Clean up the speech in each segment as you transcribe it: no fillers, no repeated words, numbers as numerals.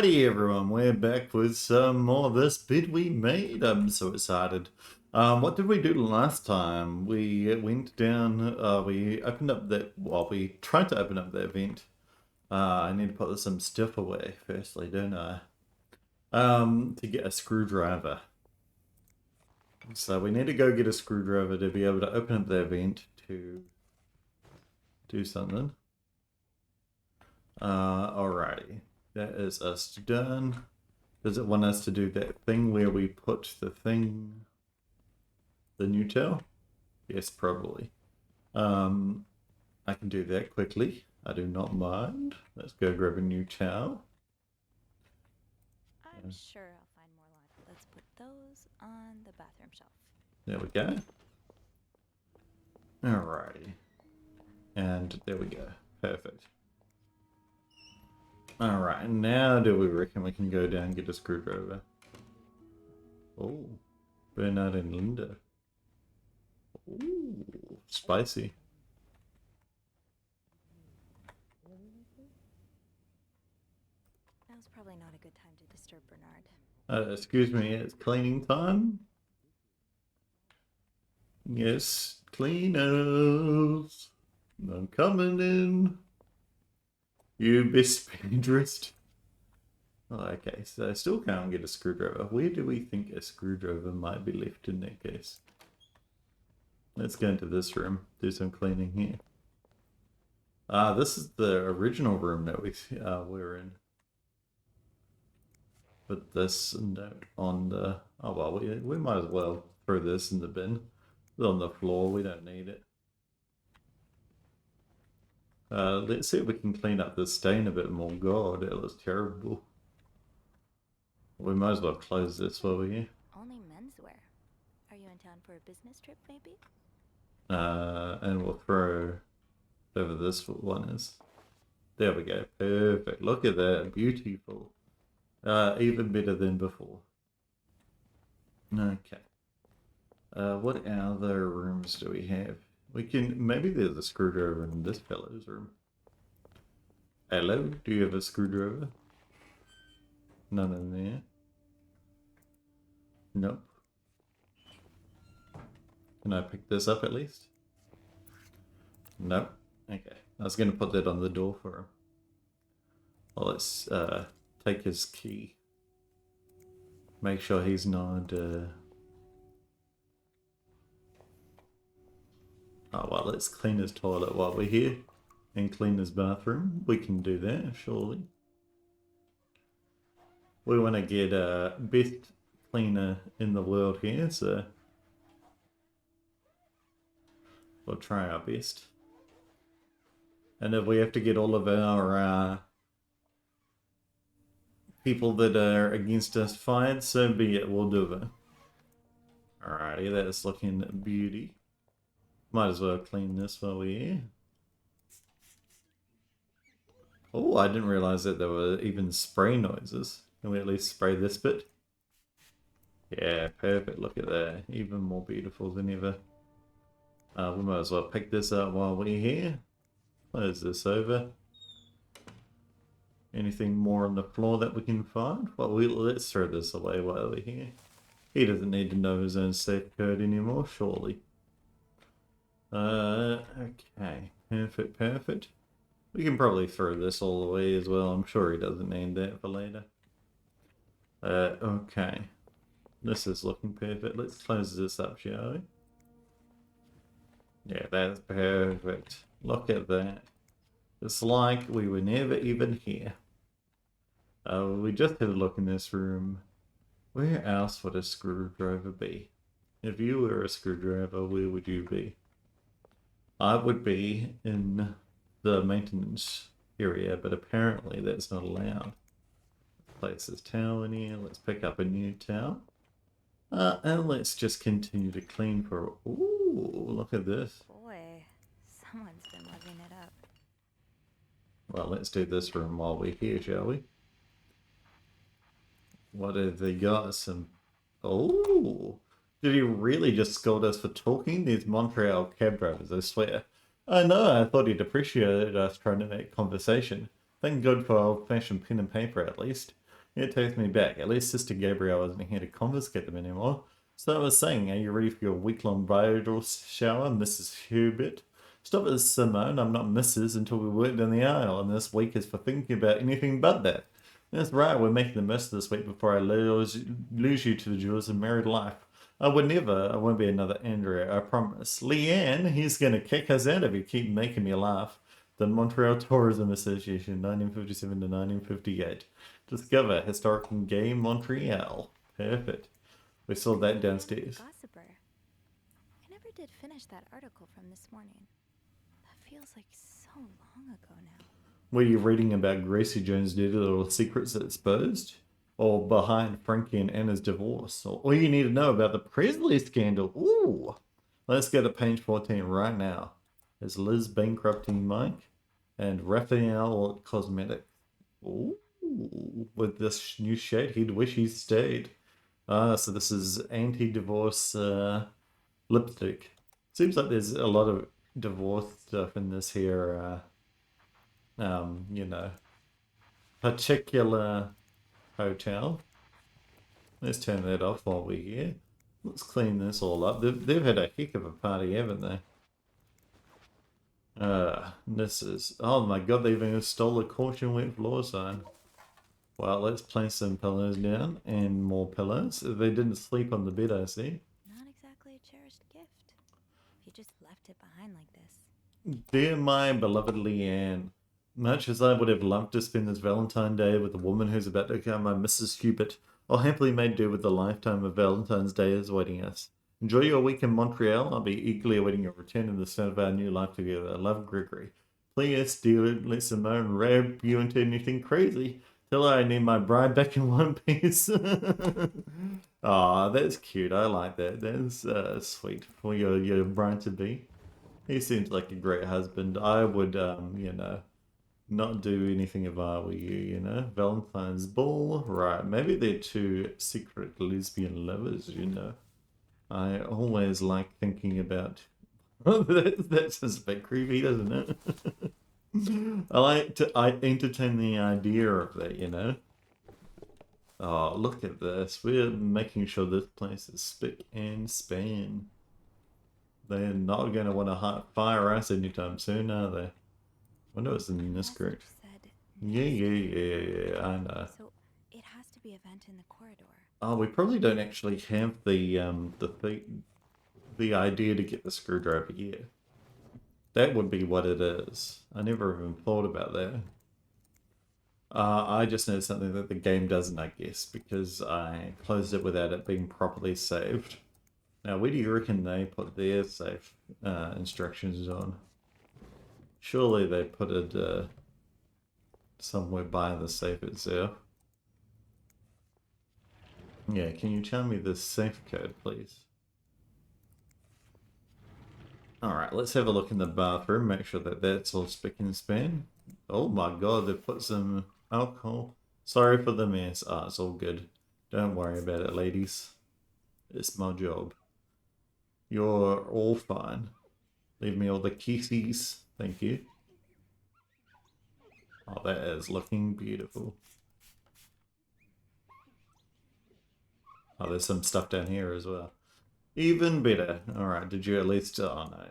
Alrighty everyone, we're back with some more of this bid we made. I'm so excited. What did we do last time? We went down, we opened up that, well, we tried to open up that vent. I need to put some stuff away firstly, don't I? To get a screwdriver. So we need to go get a screwdriver to be able to open up that vent to do something. Alrighty. That is us done. Does it want us to do that thing where we put the thing, the new towel? Yes, probably. I can do that quickly. I do not mind. Let's go grab a new towel. I'm sure I'll find more logic. Let's put those on the bathroom shelf. There we go. Alrighty. And there we go. Perfect. Alright, now do we reckon we can go down and get a screwdriver? Oh, Bernard and Linda. Ooh, spicy. Now's probably not a good time to disturb Bernard. Excuse me, it's cleaning time? Yes, cleaners. I'm coming in. You best Pinterest. Oh, okay, so I still can't get a screwdriver. Where do we think a screwdriver might be left in that case? Let's go into this room, do some cleaning here. This is the original room that we're in. Put this note on the... Oh well, we might as well throw this in the bin. It's on the floor, we don't need it. Let's see if we can clean up the stain a bit more. God, that looks terrible. We might as well close this while we're here. Only menswear. Are you in town for a business trip, maybe? And we'll throw whatever this one is. There we go. Perfect. Look at that. Beautiful. Even better than before. Okay. What other rooms do we have? We can, maybe there's a screwdriver in this fellow's room. Hello, do you have a screwdriver? None in there. Nope. Can I pick this up at least? Nope. Okay. I was going to put that on the door for him. Well, let's take his key. Make sure he's not... Oh, well, let's clean his toilet while we're here. And clean his bathroom. We can do that, surely. We want to get a best cleaner in the world here, so... we'll try our best. And if we have to get all of our people that are against us fired, so be it, we'll do it. Alrighty, that's looking beauty. Might as well clean this while we're here. Oh, I didn't realize that there were even spray noises. Can we at least spray this bit? Yeah, perfect. Look at that. Even more beautiful than ever. We might as well pick this up while we're here. Close this over. Anything more on the floor that we can find? Well, let's throw this away while we're here. He doesn't need to know his own safe code anymore, surely. Okay. Perfect, perfect. We can probably throw this all away as well. I'm sure he doesn't need that for later. Okay. This is looking perfect. Let's close this up, shall we? Yeah, that's perfect. Look at that. It's like we were never even here. We just had a look in this room. Where else would a screwdriver be? If you were a screwdriver, where would you be? I would be in the maintenance area, but apparently that's not allowed. Place this towel in here. Let's pick up a new towel. And let's just continue to clean for... Ooh, look at this. Boy, someone's been living it up. Well, let's do this room while we're here, shall we? What have they got? Some... Oh! Did he really just scold us for talking? These Montreal cab drivers, I swear. I know, I thought he'd appreciate us trying to make conversation. Thank God for old-fashioned pen and paper, at least. It takes me back. At least Sister Gabrielle isn't here to confiscate them anymore. So I was saying, are you ready for your week-long bridal shower, Mrs. Hubert? Stop it, Simone. I'm not Mrs. until we work down the aisle, and this week is for thinking about anything but that. That's right, we're making the most of this week before I lose you to the joys of married life. I would never, I won't be another Andrea, I promise. Leanne, he's gonna kick us out if you keep making me laugh. The Montreal Tourism Association, 1957 to 1958. Discover historic and gay Montreal. Perfect. We saw that downstairs. Gossiper. I never did finish that article from this morning. That feels like so long ago now. Were you reading about Gracie Jones' dirty little secrets exposed? Or behind Frankie and Anna's divorce? Or all you need to know about the Presley scandal? Ooh! Let's go to page 14 right now. There's Liz bankrupting Mike and Raphael Cosmetics. Ooh! With this new shade, he'd wish he stayed. So this is anti-divorce lipstick. Seems like there's a lot of divorce stuff in this here, you know, particular hotel. Let's turn that off while we're here. Let's clean this all up. They've had a heck of a party, haven't they? This is... Oh my god, they even stole the caution wet floor sign. Well, let's place some pillows down and more pillows. They didn't sleep on the bed, I see. Not exactly a cherished gift. If you just left it behind like this. Dear my beloved Leanne, much as I would have loved to spend this Valentine Day with the woman who's about to become my Mrs. Hubert, I'll happily make do with the lifetime of Valentine's Day is awaiting us. Enjoy your week in Montreal. I'll be eagerly awaiting your return in the start of our new life together. Love, Gregory. Please, dear, let Simone wrap you into anything crazy. Tell her I need my bride back in one piece. Aw, that's cute. I like that. That's sweet for your bride to be. He seems like a great husband. I would, you know, not do anything if I were you, you know. Valentine's Ball. Right, maybe they're two secret lesbian lovers, you know. I always like thinking about... That's just a bit creepy, doesn't it? I entertain the idea of that, you know. Oh, look at this. We're making sure this place is spick and span. They're not going to want to fire us anytime soon, are they? I wonder what's in this group. Yeah, I know. So it has to be a vent in the corridor. Oh, we probably don't actually have the idea to get the screwdriver yet. That would be what it is. I never even thought about that. I just know something that the game doesn't, I guess, because I closed it without it being properly saved. Now, where do you reckon they put their safe instructions on? Surely they put it somewhere by the safe itself. Yeah, can you tell me the safe code, please? Alright, let's have a look in the bathroom, make sure that that's all spick and span. Oh my god, they've put some alcohol. Sorry for the mess. Ah, it's all good. Don't worry about it, ladies. It's my job. You're all fine. Leave me all the kisses. Thank you. Oh, that is looking beautiful. Oh, there's some stuff down here as well. Even better. Alright, did you at least... Oh, no.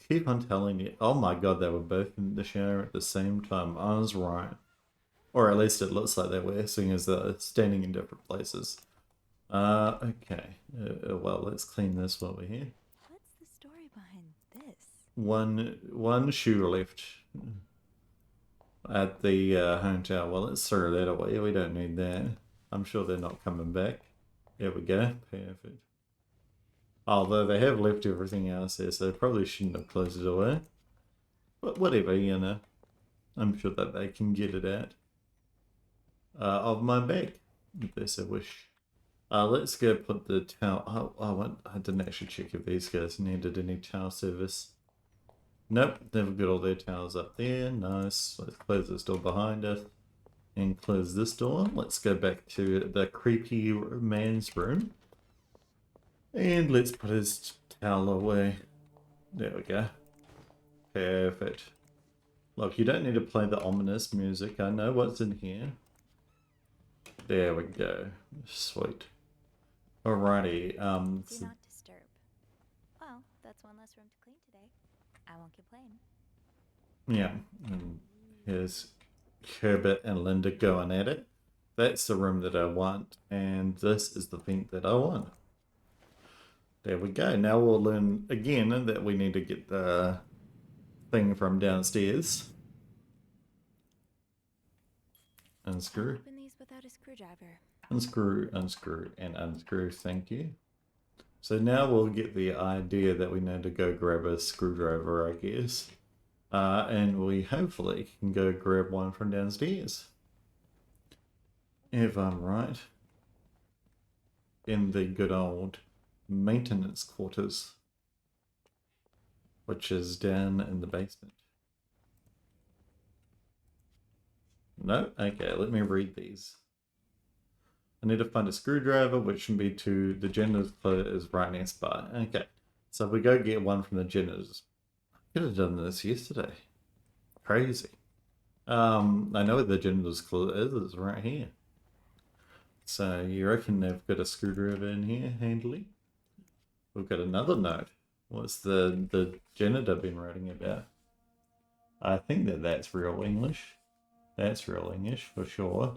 Keep on telling you. Oh my god, they were both in the shower at the same time. I was right. Or at least it looks like they were, seeing as they're standing in different places. Okay. Well, let's clean this while we're here. What's the story behind this? One shoe left at the hotel. Well, let's throw that away. We don't need that. I'm sure they're not coming back. There we go. Perfect. Although they have left everything else there, so they probably shouldn't have closed it away. But whatever, you know. I'm sure that they can get it out of my bag, if they so wish. Let's go put the towel... Oh, I didn't actually check if these guys needed any towel service. Nope, they've got all their towels up there. Nice. Let's close this door behind us. And close this door. Let's go back to the creepy man's room. And let's put his towel away. There we go. Perfect. Look, you don't need to play the ominous music. I know what's in here. There we go. Sweet. Alrighty. Do not disturb. Well, that's one less room to clean today. I won't complain. Yeah. And here's Herbert and Linda going at it. That's the room that I want, and this is the vent that I want. There we go. Now we'll learn again that we need to get the thing from downstairs. Unscrew. Open these without a screwdriver. Unscrew, unscrew, and unscrew. Thank you. So now we'll get the idea that we need to go grab a screwdriver, I guess. And we hopefully can go grab one from downstairs. If I'm right. In the good old maintenance quarters. Which is down in the basement. No? Okay, let me read these. I need to find a screwdriver, which can be to the janitor's closet is right next by. Okay, so if we go get one from the janitor's. I could have done this yesterday. Crazy. I know where the janitor's closet is. It's right here. So you reckon they've got a screwdriver in here, handily? We've got another note. What's the janitor been writing about? I think that's real English. That's real English for sure.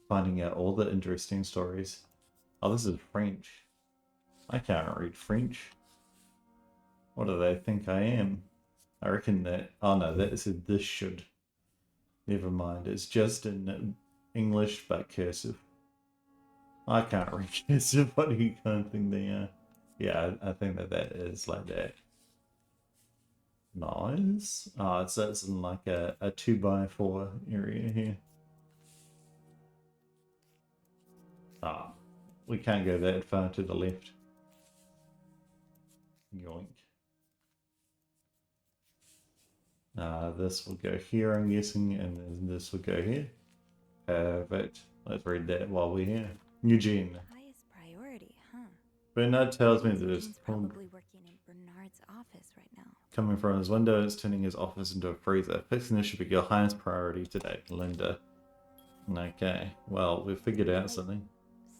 Finding out all the interesting stories. Oh, this is French. I can't read French. What do they think I am? I reckon that... Oh no, that said this should. Never mind. It's just in English but cursive. I can't read cursive. What do you kind of think they are? Yeah, I think that is like that. Nice. Oh, it's in like a 2x4 area here. Ah, we can't go that far to the left. Yoink. This will go here, I'm guessing, and then this will go here. Perfect. Let's read that while we're here. Eugene. Highest priority, huh? Bernard tells me that He's probably working in Bernard's office right now. coming from his window is turning his office into a freezer. Fixing this should be your highest priority today, Linda. Okay, well, we've figured out something.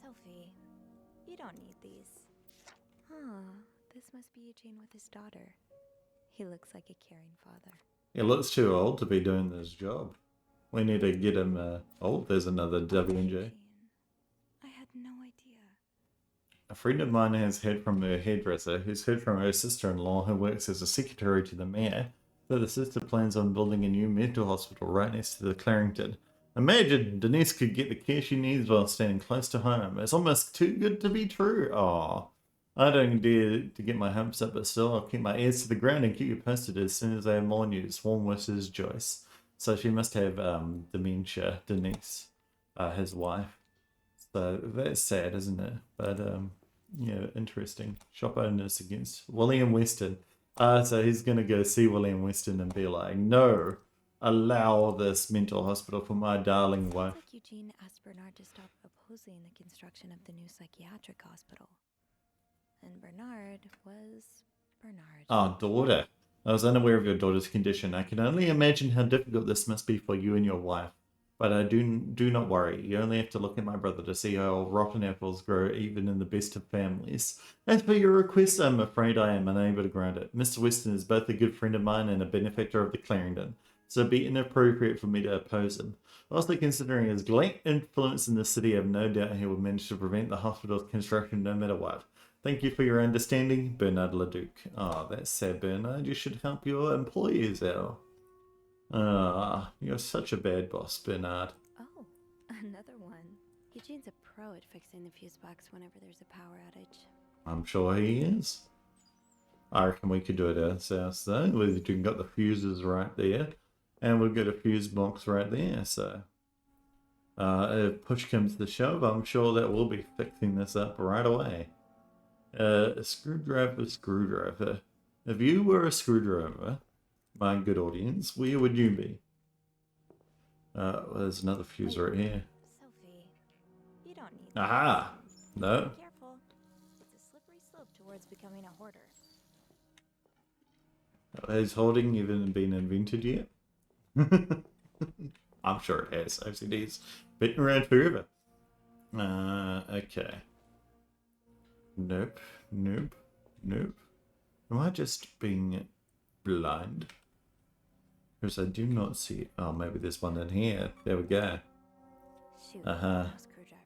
Sophie, you don't need these. Huh, this must be Eugene with his daughter. He looks like a caring father. He looks too old to be doing this job. We need to get him, oh, there's another W&J. I had no idea. A friend of mine has heard from her hairdresser, who's heard from her sister-in-law, who works as a secretary to the mayor, that the sister plans on building a new mental hospital right next to the Clarington. Imagine Denise could get the care she needs while standing close to home. It's almost too good to be true. Aw. I don't dare to get my hopes up, but still, I'll keep my ears to the ground and keep you posted as soon as I have more news. Warm wishes, Joyce. So she must have dementia, Denise, his wife. So that's sad, isn't it? But yeah, interesting. Shop owners against William Weston. So he's gonna go see William Weston and be like, no, allow this mental hospital for my darling wife. It's like Eugene asked Bernard to stop opposing the construction of the new psychiatric hospital. And Bernard was Bernard. Oh, daughter. I was unaware of your daughter's condition. I can only imagine how difficult this must be for you and your wife. But I do not worry. You only have to look at my brother to see how rotten apples grow even in the best of families. As for your request, I'm afraid I am unable to grant it. Mr. Weston is both a good friend of mine and a benefactor of the Clarendon, so it'd be inappropriate for me to oppose him. Also, considering his great influence in the city, I have no doubt he will manage to prevent the hospital's construction no matter what. Thank you for your understanding, Bernard Leduc. Oh, that's sad, Bernard. You should help your employees out. You're such a bad boss, Bernard. Oh, another one. Eugene's a pro at fixing the fuse box whenever there's a power outage. I'm sure he is. I reckon we could do it ourselves, though. We've got the fuses right there, and we've got a fuse box right there, so... if push comes to shove, I'm sure that we'll be fixing this up right away. A screwdriver. If you were a screwdriver, my good audience, where would you be? There's another fuse right here. Sophie, you don't need Aha! these. No. Careful. It's a slippery slope towards becoming a hoarder. Has hoarding even been invented yet? I'm sure it has. OCD's been around forever. Okay. Nope. Nope. Nope. Am I just being blind? Because I do not see... Oh, maybe there's one in here. There we go. Shoot, Uh-huh. no screwdriver.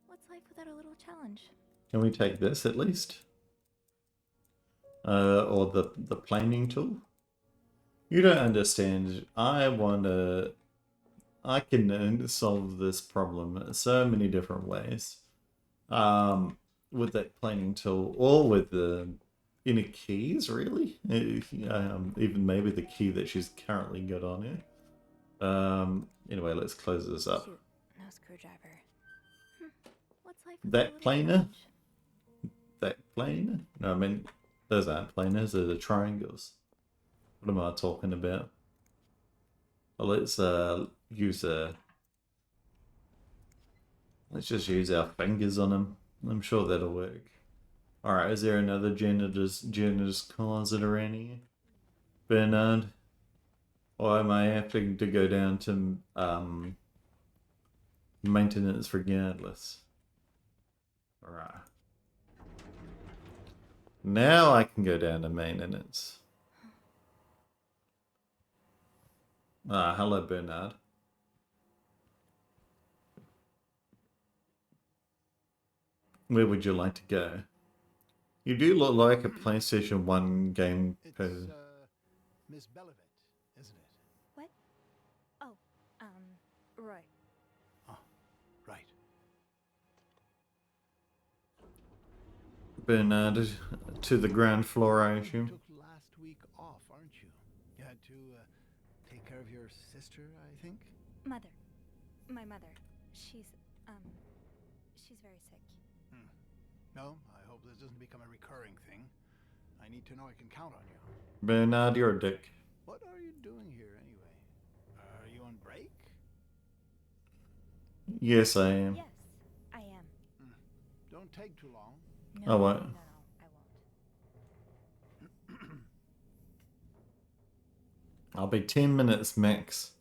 What's life without a little challenge? Can we take this at least? Or the planing tool? You don't understand. I can solve this problem so many different ways. With that planing tool, or with the any keys, really. Even maybe the key that she's currently got on her. Anyway, let's close this up. Shoot, no screwdriver. What's life without a That little planer? challenge? That planer? No, I mean, those aren't planers, they're the triangles. What am I talking about? Well, let's use let's just use our fingers on them. I'm sure that'll work. Alright, is there another janitor's closet around here? Bernard? Or am I having to go down to maintenance regardless? Alright. Now I can go down to maintenance. Ah, hello Bernard. Where would you like to go? You do look like a PlayStation 1 game It's, person. Miss Belivet, isn't it? What? Oh, Roy. Oh, right. Bernard, to the ground floor, I You assume. took last week off, aren't you? You had to, take care of your sister, I think? Mother. My mother. She's very sick. No, I hope this doesn't become a recurring thing. I need to know I can count on you. Bernard, you're a dick. What are you doing here, anyway? Are you on break? Yes, I am. Yes, I am. Don't take too long. Oh, what? No, I won't. I'll be 10 minutes max.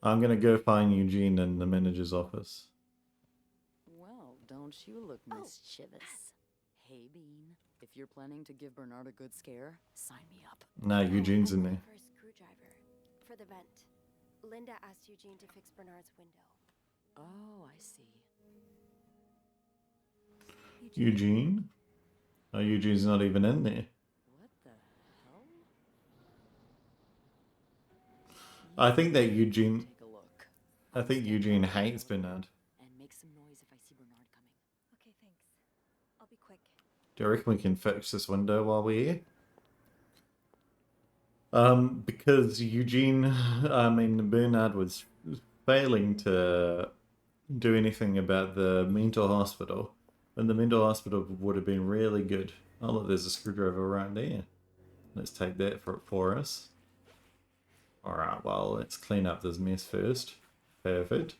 I'm gonna go find Eugene in the manager's office. Well, don't you look Oh. mischievous. Hey, Bean, if you're planning to give Bernard a good scare, sign me up. No, Eugene's in there. For a screwdriver. For the vent. Linda asked Eugene to fix Bernard's window. Oh, I see. Eugene? Oh, Eugene's not even in there. What the hell? I think that Eugene... Take a look. I think Eugene hates Bernard. And make some noise if I see Bernard coming. Okay, thanks. I'll be quick. Do you reckon we can fix this window while we're here? Because Bernard was failing to do anything about the mental hospital. And the mental hospital would have been really good. Oh look, there's a screwdriver right there. Let's take that for us. Alright, well, let's clean up this mess first. Perfect.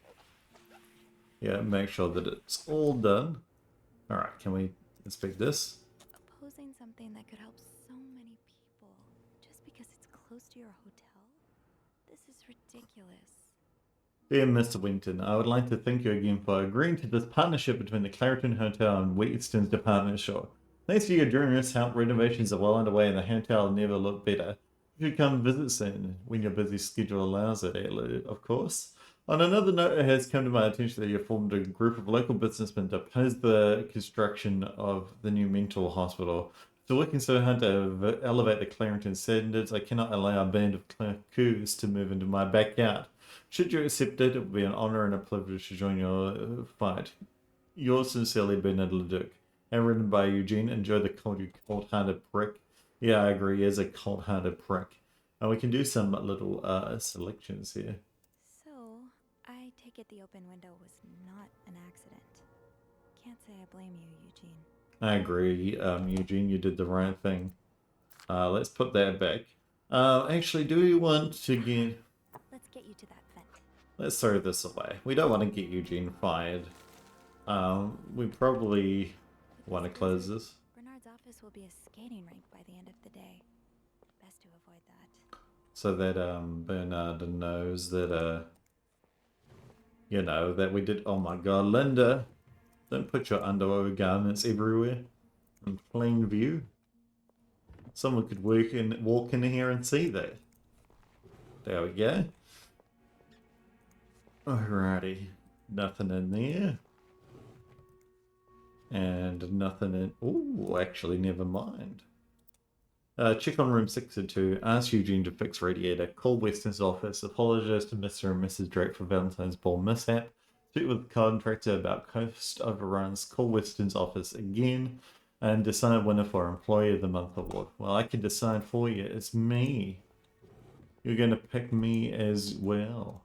Yeah, make sure that it's all done. Alright, can we inspect this? Opposing something that could help so many people just because it's close to your hotel? This is ridiculous. Dear Mr. Winton, I would like to thank you again for agreeing to this partnership between the Clariton Hotel and Wheatston's department store. Thanks to your generous help, renovations are well underway and the hotel never looked better. You should come visit soon, when your busy schedule allows it, of course. On another note, it has come to my attention that you formed a group of local businessmen to oppose the construction of the new mental hospital. After working so hard to elevate the Clariton standards, I cannot allow a band of coos to move into my backyard. Should you accept it, it would be an honor and a privilege to join your fight. Yours sincerely, Bernard Leduc. And written by Eugene. Enjoy the cold-hearted prick. Yeah, I agree, he is a cold-hearted prick. And we can do some little selections here. So, I take it the open window was not an accident. Can't say I blame you, Eugene. I agree, Eugene, you did the right thing. Let's put that back. Actually, do we want to get... Let's get you to that vent. Let's throw this away. We don't want to get Eugene fired. We probably want to close this. Bernard's office office will be a skating rink by the end of the day. Best to avoid that. So that Bernard knows that you know that we did. Oh my God, Linda, don't put your underwear garments everywhere in plain view. Someone could walk in here and see that. There we go. Alrighty, nothing in there. And nothing in... Ooh, actually, never mind. Check on room 602. Ask Eugene to fix radiator. Call Weston's office. Apologize to Mr. and Mrs. Drake for Valentine's Ball mishap. Speak with the contractor about cost overruns. Call Weston's office again. And decide winner for Employee of the Month award. Well, I can decide for you. It's me. You're going to pick me as well.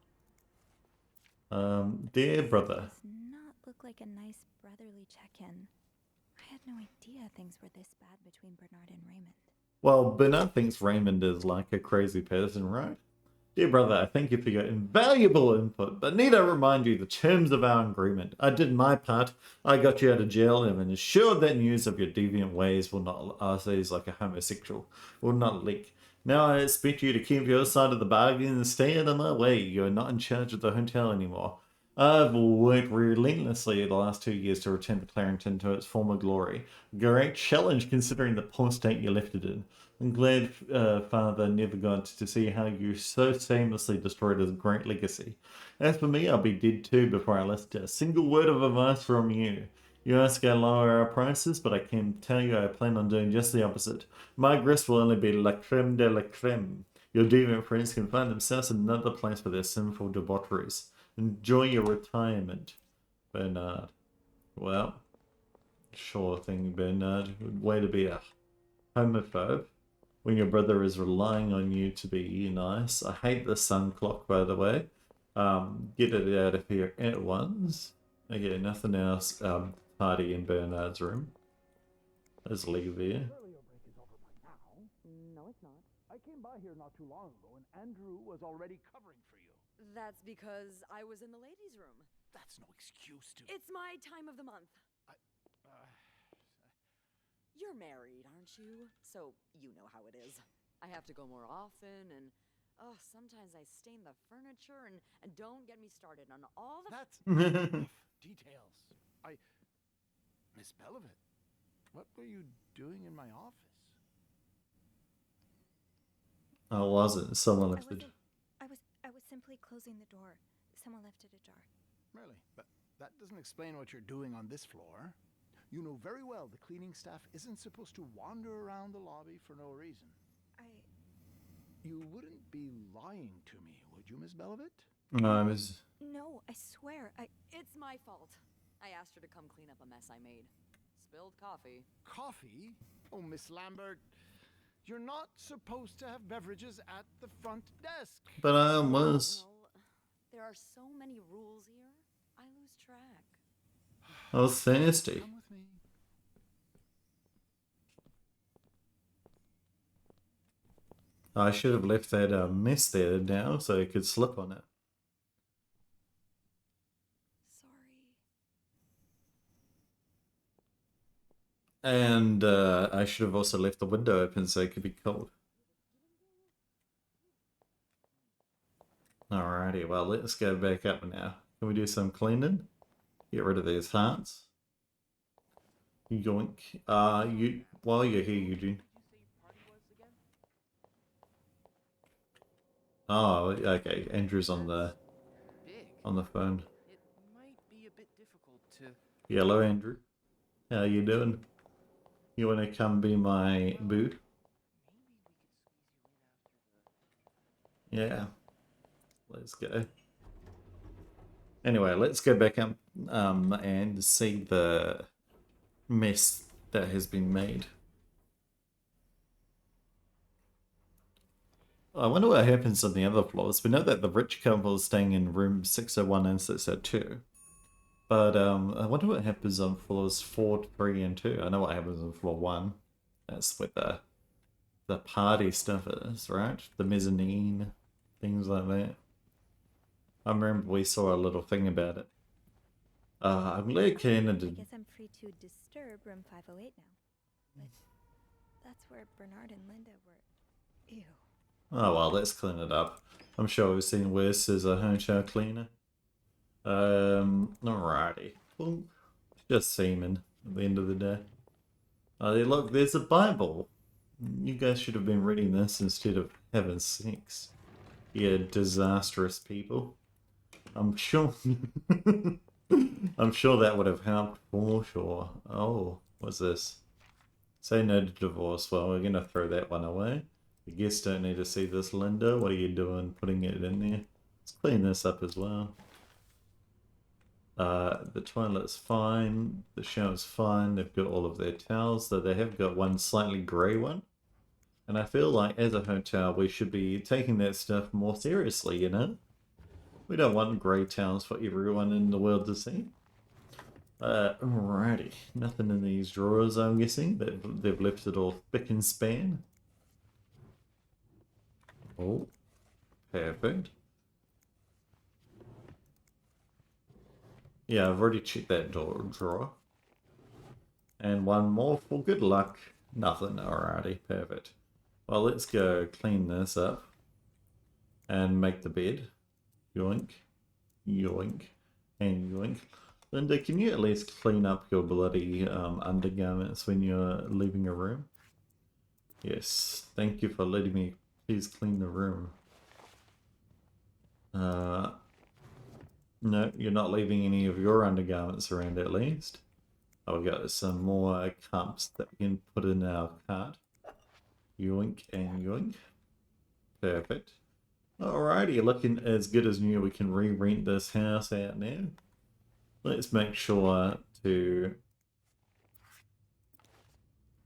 Dear brother. Does not look like a nice brotherly check-in. I had no idea things were this bad between Bernard and Raymond. Well, Bernard thinks Raymond is like a crazy person, right? Dear brother, I thank you for your invaluable input, but need I remind you the terms of our agreement. I did my part. I got you out of jail and ensured that news of your deviant ways will not, like a homosexual, will not leak. Now I expect you to keep your side of the bargain and stay out of my way. You are not in charge of the hotel anymore. I've worked relentlessly the last 2 years to return the Clarendon to its former glory. Great challenge considering the poor state you left it in. I'm glad Father never got to see how you so shamelessly destroyed his great legacy. As for me, I'll be dead too before I listen to a single word of advice from you. You ask I lower our prices, but I can tell you I plan on doing just the opposite. My grist will only be la creme de la creme. Your deviant friends can find themselves in another place for their sinful debaucheries. Enjoy your retirement, Bernard. Well, sure thing, Bernard. Way to be a homophobe when your brother is relying on you to be nice. I hate the sun clock, by the way. Get it out of here at once. Okay, nothing else. Party in Bernard's room. Let's leave here. Surely your break is over by now. No, it's not. I came by here not too long ago, and Andrew was already covering for you. That's because I was in the ladies' room. That's no excuse to... It's my time of the month. uh, You're married, aren't you? So you know how it is. I have to go more often, and sometimes I stain the furniture, and don't get me started on all the... That's enough details. Miss Belivet, what were you doing in my office? I wasn't. Someone left it. I was simply closing the door. Someone left it ajar. Really? But that doesn't explain what you're doing on this floor. You know very well the cleaning staff isn't supposed to wander around the lobby for no reason. You wouldn't be lying to me, would you, Miss Belivet? No, I was... No, I swear, It's my fault. I asked her to come clean up a mess I made. Spilled coffee. Coffee? Oh, Miss Lambert, you're not supposed to have beverages at the front desk. But I was. Well, there are so many rules here, I lose track. I was thirsty. Come with me. I should have left that mess there now so I could slip on it. sorry. And I should have also left the window open so it could be cold. Alrighty, well, let's go back up now. Can we do some cleaning? Get rid of these hearts. Yoink. While you're here, Eugene. Oh, okay. Andrew's on the phone. It might be a bit difficult to... Hello, Andrew. How you doing? You want to come be my boot? Yeah. Let's go. Anyway, let's go back up and see the mess that has been made. I wonder what happens on the other floors. We know that the rich couple is staying in room 601 and 602. But I wonder what happens on floors 4, 3, and 2. I know what happens on floor 1. That's where the party stuff is, right? The mezzanine, things like that. I remember we saw a little thing about it. I'm glad Canada I did. guess I'm free to disturb room 508 now. But That's where Bernard and Linda were. Ew. Oh well, let's clean it up. I'm sure we've seen worse as a hotel cleaner. Alrighty. Well, it's just semen at the end of the day. Oh, look, there's a Bible. You guys should have been reading this instead of having sex. You disastrous people. I'm sure. I'm sure that would have helped for sure. Oh, what's this? Say no to divorce. Well, we're gonna throw that one away. The guests don't need to see this, Linda. What are you doing putting it in there? Let's clean this up as well. The toilet's fine. The shower's fine. They've got all of their towels, though they have got one slightly grey one. And I feel like as a hotel, we should be taking that stuff more seriously, you know? We don't want grey towels for everyone in the world to see. Alrighty. Nothing in these drawers, I'm guessing. They've left it all spick and span. Oh, perfect. Yeah, I've already checked that drawer. And one more for good luck. Nothing. Alrighty, perfect. Well, let's go clean this up. And make the bed. Yoink. Yoink. And yoink. Linda, can you at least clean up your bloody undergarments when you're leaving a room? Yes. Thank you for letting me please clean the room. No, you're not leaving any of your undergarments around at least. Oh, we got some more cups that we can put in our cart. Yoink and yoink. Perfect. Alrighty, looking as good as new. We can re-rent this house out now. Let's make sure to...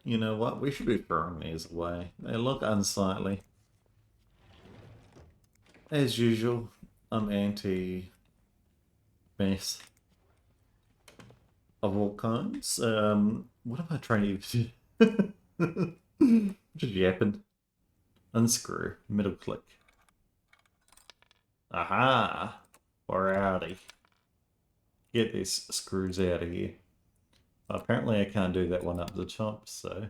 You know what? We should be throwing these away. They look unsightly. As usual, I'm anti... mess of all kinds. What am I trying to do? Just yapping. Unscrew. Middle click. Aha! We're outie. Get these screws out of here. Apparently I can't do that one up the top, so...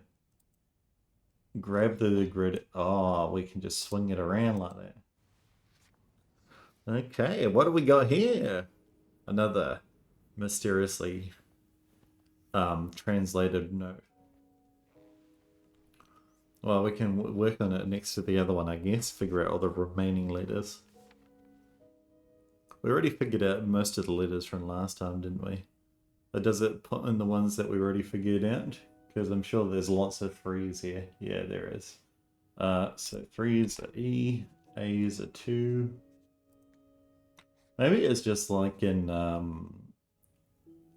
Grab the grid. Oh, we can just swing it around like that. Okay, what do we got here? Another mysteriously translated note. Well, we can work on it next to the other one, I guess. Figure out all the remaining letters. We already figured out most of the letters from last time, didn't we? But does it put in the ones that we already figured out? Because I'm sure there's lots of threes here. Yeah, there is. So threes are E, A's are 2. Maybe it's just like in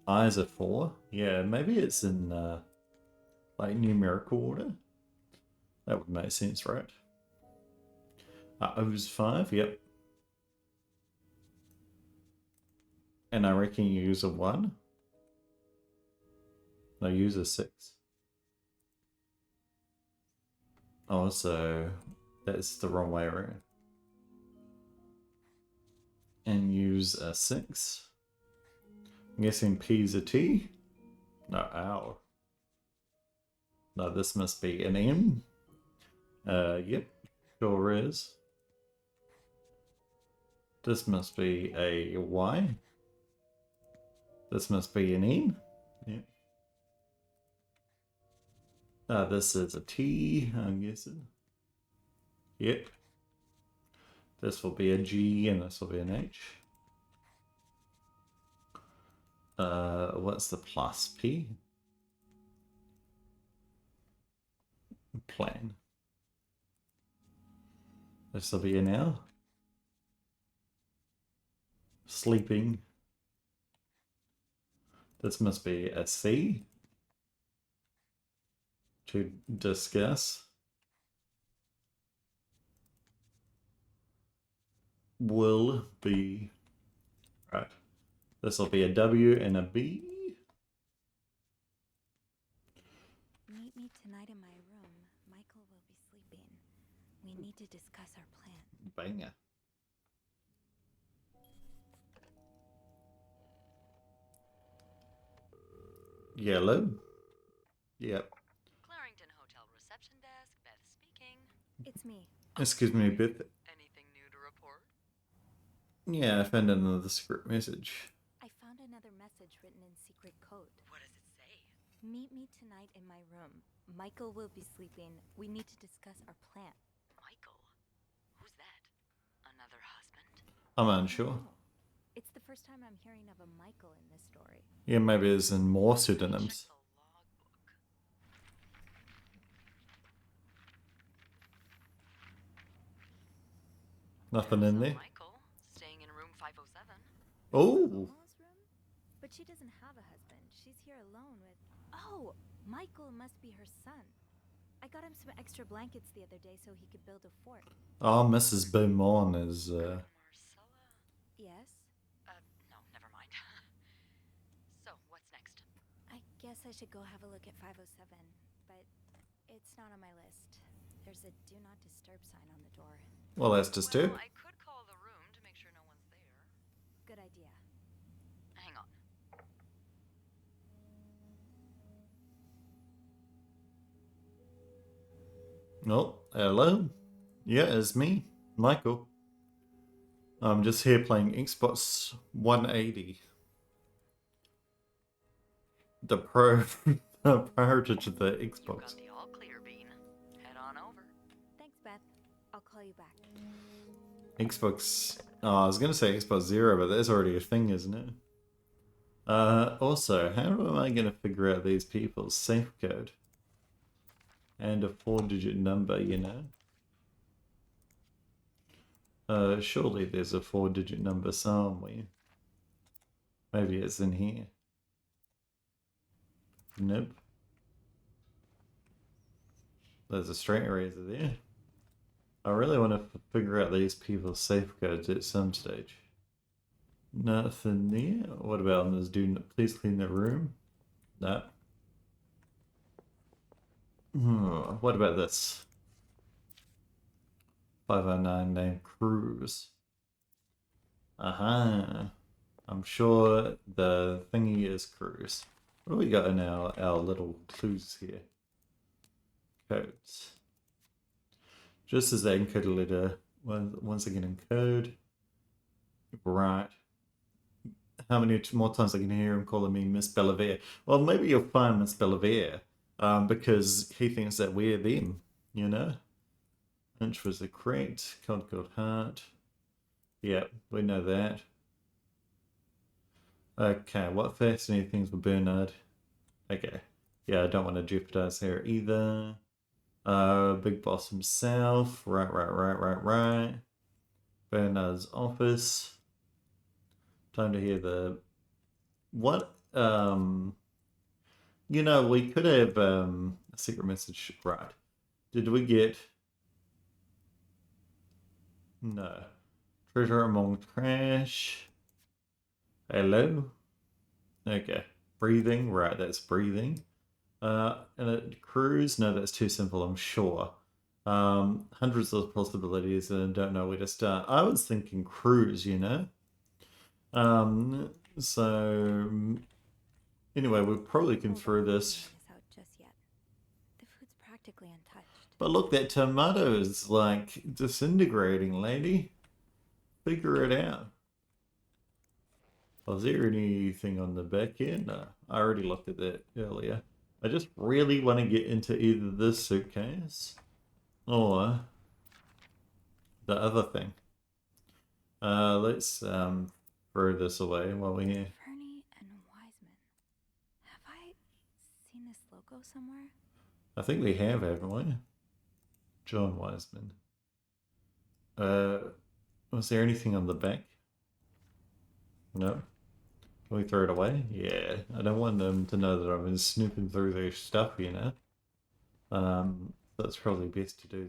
I's are 4. Yeah, maybe it's in like numerical order. That would make sense, right? O's 5, yep. And I reckon you use a 1. No, use a 6. Oh, so that's the wrong way around. And use a 6. I'm guessing P's a T. No, ow. No, this must be an M. Yep, sure is. This must be a Y. This must be an N. Yep. This is a T, I'm guessing. Yep. This will be a G and this will be an H. What's the plus P? Plan. This will be an L. Sleeping. This must be a C. To discuss. Will be. Right. This will be a W and a B. Meet me tonight in my room. Michael will be sleeping. We need to discuss our plan. Banger. Yellow. Yep. Clarington Hotel reception it's me. Excuse me, Beth. Anything new to report? Yeah, I found another secret message. I found another message written in secret code. What does it say? Meet me tonight in my room. Michael will be sleeping. We need to discuss our plan. Michael? Who's that? Another husband? I'm unsure. No. It's the first time I'm hearing of a Michael in this story. Yeah, maybe there's in more Check pseudonyms. the logbook. Nothing in So there. Michael, staying in room 507. Oh, Momo's room? But she doesn't have a husband. She's here alone with... Oh, Michael must be her son. I got him some extra blankets the other day so he could build a fort. oh, Mrs. Beaumont is. Marcella? Yes? No, never mind. So, what's next? I guess I should go have a look at 507, but it's not on my list. There's a do not disturb sign on the door. Well, that's disturbing. Well, I could call the room to make sure no one's there. Good idea. Hang on. Oh, hello. Yeah, it's me, Michael. I'm just here playing Xbox 180. The pro, the priority to the You Xbox. got the all clear, Bean. Head on over. Thanks, Beth. I'll call you back. Xbox. Oh, I was gonna say Xbox Zero, but that's already a thing, isn't it? Also, how am I gonna figure out these people's safe code? And a 4-digit number, you know? Surely there's a 4-digit number somewhere. Maybe it's in here. Nope. There's a straight eraser there. I really want to figure out these people's safe codes at some stage. Nothing there. What about on this dude? Please clean the room. No. What about this? 509 named Cruz. Aha. I'm sure the thingy is Cruz. What do we got in our little clues here? Codes. Just as they encode a letter, once again encode. Right. How many more times I can hear him calling me Miss Bellavere? Well, maybe you'll find Miss Bellavere. Because he thinks that we're them, you know? Inch was the correct. Concord Heart. Yep, we know that. Okay, what fascinating things with Bernard? Okay. Yeah, I don't want to jeopardize her either. Big Boss himself. Right. Bernard's office. Time to hear the... What? You know, we could have a secret message. Right. Did we get... No. Treasure among trash. Hello? Okay. Breathing. Right, that's breathing. And a cruise? No, that's too simple, I'm sure. Hundreds of possibilities and I don't know where to start. I was thinking cruise, you know? So... Anyway, we probably can throw this. Out just yet. The food's practically untouched. But look, that tomato is like disintegrating, lady. Figure it out. Was there anything on the back end? No, I already looked at that earlier. I just really want to get into either this suitcase or the other thing. Let's throw this away while we're here. Fernie and Wiseman. Have I seen this logo somewhere? I think we have, haven't we? John Wiseman. Was there anything on the back? No? Can we throw it away? Yeah. I don't want them to know that I've been snooping through their stuff, you know? That's probably best to do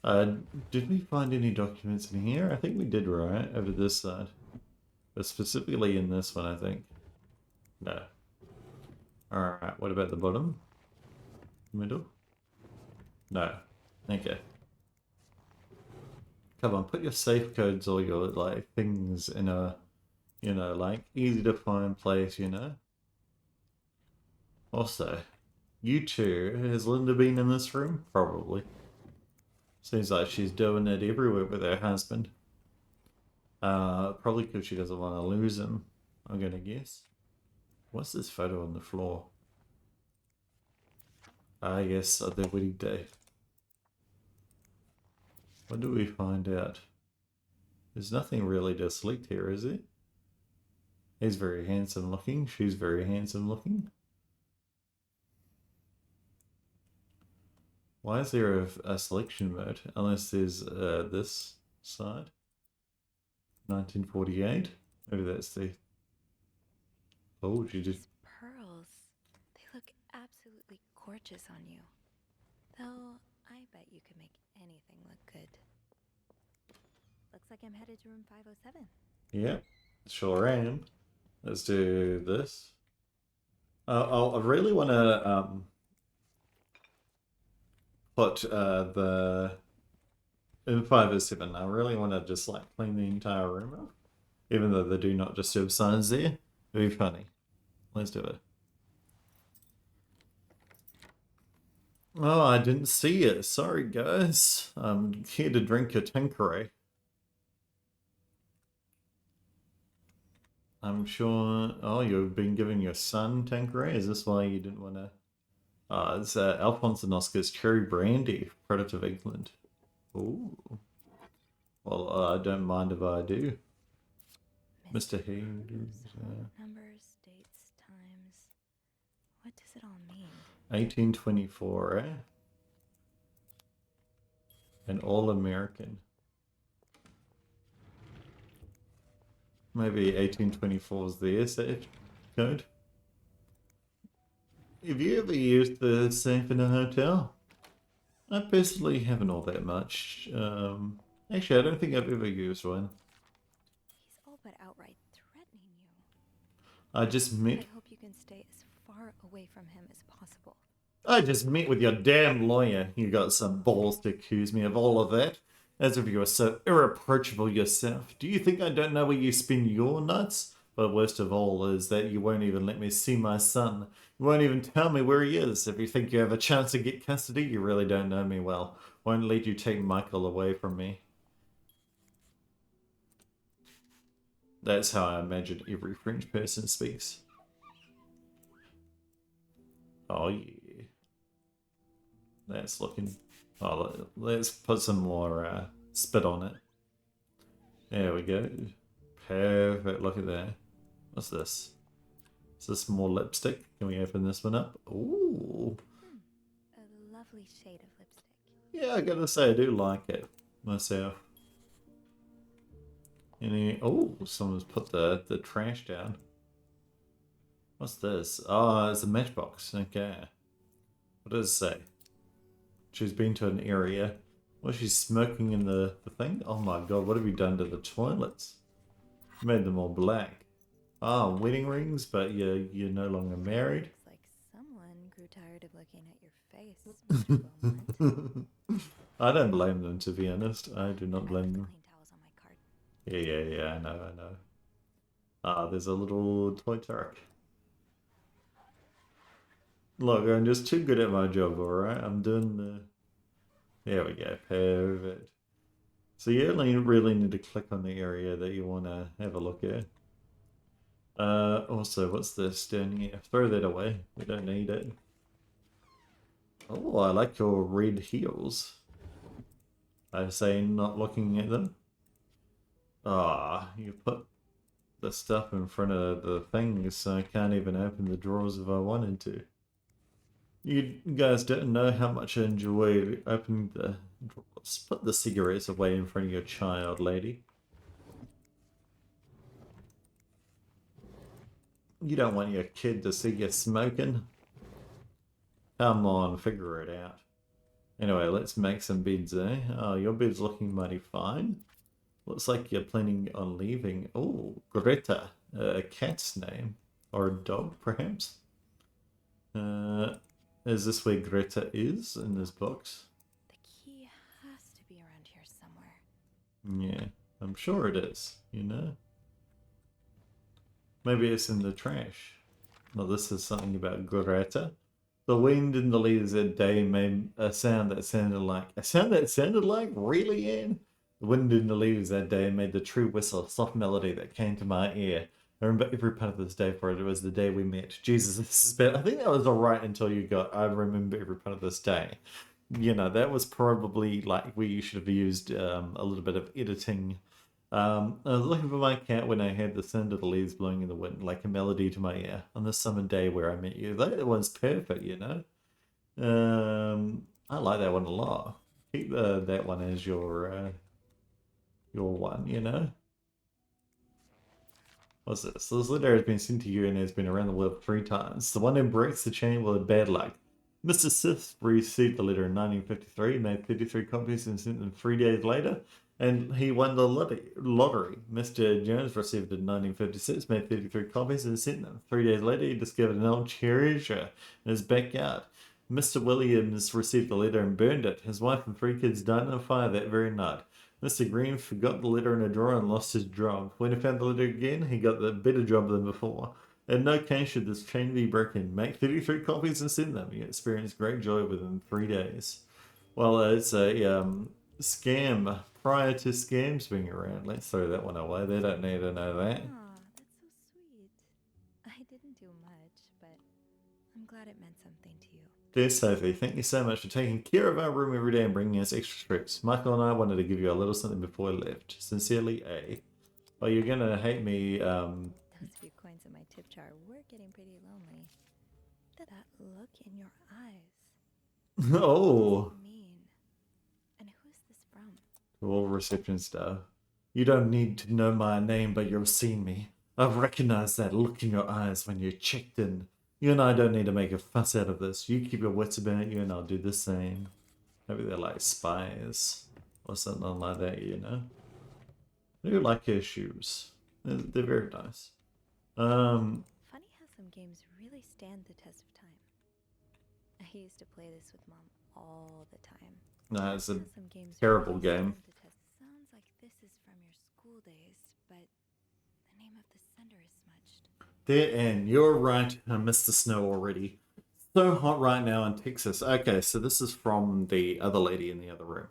that. Did we find any documents in here? I think we did, right? Over this side. But specifically in this one, I think. No. Alright, what about the bottom? Middle? No. Okay. Come on, put your safe codes or your, like, things in a, you know, like, easy to find place, you know? Also, you two, has Linda been in this room? Probably. Seems like she's doing it everywhere with her husband. Probably because she doesn't want to lose him, I'm gonna guess. What's this photo on the floor? Ah, yes, their wedding day. What do we find out? There's nothing really to select here, is there? He's very handsome looking. She's very handsome looking. Why is there a selection mode? Unless there's this side. 1948. Maybe that's the... Oh, she did... These pearls, they look absolutely gorgeous on you. Though, I bet you could make anything look good. Looks like I'm headed to room 507. Yeah, sure am. Let's do this. I really want to put the... In 507, I really want to just like clean the entire room up. Even though the do not disturb signs there. It'd be funny. Let's do it. Oh, I didn't see it. Sorry, guys. I'm here to drink a Tanqueray. I'm sure... Oh, you've been giving your son Tanqueray? Is this why you didn't want to... It's Alphonse and Oscar's Cherry Brandy, product of England. Ooh. Well, I don't mind if I do. Mr. Hughes. Numbers, dates, times. What does it all mean? 1824, eh? An all-American. Maybe 1824 is the safe code. Have you ever used the safe in a hotel? I personally haven't all that much. Actually, I don't think I've ever used one. He's all but outright threatening you. I just met... I hope you can stay as far away from him as possible. I just met with your damn lawyer. You got some balls to accuse me of all of that. As if you were so irreproachable yourself. Do you think I don't know where you spend your nuts? But worst of all is that you won't even let me see my son. You won't even tell me where he is. If you think you have a chance to get custody, you really don't know me well. Won't let you take Michael away from me. That's how I imagine every French person speaks. Oh yeah. That's looking... Oh, let's put some more spit on it. There we go. Perfect. Look at that. What's this? Is this more lipstick? Can we open this one up? Ooh. A lovely shade of lipstick. Yeah, I gotta say, I do like it myself. Oh, someone's put the trash down. What's this? Oh, it's a matchbox. Okay. What does it say? She's been to an area. Well, she's smoking in the thing? Oh my god, what have you done to the toilets? You made them all black. Ah, wedding rings, but you're no longer married. Looks like someone grew tired of looking at your face, Mr. Beaumont. I don't blame them, to be honest. I do not blame them. Clean towels on my card. Yeah, I know. Ah, there's a little toy truck. Look, I'm just too good at my job, alright? I'm doing the... There we go, perfect. So you only really need to click on the area that you want to have a look at. Also, what's this down here? Throw that away, we don't need it. Oh, I like your red heels. I say not looking at them. Ah, you put the stuff in front of the things so I can't even open the drawers if I wanted to. You guys don't know how much I enjoy opening the drawers. Put the cigarettes away in front of your child, lady. You don't want your kid to see you smoking. Come on, figure it out. Anyway, let's make some beds, eh? Oh, your bed's looking mighty fine. Looks like you're planning on leaving. Oh, Greta. A cat's name. Or a dog, perhaps? Is this where Greta is in this box? The key has to be around here somewhere. Yeah, I'm sure it is, you know? Maybe it's in the trash. Well, this is something about Greta. The wind in the leaves that day made a sound that sounded like really, Anne? The wind in the leaves that day made the true whistle, soft melody that came to my ear. I remember every part of this day, for it was the day we met. Jesus, this is bad. I think that was alright until you got, I remember every part of this day. You know, that was probably like where you should have used a little bit of editing. I was looking for my cat when I had the sound of the leaves blowing in the wind, like a melody to my ear, on the summer day where I met you. That was perfect, you know? I like that one a lot. Keep that one as your one, you know? What's this? So this letter has been sent to you and has been around the world 3 times. The one who breaks the chain will have bad luck. Mr. Sith received the letter in 1953, made 33 copies and sent them 3 days later, and he won the lottery. Mr. Jones received it in 1956, made 33 copies and sent them. 3 days later, he discovered an old treasure in his backyard. Mr. Williams received the letter and burned it. His wife and 3 kids died in a fire that very night. Mr. Green forgot the letter in a drawer and lost his job. When he found the letter again, he got the better job than before. In no case should this chain be broken. Make 33 copies and send them. You experience great joy within 3 days. Well, it's a scam prior to scams being around. Let's throw that one away. They don't need to know that. Aw, that's so sweet. I didn't do much, but I'm glad it meant something to you. Dear Sophie, thank you so much for taking care of our room every day and bringing us extra strips. Michael and I wanted to give you a little something before we left. Sincerely, A. Well, you're gonna hate me. Those few coins in my tip jar were getting pretty lonely. That look in your eyes. Oh. What does it mean? And who is this from? To all reception staff. You don't need to know my name, but you've seen me. I've recognized that look in your eyes when you checked in. You and I don't need to make a fuss out of this. You keep your wits about you and I'll do the same. Maybe they're like spies or something like that, you know? I do like her shoes. They're very nice. Funny how some games really stand the test of time. I used to play this with Mom all the time. No, it's a How some games terrible really game. stand the test. Sounds like this is from your school days, but the name of the sender is smudged. There, Anne, you're right. I missed the snow already. So hot right now in Texas. Okay, so this is from the other lady in the other room.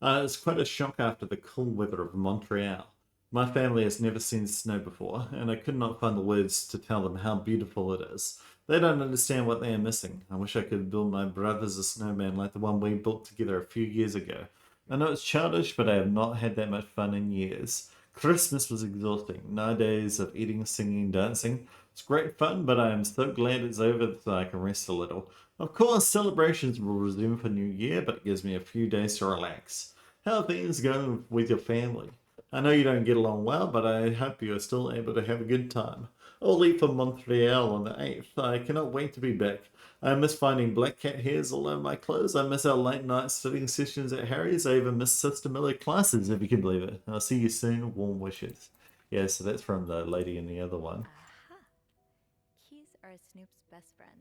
It's quite a shock after the cool weather of Montreal. My family has never seen snow before, and I could not find the words to tell them how beautiful it is. They don't understand what they are missing. I wish I could build my brothers a snowman like the one we built together a few years ago. I know it's childish, but I have not had that much fun in years. Christmas was exhausting. 9 days of eating, singing, dancing. It's great fun, but I am so glad it's over so I can rest a little. Of course, celebrations will resume for New Year, but it gives me a few days to relax. How are things going with your family? I know you don't get along well, but I hope you are still able to have a good time. I'll leave for Montreal on the 8th. I cannot wait to be back. I miss finding black cat hairs all over my clothes. I miss our late night studying sessions at Harry's. I even miss Sister Miller classes, if you can believe it. I'll see you soon. Warm wishes. Yeah, so that's from the lady in the other one. Aha! Keys are Snoop's best friend.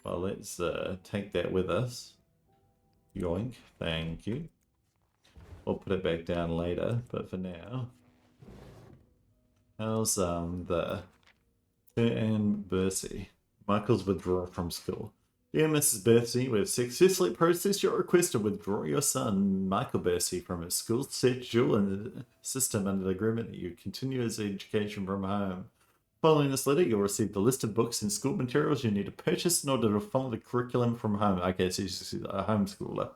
Well, let's take that with us. Yoink. Thank you. We'll put it back down later, but for now. How's the and Bercy? Michael's withdrawal from school. Dear Mrs. Bercy, we have successfully processed your request to withdraw your son, Michael Bercy, from his school schedule and system under the agreement that you continue his education from home. Following this letter, you'll receive the list of books and school materials you need to purchase in order to follow the curriculum from home. Okay, so she's a homeschooler.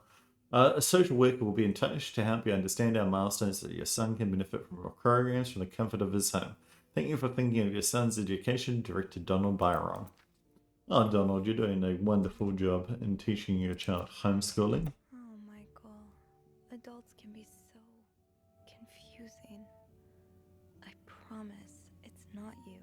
A social worker will be in touch to help you understand our milestones so that your son can benefit from our programs from the comfort of his home. Thank you for thinking of your son's education, Director Donald Byron. Oh, Donald, you're doing a wonderful job in teaching your child homeschooling. Oh, Michael. Adults can be so confusing. I promise it's not you.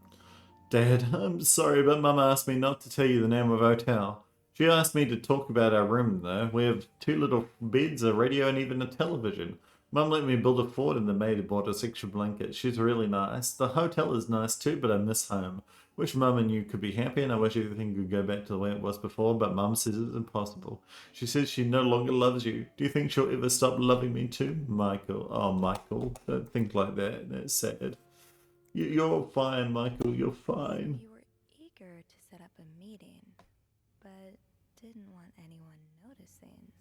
Dad, I'm sorry, but Mum asked me not to tell you the name of our hotel. She asked me to talk about our room, though. We have 2 little beds, a radio, and even a television. Mum let me build a fort and the maid bought us extra blankets. She's really nice. The hotel is nice too, but I miss home. Wish Mum and you could be happy, and I wish everything could go back to the way it was before, but Mum says it's impossible. She says she no longer loves you. Do you think she'll ever stop loving me too? Michael. Oh, Michael. Don't think like that. That's sad. You're fine, Michael. You're fine. You were eager to set up a meeting, but didn't want anyone noticing.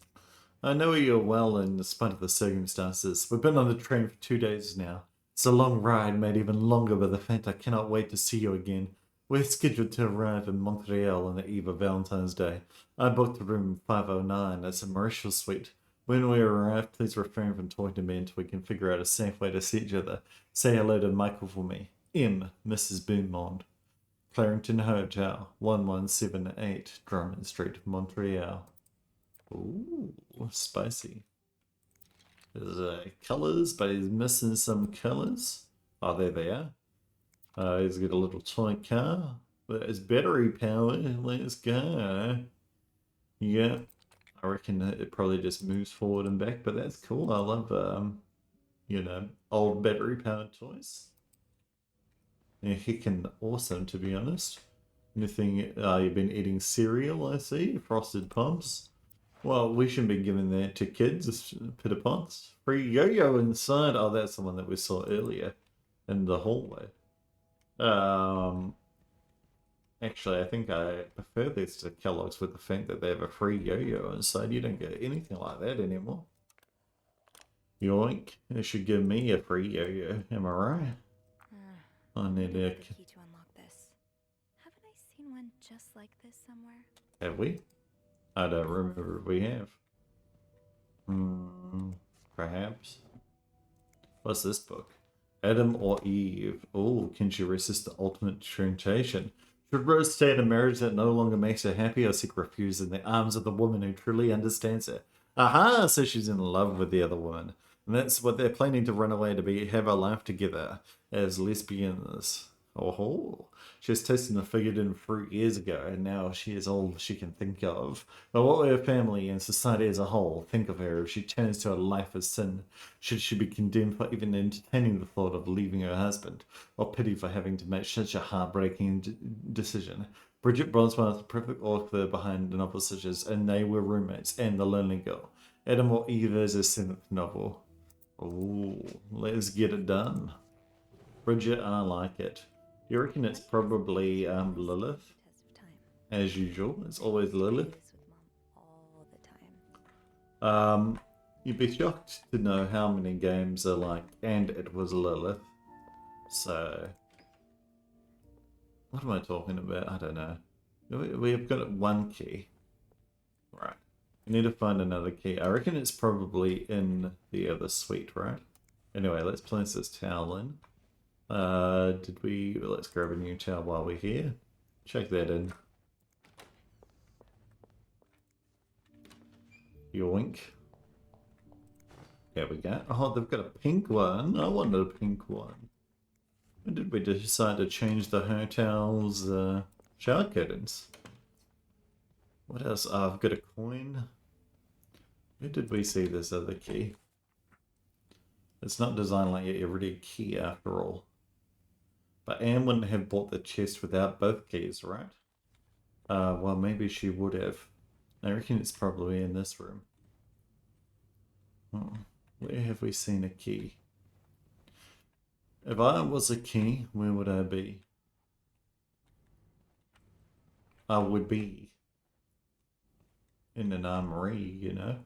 I know you're well in spite of the circumstances. We've been on the train for 2 days now. It's a long ride, made even longer by the fact I cannot wait to see you again. We're scheduled to arrive in Montreal on the eve of Valentine's Day. I booked room 509 as a Mauritial suite. When we arrive, please refrain from talking to me until we can figure out a safe way to see each other. Say hello to Michael for me. M. Mrs. Beaumont. Clarington Hotel, 1178 Drummond Street, Montreal. Ooh, spicy. There's colours, but he's missing some colours. Oh, there they are. He's got a little toy car. There's battery power. Let's go. Yeah, I reckon it probably just moves forward and back, but that's cool. I love, you know, old battery powered toys. They're heckin' awesome, to be honest. Anything, you've been eating cereal, I see. Frosted Pops. Well, we shouldn't be giving that to kids, Pitter Pots. Free yo-yo inside. Oh, that's the one that we saw earlier in the hallway. Actually, I think I prefer this to Kellogg's with the fact that they have a free yo-yo inside. You don't get anything like that anymore. Yoink. They should give me a free yo-yo. Am I right? I need a key to unlock this. Haven't I seen one just like this somewhere? Have we? I don't remember if we have. Perhaps. What's this book? Adam or Eve? Oh, can she resist the ultimate temptation? Should Rose stay in a marriage that no longer makes her happy or seek refuge in the arms of the woman who truly understands her? Aha! So she's in love with the other woman. And that's what they're planning to run away to have a life together as lesbians. Oh, she was tasting the forbidden fruit years ago, and now she is all she can think of. But what will her family and society as a whole think of her if she turns to a life of sin? Should she be condemned for even entertaining the thought of leaving her husband, or pity for having to make such a heartbreaking decision? Bridget Bronsworth, the perfect author behind novels such as And They Were Roommates and The Lonely Girl. Adam or Eve is a seventh novel. Ooh, let's get it done. Bridget, I like it. You reckon it's probably Lilith? As usual, it's always Lilith. You'd be shocked to know how many games are like, and it was Lilith. So, what am I talking about? I don't know. We've got one key. Right. We need to find another key. I reckon it's probably in the other suite, right? Anyway, let's place this towel in. Let's grab a new towel while we're here. Check that in. Yoink. There we go. Oh, they've got a pink one. I wanted a pink one. When did we decide to change the hotel's shower curtains? What else? Oh, I've got a coin. Where did we see this other key? It's not designed like a everyday key after all. But Anne wouldn't have bought the chest without both keys, right? Well, maybe she would have. I reckon it's probably in this room. Where have we seen a key? If I was a key, where would I be? I would be in an armory, you know?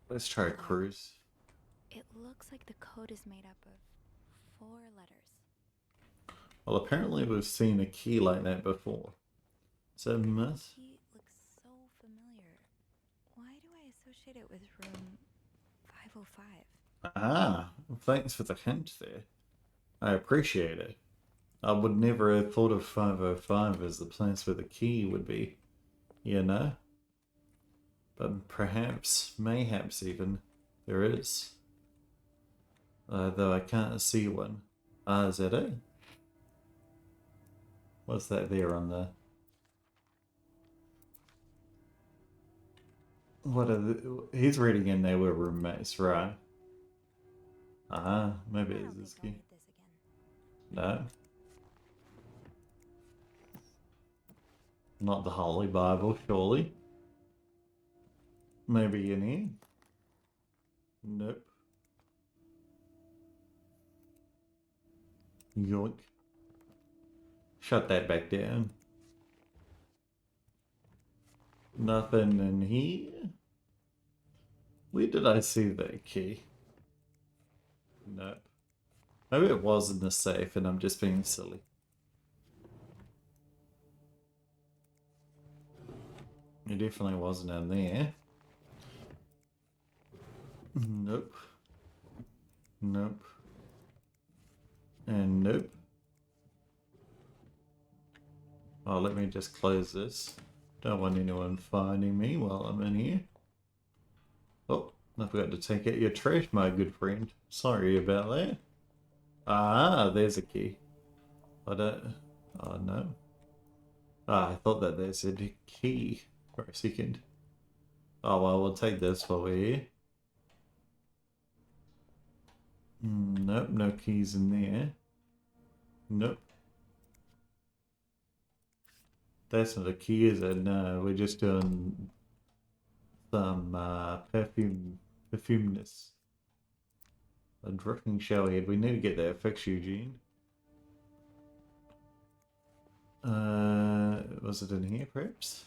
Let's try a cruise. It looks like the code is made up of 4 letters. Well, apparently we've seen a key like that before. So must... The key looks so familiar. Why do I associate it with room 505? Ah, thanks for the hint there. I appreciate it. I would never have thought of 505 as the place where the key would be, you know? But perhaps, mayhaps even, there is. Though I can't see one. Ah, is that it? What's that there on the... What are the... He's reading in there with roommates, right? Ah, maybe it's this key. No. Not the Holy Bible, surely. Maybe in here? Nope. Yoink. Shut that back down. Nothing in here. Where did I see that key? Nope. Maybe it was in the safe and I'm just being silly. It definitely wasn't in there. Nope. Nope. And nope. Oh, let me just close this. Don't want anyone finding me while I'm in here. Oh, I forgot to take out your trash, my good friend. Sorry about that. Ah, there's a key. I don't... Oh, no. Ah, I thought that there's a key for a second. Oh, well, we'll take this while we're here. Nope, no keys in there. Nope. That's not a key, is it? No, we're just doing some perfumeness. A drifting showerhead. We need to get that fixed, Eugene. Was it in here, perhaps?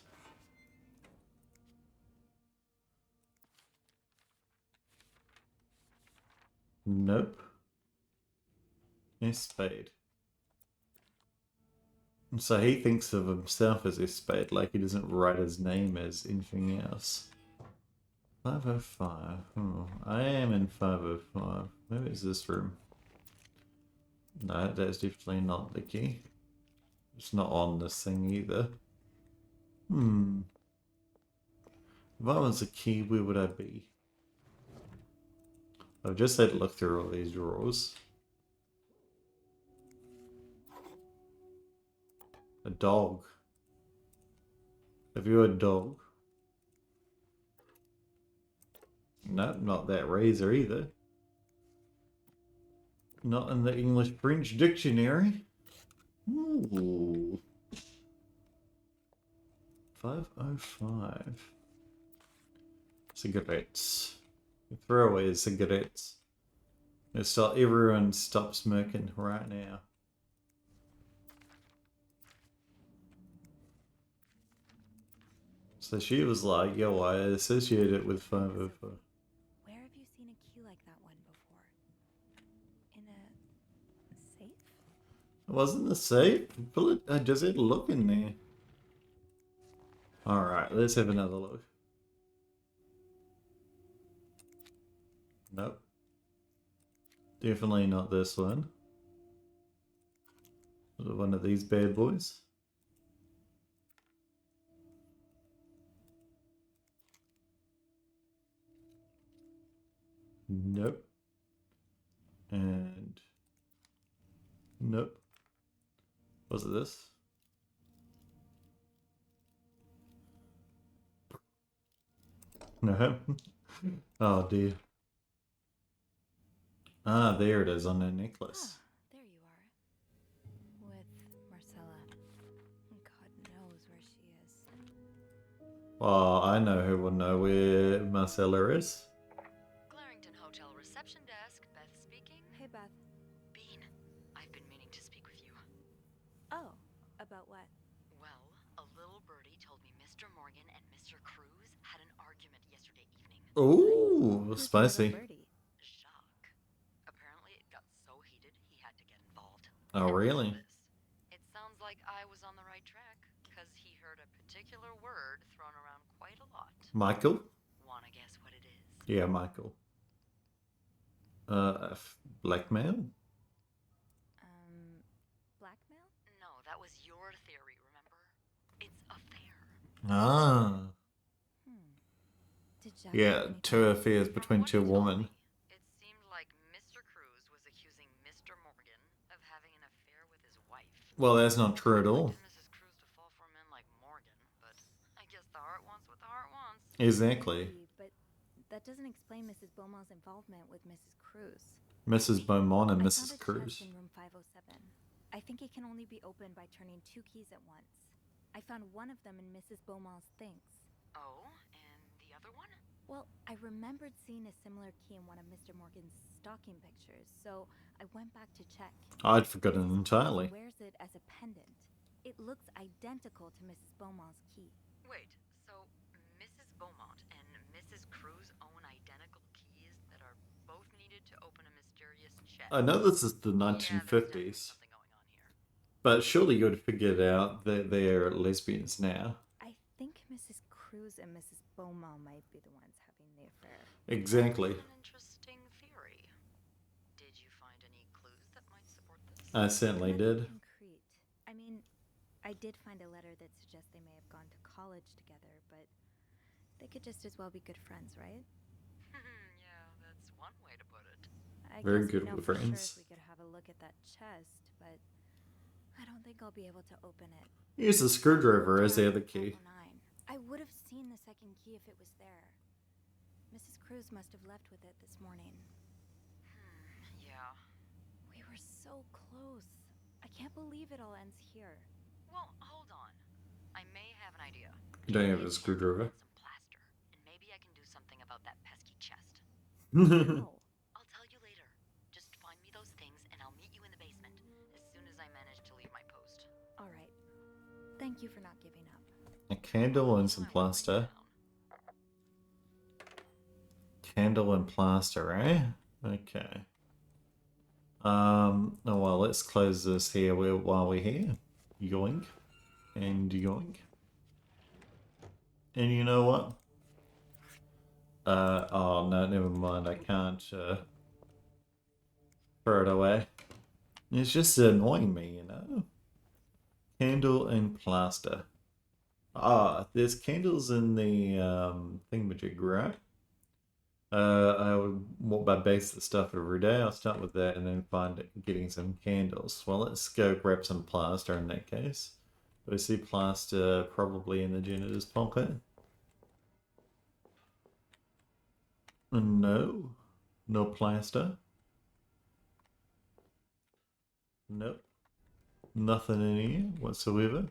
Nope. Spade. So he thinks of himself as Spade, like he doesn't write his name as anything else. 505. Oh, I am in 505. Maybe it's this room. No, that's definitely not the key. It's not on this thing either. If I was a key, where would I be? I've just had to look through all these drawers. A dog. Have you a dog? Nope, not that razor either. Not in the English-French dictionary. Ooh. 505. Cigarettes. Throwaway cigarettes. Let's start, everyone stop smoking right now. So she was like, yo, I associate it with 505. Where have you seen a key like that one before? In a safe? It wasn't the safe? I just had a look in there. Alright, let's have another look. Nope. Definitely not this one. Was it one of these bad boys? Nope. And... Nope. Was it this? No. Oh dear. Ah, there it is on the necklace. Ah, there you are. With Marcella. God knows where she is. Well, I know who will know where Marcella is. Clarington Hotel reception desk, Beth speaking. Hey, Beth. Bean, I've been meaning to speak with you. Oh, about what? Well, a little birdie told me Mr. Morgan and Mr. Cruz had an argument yesterday evening. Ooh, Who's the spicy. little birdie? Jacques. Apparently it got so heated he had to get involved. Oh, And really? this. It sounds like I was on the right track, because he heard a particular word thrown around quite a lot. Michael? Wanna guess what it is? Yeah, Michael. Blackmail? Blackmail? No, that was your theory, remember? It's a fair. Ah. Did Jack Yeah, have two anything? affairs between two women. It seemed like Mr. Cruz was accusing Mr. Morgan of having an affair with his wife. Well, that's not true at all. I'd like Mrs. Cruz to fall for a man like Morgan, but I guess the heart wants what the heart wants. Exactly. Maybe, but that doesn't explain Mrs. Beaumont's involvement with Mrs. Cruz. Mrs. Beaumont and I Mrs. found a Cruz. chest in room 507. I think it can only be opened by turning 2 keys at once. I found one of them in Mrs. Beaumont's things. Oh, and the other one? Well, I remembered seeing a similar key in one of Mr. Morgan's stocking pictures, so I went back to check. I'd forgotten Mrs. Cruz entirely. wears it as a pendant. It looks identical to Mrs. Beaumont's key. Wait, so Mrs. Beaumont and Mrs. Cruz own identical keys that are both needed to open a mysterious chest? I know this is the Yeah, there's definitely 1950s, something going on here. but surely you would have figured out that they're lesbians now. I think Mrs. Cruz and Mrs. Beaumont might be the ones having the affair. Exactly. That's an interesting theory. Did you find any clues that might support this? I certainly Nothing did. concrete. I mean, I did find a letter that suggests they may have gone to college together, but they could just as well be good friends, right? Yeah, that's one way to put it. I Very guess good we'd know with for sure friends. if we could have a look at that chest, but I don't think I'll be able to open it. Use the screwdriver as the other key. 509. I would have seen the second key if it was there. Mrs. Cruz must have left with it this morning. Yeah. We were so close. I can't believe it all ends here. Well, hold on. I may have an idea. You don't have Maybe a screwdriver. some plaster, and maybe I can do something about that pesky chest. How? I'll tell you later. Just find me those things, and I'll meet you in the basement as soon as I manage to leave my post. All right. Thank you for not giving up. A candle and some plaster. Candle and plaster, eh? Okay. Oh well, let's close this here while we're here. Yoink. And yoink. And you know what? Oh no, never mind. I can't throw it away. It's just annoying me, you know? Candle and plaster. Ah, there's candles in the thingamajig, right? I would walk by basic stuff every day. I'll start with that and then find getting some candles. Well, let's go grab some plaster in that case. We see plaster probably in the janitor's pocket. No. No plaster. Nope. Nothing in here whatsoever.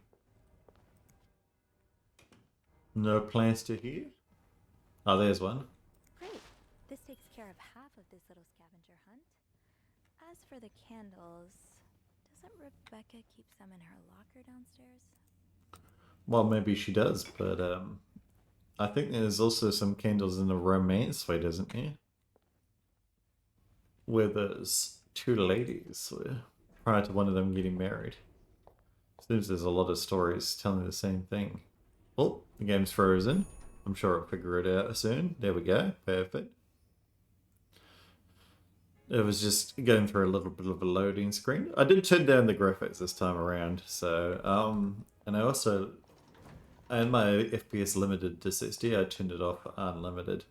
No plaster here. Oh, there's one. Great. This takes care of half of this little scavenger hunt. As for the candles, doesn't Rebecca keep some in her locker downstairs? Well, maybe she does, but I think there's also some candles in the romance suite, isn't there? Where there's two ladies prior to one of them getting married. Seems there's a lot of stories telling the same thing. Oh, the game's frozen. I'm sure I'll figure it out soon. There we go. Perfect. It was just going through a little bit of a loading screen. I did turn down the graphics this time around, so and I also, and my FPS limited to 60, I turned it off unlimited.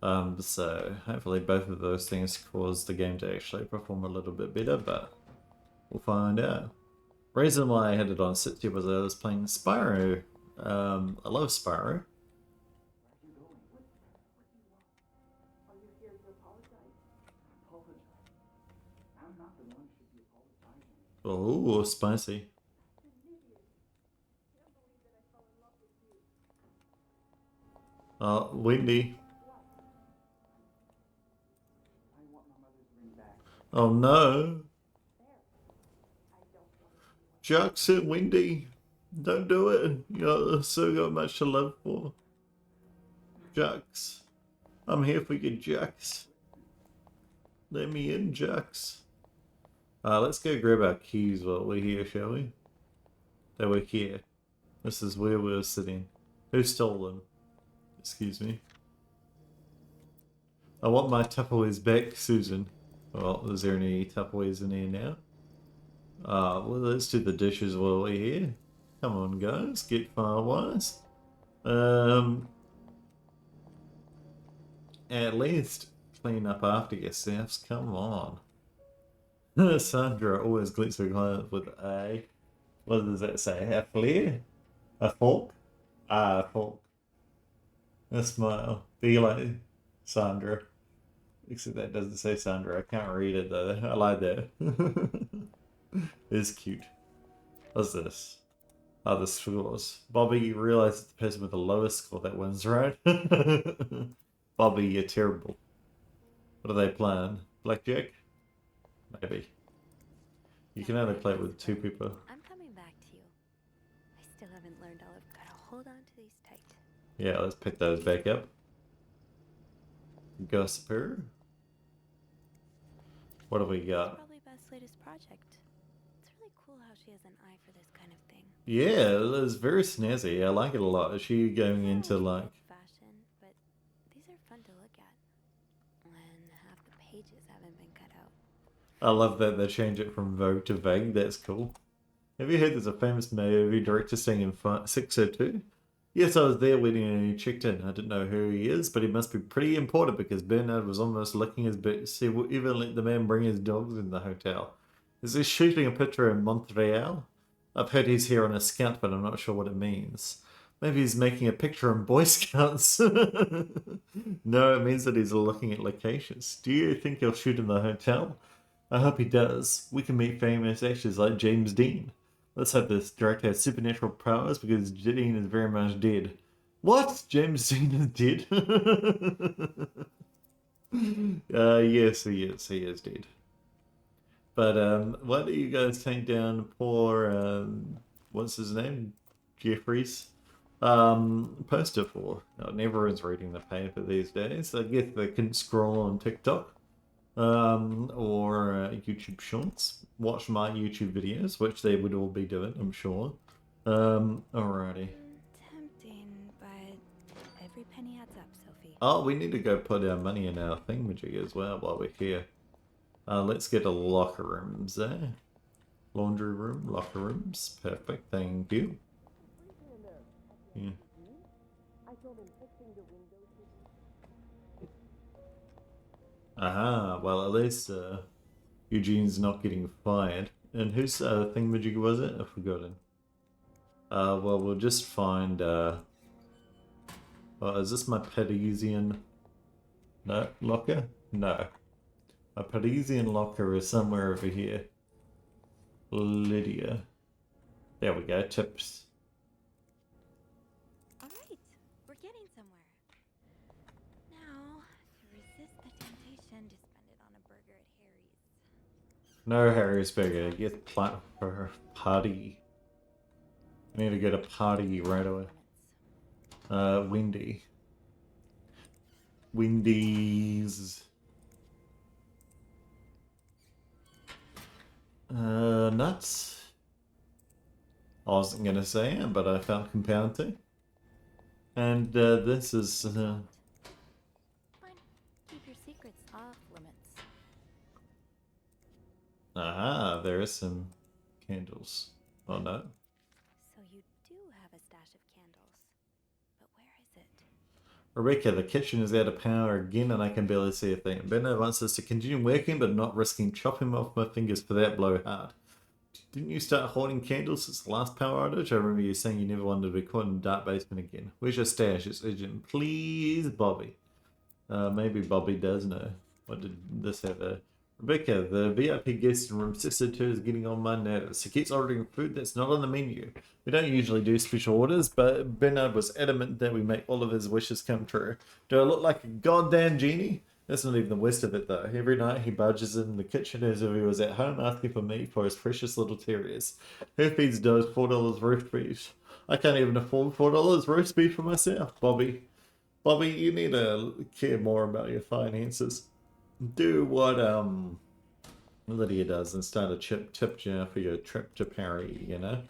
So hopefully both of those things cause the game to actually perform a little bit better, but we'll find out. Reason why I had it on 60 was I was playing Spyro. I love Spyro. Oh, spicy. Windy. Oh no. Jux and Windy. Don't do it. You've so got much to live for. Jux. I'm here for you, Jux. Let me in, Jux. Let's go grab our keys while we're here, shall we? They were here. This is where we were sitting. Who stole them? Excuse me. I want my Tupperwares back, Susan. Well, is there any Tupperwares in here now? Well, let's do the dishes while we're here. Come on, guys, get Firewise. At least clean up after yourselves. Come on. Sandra always greets her clients with a, what does that say? A flair? A fork? A fork. A smile. Be like Sandra. Except that doesn't say Sandra. I can't read it though. I lied there. It's cute. What's this? Oh, the scores. Bobby, you realize it's the person with the lowest score that wins, right? Bobby, you're terrible. What are they playing? Blackjack? Maybe. You can only play it with 2 people. I'm coming back to you. I still haven't learned all I've got to hold on to these tight. Yeah, let's pick those back up. Gossiper. What have we got? Probably Beth's latest project. It's really cool how she has an eye for this kind of thing. Yeah, it's very snazzy. I like it a lot. Is she going into like... Fashion, but these are fun to look at. When half the pages haven't been cut out. I love that they change it from Vogue to Vague. That's cool. Have you heard there's a famous movie director staying in 602? Yes, I was there when he checked in. I didn't know who he is, but he must be pretty important because Bernard was almost licking his boots. He will even let the man bring his dogs in the hotel. Is he shooting a picture in Montreal? I've heard he's here on a scout, but I'm not sure what it means. Maybe he's making a picture in Boy Scouts. No, it means that he's looking at locations. Do you think he'll shoot in the hotel? I hope he does. We can meet famous actors like James Dean. Let's hope this director has supernatural powers because Dean is very much dead. What? James Dean is dead? Yes, he is. He is dead. But why do you guys take down poor, what's his name? Jeffries? Poster for? No, everyone's reading the paper these days. I guess they can scroll on TikTok. Or YouTube Shorts. Watch my YouTube videos, which they would all be doing, I'm sure. Alrighty. Tempting, but every penny adds up, Sophie. Oh, we need to go put our money in our thingamajig as well while we're here. Let's get a locker rooms there. Laundry room, locker rooms. Perfect, thank you. Yeah. Aha, well at least Eugene's not getting fired. And whose thingamajig was it? I've forgotten. Well we'll just find well, is this my Parisian locker? No. My Parisian locker is somewhere over here. Lydia. There we go, tips. Alright, we're getting somewhere. Now, to resist the temptation to spend it on a burger at Harry's. No Harry's burger, get plat for party. I need to go to party right away. Wendy. Wendy's. Nuts. I wasn't gonna say it, but I felt compelled to. And this is Fine. Keep your secrets off limits. aha, there is some candles. Oh no. So you do have a stash of candles. But where is it? Rebecca, the kitchen is out of power again and I can barely see a thing. Bernard wants us to continue working but not risking chopping off my fingers for that blowhard. Didn't you start hoarding candles since the last power outage? I remember you saying you never wanted to be caught in the dark basement again. Where's your stash? It's urgent. Please, Bobby. Maybe Bobby does know. What did this have a... Rebecca, the VIP guest in room 602 is getting on my nerves. He keeps ordering food that's not on the menu. We don't usually do special orders, but Bernard was adamant that we make all of his wishes come true. Do I look like a goddamn genie? That's not even the worst of it though. Every night he barges in the kitchen as if he was at home asking for meat for his precious little terriers. Who feeds dogs $4 roast beef? I can't even afford $4 roast beef for myself, Bobby. Bobby, you need to care more about your finances. Do what Lydia does and start a tip jar for your trip to Paris, you know?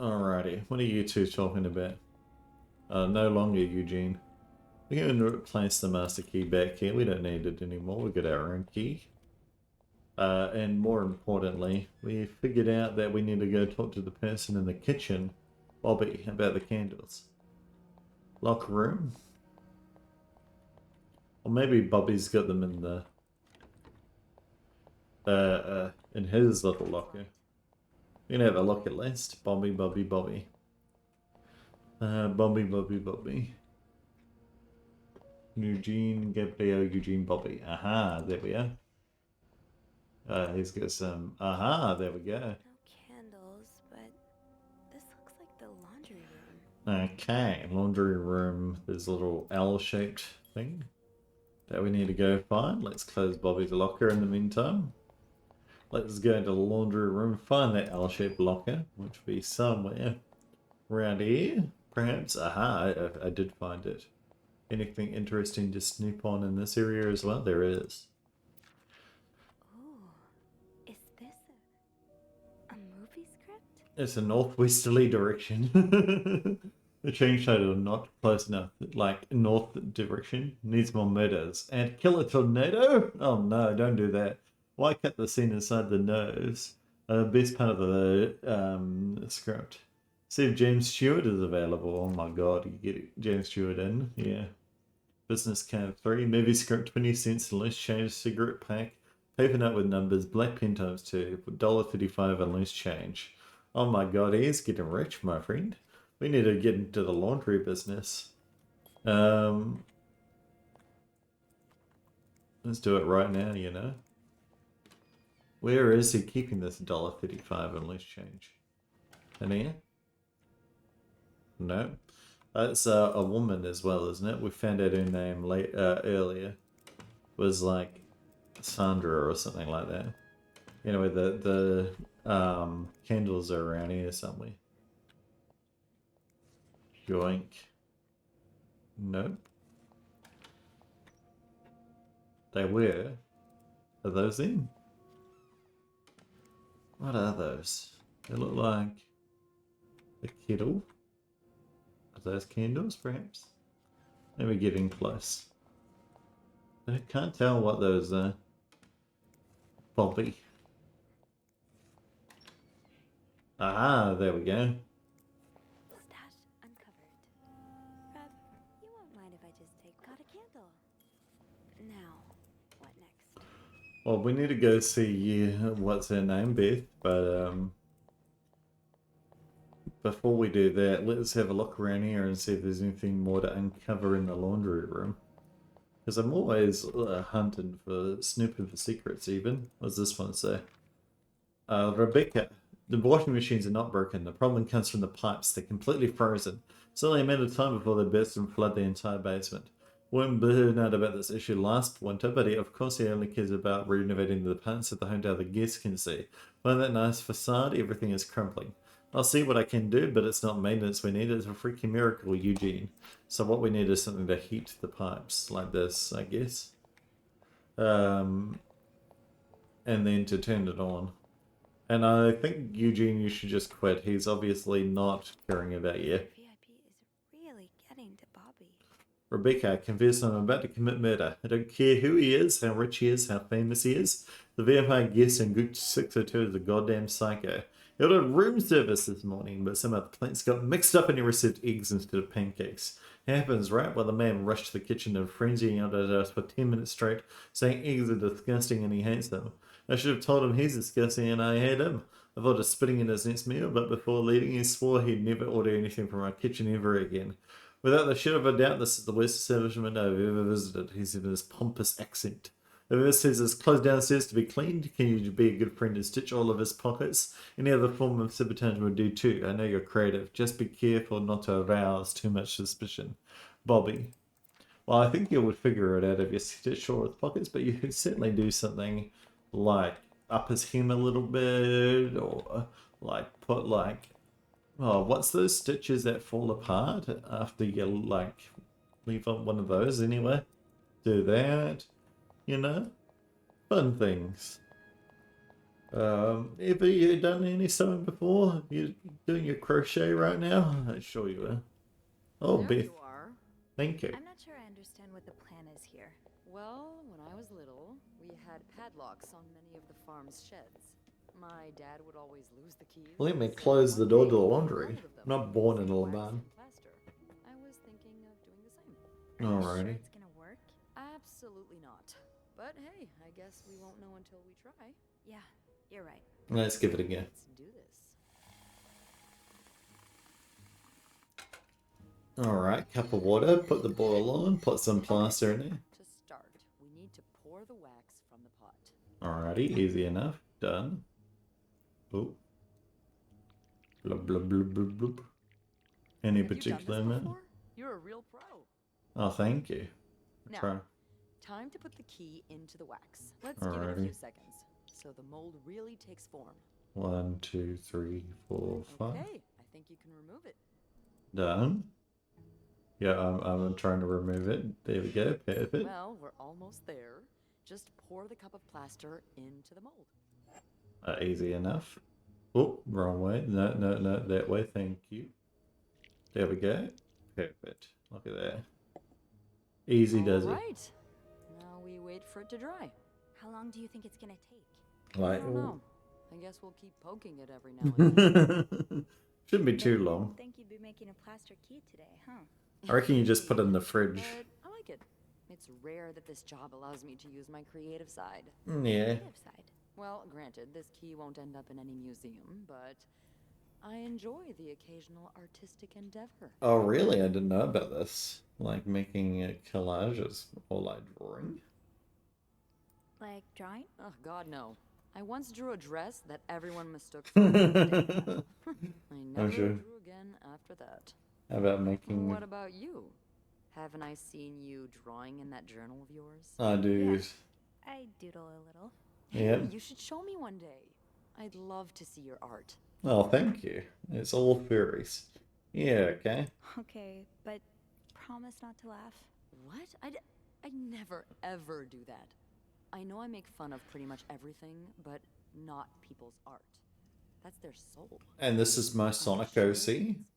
Alrighty, what are you two talking about? No longer Eugene. We can replace the master key back here. We don't need it anymore. We got our own key. And more importantly, we figured out that we need to go talk to the person in the kitchen, Bobby, about the candles. Locker room. Or maybe Bobby's got them in the in his little locker. You can have a look at least. Bobby. Bobby, Bobby, Bobby. Eugene, Gabriel, Eugene, Bobby. Aha, there we are. He's got some... Aha, there we go. No candles, but this looks like the laundry room. Okay, laundry room. There's a little L-shaped thing that we need to go find. Let's close Bobby's locker in the meantime. Let's go into the laundry room, find that L-shaped locker, which will be somewhere around here. Perhaps. Aha, I did find it. Anything interesting to snoop on in this area as well? There is. Ooh, is this a movie script? It's a northwesterly direction. The change title not close enough. Like north direction needs more murders. And kill a tornado? Oh no, don't do that. Why cut the scene inside the nose? Best part of the script. See if James Stewart is available. Oh my god, you get James Stewart in. Yeah. Business card 3. Movie script 20 cents. Loose change. Cigarette pack. Paper note with numbers. Black pen times 2. $1.35 and loose change. Oh my god, he is getting rich, my friend. We need to get into the laundry business. Let's do it right now, you know. Where is he keeping this $1.35 in loose change? In here? No. That's a woman as well, isn't it? We found out her name earlier. Was like Sandra or something like that. Anyway, the candles are around here somewhere. Yoink. Nope. They were. Are those in? What are those? They look like a kettle. Are those candles, perhaps? Maybe getting close. I can't tell what those are. Bobby. Ah, there we go. Stash uncovered. Reb, you won't mind if I just got a candle. Now, what next? Well, we need to go see what's her name, Beth, but before we do that, let's have a look around here and see if there's anything more to uncover in the laundry room. Because I'm always hunting for, snooping for secrets even. What's this one say? Rebecca, the washing machines are not broken. The problem comes from the pipes. They're completely frozen. It's only a matter of time before they burst and flood the entire basement. Wouldn't burn out about this issue last winter, but of course he only cares about renovating the parts of the home that the guests can see. By that nice facade, everything is crumbling. I'll see what I can do, but it's not maintenance we need. It's a freaking miracle, Eugene. So what we need is something to heat the pipes, like this, I guess. And then to turn it on. And I think, Eugene, you should just quit. He's obviously not caring about you. VIP is really getting to Bobby. Rebecca, confess I'm about to commit murder. I don't care who he is, how rich he is, how famous he is. The vampire guest in Good 602 is a goddamn psycho. He ordered room service this morning, but somehow the plates got mixed up and he received eggs instead of pancakes. It happens, right? While the man rushed to the kitchen in frenzy and yelled at us for 10 minutes straight, saying eggs are disgusting and he hates them. I should have told him he's disgusting and I hate him. I thought of spitting in his next meal, but before leaving he swore he'd never order anything from our kitchen ever again. Without the shadow of a doubt, this is the worst establishment I've ever visited, he said in his pompous accent. Whoever says it's closed downstairs to be cleaned, can you be a good friend and stitch all of his pockets? Any other form of sabotage would do too. I know you're creative. Just be careful not to arouse too much suspicion. Bobby. Well, I think you would figure it out if you stitched all his pockets, but you could certainly do something like up his hem a little bit, or like put like, oh, what's those stitches that fall apart after you like leave on one of those anyway? Do that, you know? Fun things. Ever you done any sewing before? You doing your crochet right now? I'm sure you are. Oh, There Beth, you are. thank you. I'm not sure I understand what the plan is here. Well, when I was little, we had padlocks on many of the farm's sheds. My dad would always lose the keys. Let me so close the one door day to the he laundry. reminded them I'm not born in using a wax barn. and plaster. I was thinking of doing the same. Are you sure Alrighty. it's gonna work? Absolutely not. But hey, I guess we won't know until we try. Yeah, you're right. Let's give it a go. Let's do this. Alright, cup of water, put the boil on, put some plaster in there. To start, we need to pour the wax from the pot. Alrighty, easy enough. Done. Oh. Blub blub blub blub blub. Any Have you done particular this note? before? You're a real pro. Oh, thank you. Now, Try. time to put the key into the wax. Let's give it a Alrighty. few seconds so the mold really takes form. 1, 2, 3, 4, 5. Okay, I think you can remove it. Done. Yeah, I'm trying to remove it. There we go. Perfect. Well, we're almost there. Just pour the cup of plaster into the mold. Easy enough. Oh, wrong way. No, no, no. That way. Thank you. There we go. Perfect. Look at that. Easy does it. Right. Now we wait for it to dry. How long do you think it's gonna take? I Like, don't know. I guess we'll keep poking it every now and then. shouldn't be too Bet you long. didn't think you'd be making a plaster key today, huh? I reckon you just put it in the fridge. But I like it. It's rare that this job allows me to use my creative side. Yeah. Creative side. Well, granted, this key won't end up in any museum, but I enjoy the occasional artistic endeavor. Oh, really? I didn't know about this. Like making collages or like drawing. Like drawing? Oh, God, no. I once drew a dress that everyone mistook for a wedding. I never sure. drew again after that. How about making? What about you? Haven't I seen you drawing in that journal of yours? I do. I doodle a little. Yeah. You should show me one day. I'd love to see your art. Oh, thank you. It's all furries. Yeah. Okay. Okay, but promise not to laugh. What? I'd never, ever do that. I know I make fun of pretty much everything, but not people's art. That's their soul. And this is my I'm Sonic sure OC. It's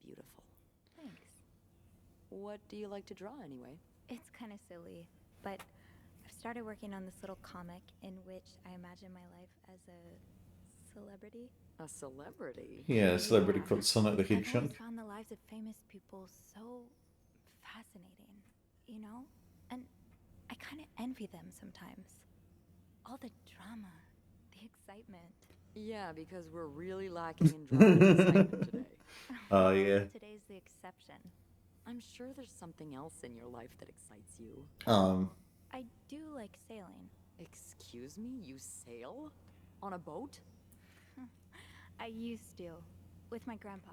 beautiful. Thanks. What do you like to draw anyway? It's kind of silly, but I've started working on this little comic in which I imagine my life as a celebrity. A celebrity? Yeah, a celebrity Yeah. called Sonic the I've always Hedgehog. found the lives of famous people so fascinating, you know? And I kind of envy them sometimes. All the drama, the excitement. Yeah, because we're really lacking in drama and excitement today. Oh, yeah. Today's the exception. I'm sure there's something else in your life that excites you. I do like sailing. Excuse me? You sail? On a boat? I used to, with my grandpa.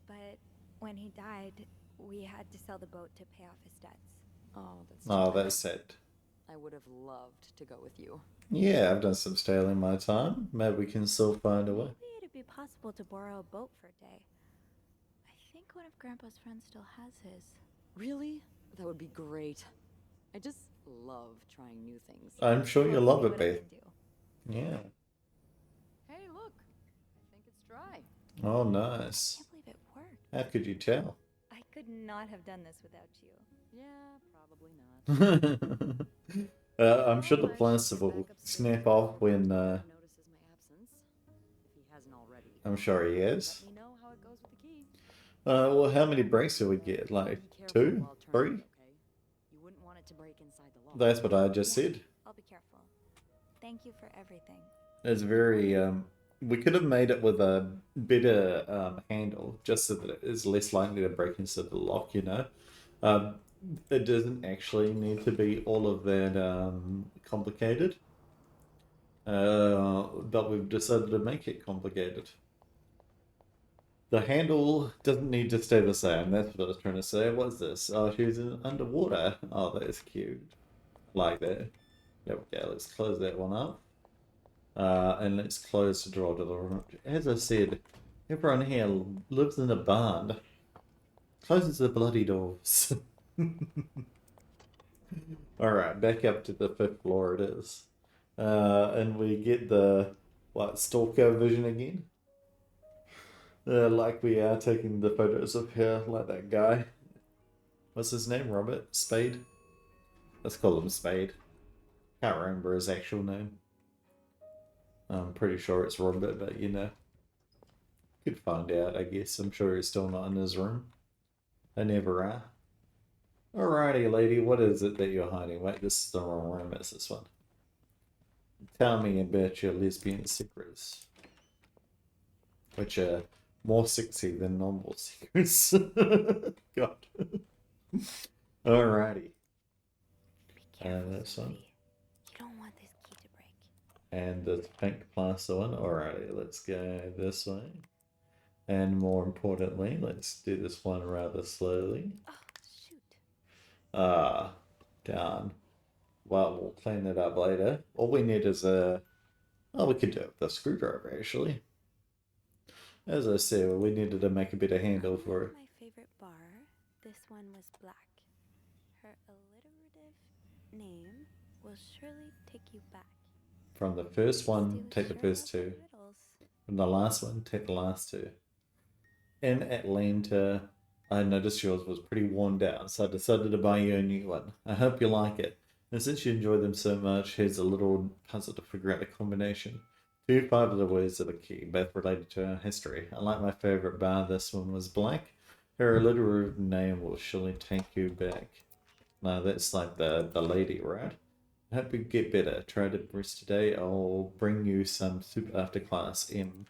But when he died, we had to sell the boat to pay off his debts. Oh, that's Oh, too bad. that's sad. I would have loved to go with you. Yeah, I've done some sailing in my time. Maybe we can still find a way. Maybe it'd be possible to borrow a boat for a day. I think one of Grandpa's friends still has his. Really? That would be great. I just love trying new things. I'm sure Well, you'll love see it, what I Beth. can do. Yeah. Hey, look. I think it's dry. Oh, I nice. can't believe it worked. How could you tell? I could not have done this without you. Yeah, probably not. I'm sure the Well, I should plaster get will back upstairs snap before off when, Grandpa notices my absence, if he hasn't already. I'm sure he is. Let me know how it goes with the key. Well, how many breaks do we get? Like, Be careful 2? while turning 3? it, okay? You wouldn't want it to break inside the lock. That's what I just said. I'll be careful. Thank you for everything. It's very, we could have made it with a better handle, just so that it is less likely to break into the lock, you know? It doesn't actually need to be all of that complicated. But we've decided to make it complicated. The handle doesn't need to stay the same. That's what I was trying to say. What's this? Oh, she's underwater. Oh, that's cute. Like that. There we go. Let's close that one up. And let's close the door to the room. As I said, everyone here lives in a barn. Closes the bloody doors. Alright, back up to the 5th floor it is. And we get the, what, stalker vision again? Like we are taking the photos of her, like that guy. What's his name? Robert? Spade? Let's call him Spade. Can't remember his actual name. I'm pretty sure it's Robert, but you know. Could find out, I guess. I'm sure he's still not in his room. I never are. Alrighty, lady, what is it that you're hiding? Wait, this is the wrong room. It's this one. Tell me about your lesbian secrets. Which are more sexy than normal secrets. God. Alrighty. Be careful, this one. sweetie. You don't want this key to break. And the pink plaster one. Alrighty, let's go this way. And more importantly, let's do this one rather slowly. Oh, shoot. Ah, darn. Well, we'll clean it up later. All we need is a... Oh, we could do it with a screwdriver, actually. As I said, we needed to make a better handle for it. My favorite bar, this one was black. Her alliterative name will surely take you back. From the first one, Stu take the sure first loves two. riddles. From the last one, take the last two. In Atlanta, I noticed yours was pretty worn down, so I decided to buy you a new one. I hope you like it. And since you enjoy them so much, here's a little puzzle to figure out the combination. 2 5 words are the key, both related to our history. Unlike my favorite bar, this one was black. Her alliterative name will surely take you back. Now that's like the lady, right? I hope you get better. Try to rest today. I'll bring you some soup after class. M.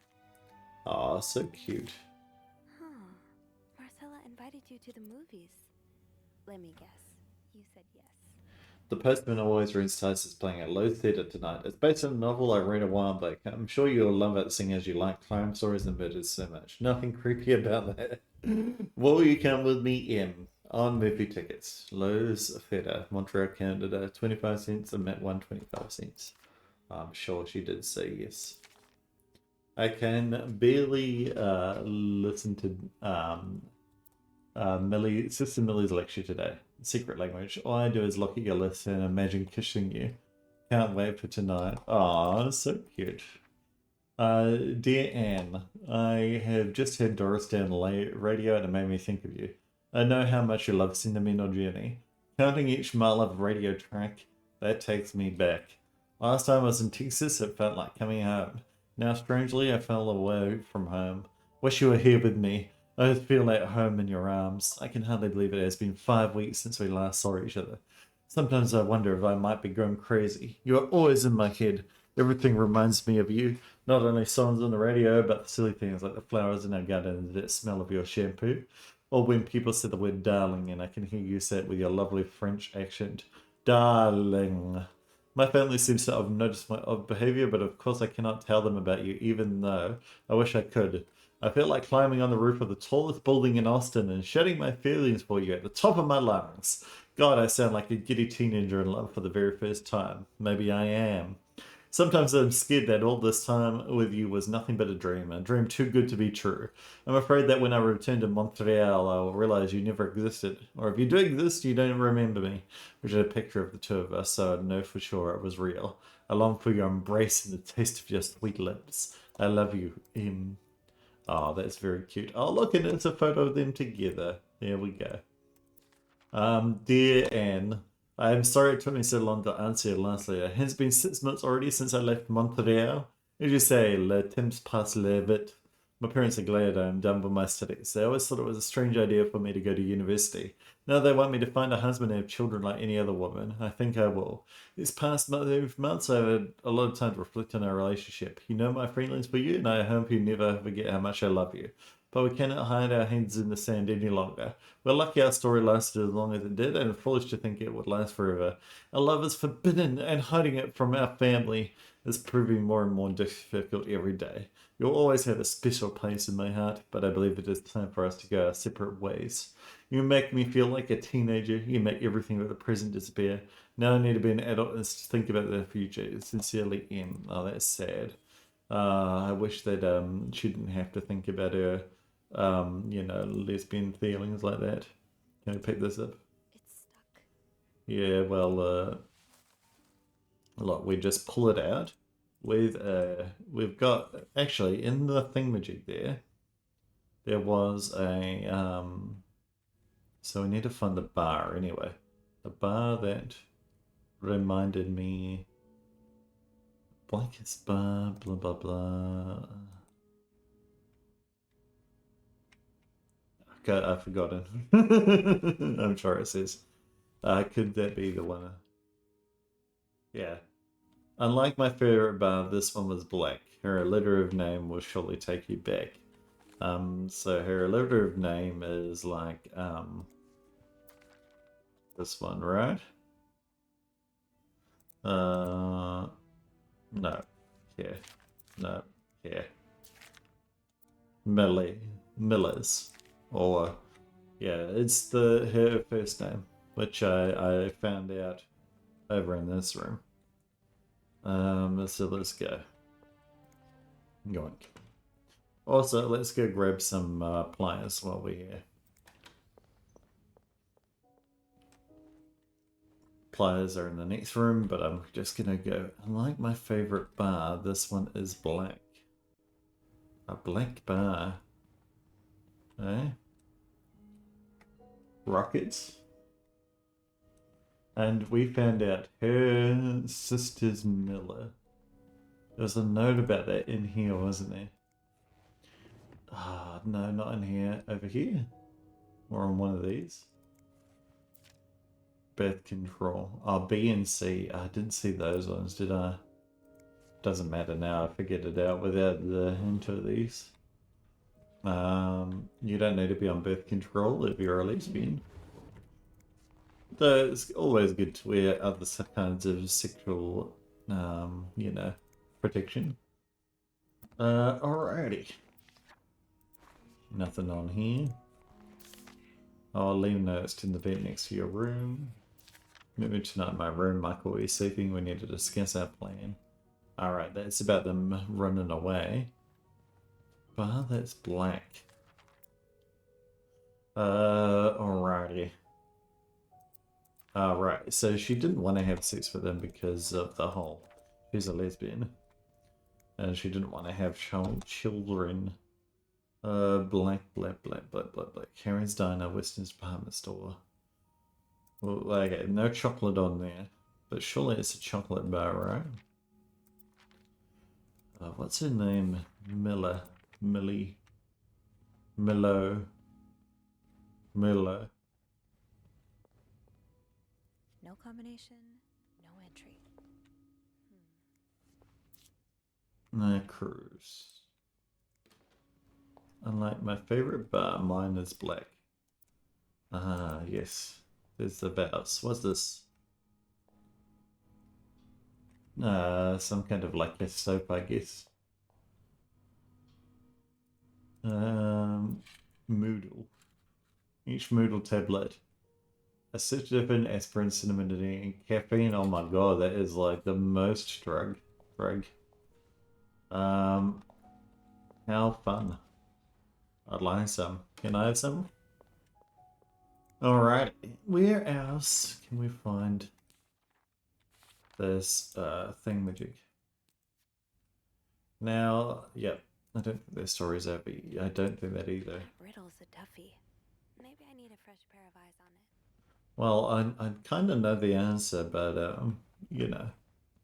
Aw, so cute. Huh. Marcella invited you to the movies. Let me guess. You said yes. The Postman Always Reads Twice is playing at Low Theatre tonight. It's based on a novel I read a while back. I'm sure you'll love it, seeing as you like crime stories and murders so much. Nothing creepy about that. Will you come with me, M? On movie tickets. Lowe's Theatre, Montreal, Canada, 25 cents, and Met 1, 25 cents. I'm sure she did say yes. I can barely listen to Sister Millie's lecture today. Secret language. All I do is look at your list and imagine kissing you. Can't wait for tonight. Aw, so cute. Dear Anne, I have just heard Doris Day on the radio and it made me think of you. I know how much you love Sentimental Journey. Counting each mile of radio track, that takes me back. Last time I was in Texas, it felt like coming home. Now, strangely, I fell away from home. Wish you were here with me. I feel at home in your arms. I can hardly believe it has been 5 weeks since we last saw each other. Sometimes I wonder if I might be going crazy. You are always in my head. Everything reminds me of you. Not only songs on the radio, but silly things like the flowers in our garden and the smell of your shampoo. Or when people say the word darling and I can hear you say it with your lovely French accent. Darling. My family seems to have noticed my odd behavior, but of course I cannot tell them about you, even though I wish I could. I feel like climbing on the roof of the tallest building in Austin and shouting my feelings for you at the top of my lungs. God, I sound like a giddy teenager in love for the very first time. Maybe I am. Sometimes I'm scared that all this time with you was nothing but a dream too good to be true. I'm afraid that when I return to Montreal, I will realize you never existed. Or if you do exist, you don't remember me. Which is a picture of the two of us, so I know for sure it was real. I long for your embrace and the taste of your sweet lips. I love you, M. Oh, that's very cute. Oh, look, and it's a photo of them together. There we go. Dear Anne, I am sorry it took me so long to answer your last letter. It has been 6 months already since I left Montreal. As you say, le temps passe vite. My parents are glad I am done with my studies. They always thought it was a strange idea for me to go to university. Now they want me to find a husband and have children like any other woman. I think I will. These past months, I've had a lot of time to reflect on our relationship. You know my feelings for you, and I hope you never forget how much I love you. But we cannot hide our heads in the sand any longer. We're lucky our story lasted as long as it did, and foolish to think it would last forever. Our love is forbidden, and hiding it from our family is proving more and more difficult every day. You'll always have a special place in my heart, but I believe it is time for us to go our separate ways. You make me feel like a teenager. You make everything but the present disappear. Now I need to be an adult and think about the future. Sincerely, M. Oh, that's sad. I wish that she didn't have to think about her, lesbian feelings like that. Can I pick this up? It's stuck. Yeah, well, look, we just pull it out. We've got, actually, in the thingamajig there was a, so we need to find the bar anyway. The bar that reminded me, blankets bar, blah, blah, blah. I've forgotten. I'm sure it says. Could that be the one? Yeah. Unlike my favorite bar, this one was black. Her alliterative name will surely take you back. So her alliterative name is like, this one, right? No. Here. No. Here. Millers, or yeah, it's her first name, which I found out over in this room. So let's go. Yoink. Also, let's go grab some pliers while we're here. Pliers are in the next room, but I'm just gonna go. Unlike my favorite bar, this one is black. A black bar. Eh? Rockets. And we found out her sister's Miller. There was a note about that in here, wasn't there? Ah, no, not in here. Over here? Or on one of these? Birth control. Oh, B and C. I didn't see those ones, did I? Doesn't matter now. I figured it out without the hint of these. You don't need to be on birth control if you're a lesbian. Though it's always good to wear other kinds of sexual, you know, protection. Alrighty. Nothing on here. I'll leave notes in the bed next to your room. Maybe tonight in my room, Michael is sleeping. We need to discuss our plan. Alright, that's about them running away. Bar that's black. Alrighty. Right, so she didn't want to have sex with him because of the whole... She's a lesbian. And she didn't want to have children. Black. Karen's Diner, Western's Department Store. Well, okay, no chocolate on there. But surely it's a chocolate bar, right? What's her name? Miller. Millie. Millo. Miller. No combination, no entry. No cruise. Unlike my favorite bar, mine is black. Ah, yes. There's the vows. What's this? Some kind of like a soap, I guess. Moodle. Each Moodle tablet. Acetylphen, aspirin, cinnamon, and caffeine. Oh my god, that is like the most drug. How fun. I'd like some. Can I have some? Alright. Where else can we find this thingamajig? Now, yep. I don't think their story's over. I don't think that either. That riddle's a toughie. Maybe I need a fresh pair of eyes on it. Well, I kind of know the answer, but you know,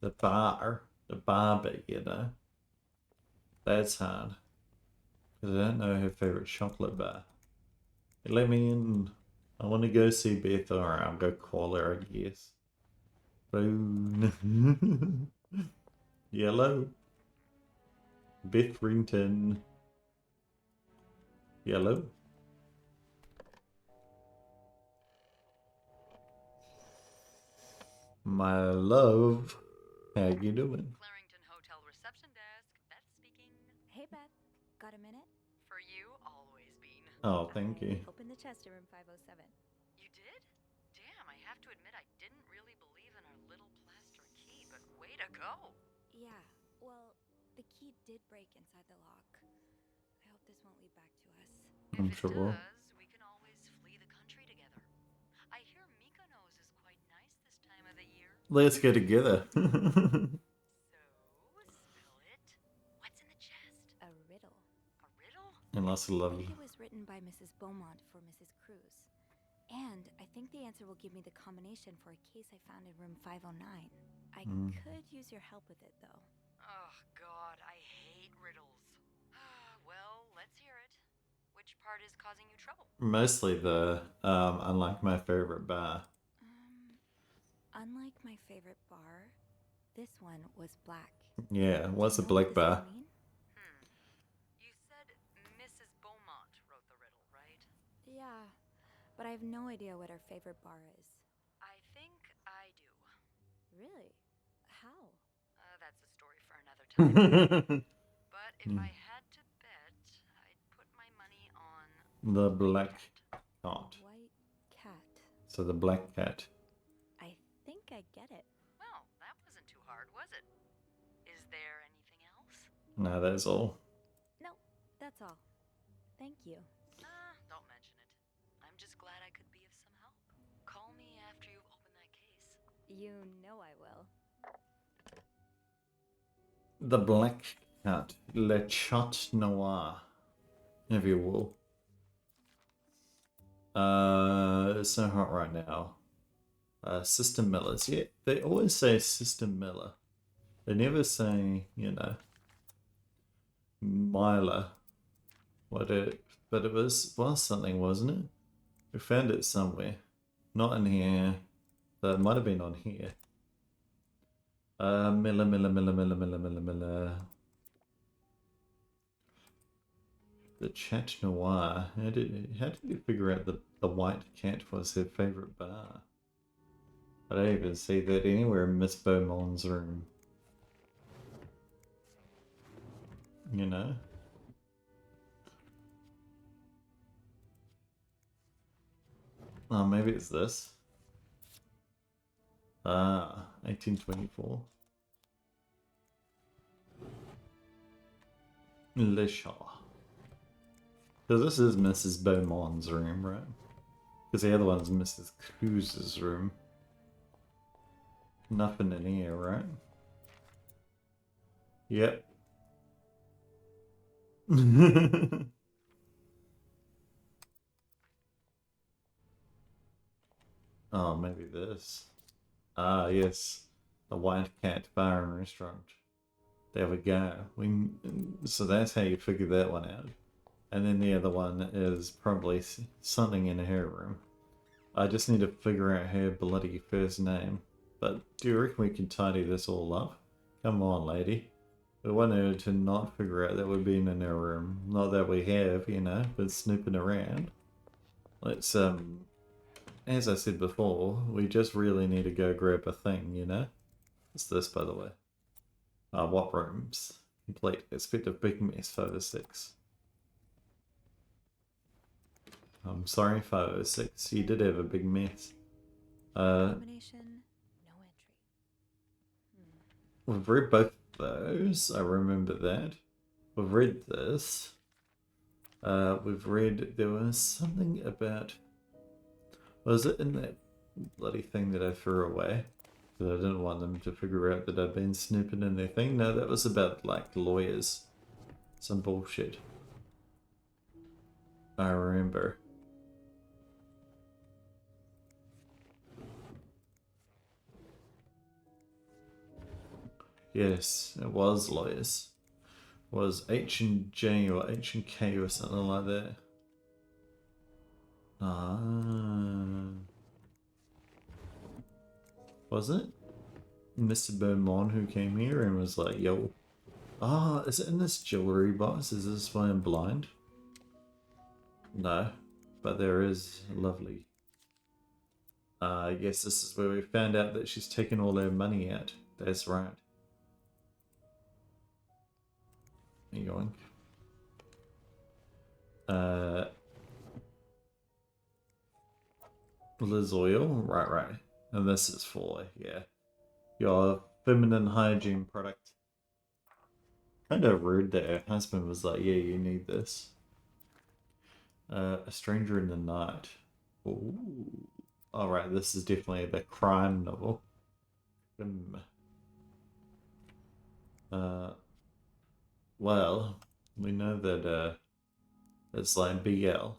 the bar bit, you know, that's hard. Because I don't know her favorite chocolate bar. Let me in. I want to go see Beth, or I'll go call her, I guess. Boom. Yellow. Beth Rington. Yellow. My love. How you doing? Clarington Hotel reception desk. Beth speaking. Hey, Beth. Got a minute? For you, always been. Oh, thank you. Open the chest to room 507. You did? Damn, I have to admit I didn't really believe in our little plaster key, but way to go. Yeah, well, the key did break inside the lock. I hope this won't lead back to us. I'm If it sure. does, we can always flee the country together. I hear Mykonos is quite nice this time of the year. Let's go together. So, spill it. What's in the chest? A riddle. A riddle? And lots of I love. think it was written by Mrs. Beaumont for Mrs. Cruz. And I think the answer will give me the combination for a case I found in room 509. I could use your help with it, though. Oh, God, I hate riddles. Well, let's hear it. Which part is causing you trouble? Mostly the, unlike my favorite bar. Unlike my favorite bar, this one was black. Yeah, what's a Do you know black what this bar? could mean? You said Mrs. Beaumont wrote the riddle, right? Yeah, but I have no idea what her favorite bar is. I think I do. Really? How? That's a story for another time. But if I had to bet, I'd The black cat. White cat. So the black cat. I think I get it. Well, that wasn't too hard, was it? Is there anything else? No, that's all. No, that's all. Thank you. Don't mention it. I'm just glad I could be of some help. Call me after you've opened that case. You know I will. The black cat. Le chat noir. If you will. It's so hot right now. Sister Miller's. Yeah, they always say Sister Miller. They never say, you know, Mila. But it was something, wasn't it? We found it somewhere. Not in here. That might have been on here. Miller. The Chat Noir. How did you figure out that the white cat was her favorite bar? I don't even see that anywhere in Miss Beaumont's room. You know? Oh, maybe it's this. 1824. Le Chat. So this is Mrs. Beaumont's room, right? Because the other one's Mrs. Cruz's room. Nothing in here, right? Yep. Oh, maybe this. Ah, yes. The White Cat Bar and Restaurant. There we go. So that's how you figure that one out. And then the other one is probably something in her room. I just need to figure out her bloody first name. But do you reckon we can tidy this all up? Come on, lady. We want her to not figure out that we've been in her room. Not that we have, you know, but snooping around. Let's, as I said before, we just really need to go grab a thing, you know? What's this, by the way? What rooms? Complete. Expect a big mess, 506. I'm sorry, 506. You did have a big mess. Combination, no entry. We've read both of those. I remember that. We've read this. We've read... There was something about... Was it in that bloody thing that I threw away? Because I didn't want them to figure out that I'd been snooping in their thing. No, that was about, like, lawyers. Some bullshit. I remember. Yes, it was lawyers. It was H and J or H and K or something like that. Was it Mr. Beaumont who came here and was like, yo, is it in this jewelry box? Is this why I'm blind? No, but there is lovely. I guess this is where we found out that she's taken all her money out. That's right. Yoink. Liz oil, right. And this is for, yeah, your feminine hygiene product. Kind of rude that her husband was like, yeah, you need this. A Stranger in the Night. Ooh. Alright, this is definitely the crime novel. Well, we know that it's like BL.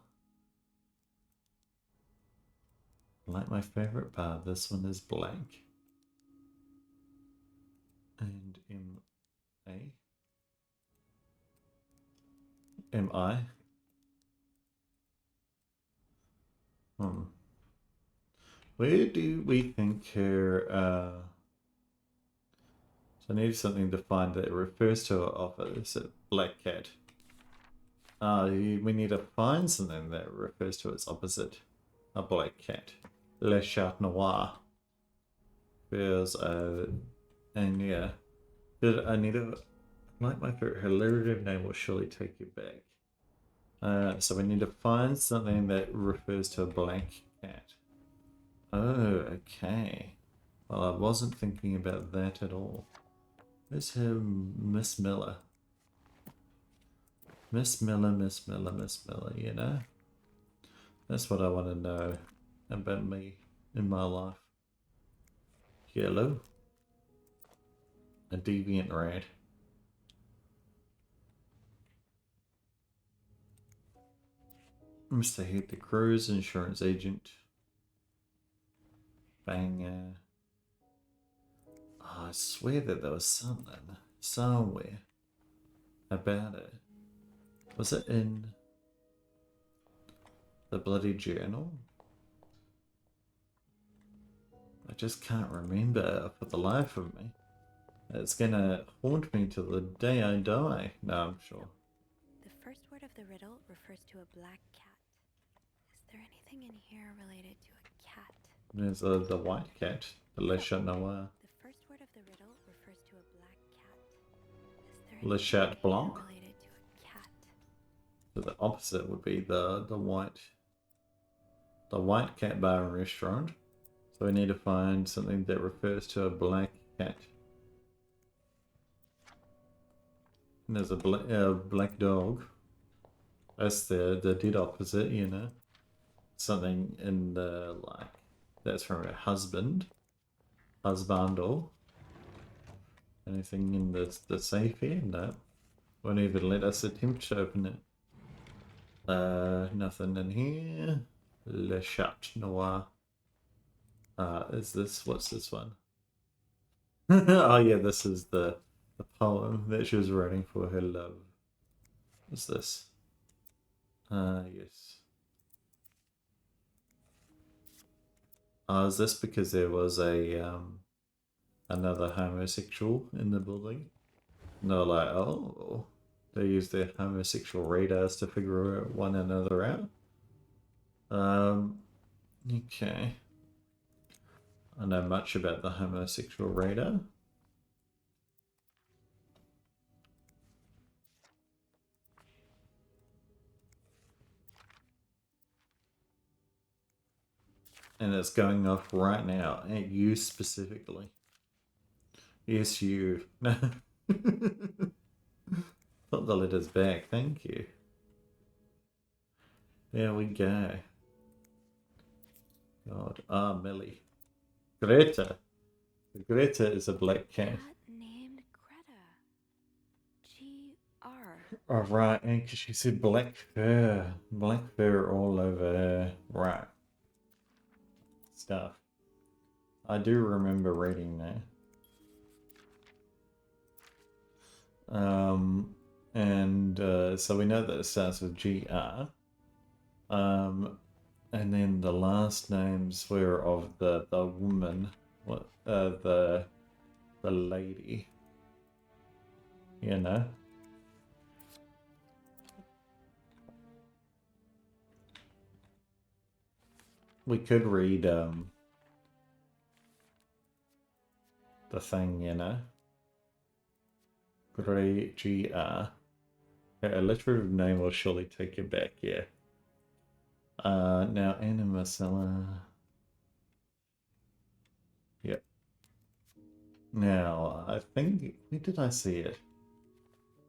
Like my favorite bar, this one is blank. And M-A? M-I? Where do we think her, So I need something to find that refers to her office at Black Cat. We need to find something that refers to its opposite. A Black Cat. Le Chat Noir. Because, and yeah. I need to... Like my favorite, her alliterative name will surely take you back. So we need to find something that refers to a black cat. Oh, okay. Well, I wasn't thinking about that at all. Where's her Miss Miller? Miss Miller, Miss Miller, Miss Miller, you know? That's what I want to know about me in my life. Yellow. A deviant rat. Mr. Head, the cruise insurance agent. Bang. Oh, I swear that there was something somewhere about it. Was it in the bloody journal? I just can't remember for the life of me. It's gonna haunt me till the day I die. No, I'm sure. The first word of the riddle refers to a black cat. Is there anything in here related to a cat? There's the white cat, the Le Chat Noir. The first word of the riddle refers to a black cat. Is there Le anything Chat in here Blanc. related to a cat? So the opposite would be the white cat bar and restaurant. So we need to find something that refers to a black cat. And there's a black dog. That's the dead opposite, you know. Something in the like that's from a husband. Husbando. Anything in the safe here? No. Won't even let us attempt to open it. Nothing in here. Le Chat Noir. Is this, what's this one? Oh yeah, this is the poem that she was writing for her love. What's this? Yes. Is this because there was a another homosexual in the building? And they're like, oh, they use their homosexual radars to figure one another out. Okay. I know much about the homosexual radar. And it's going off right now at you specifically. Yes, you. Put the letters back, thank you. There we go. God, Millie. Greta. Greta is a black cat. Cat named Greta. G-R. Oh, right, and because she said black fur. Black fur all over her. Right. Stuff. I do remember reading that. So we know that it starts with GR. And then the last names were of the woman, the lady. You know. We could read the thing, you know. Great GR. A alliterative name will surely take you back, yeah. Now Anna Marcella. Yep. Now, I think, where did I see it?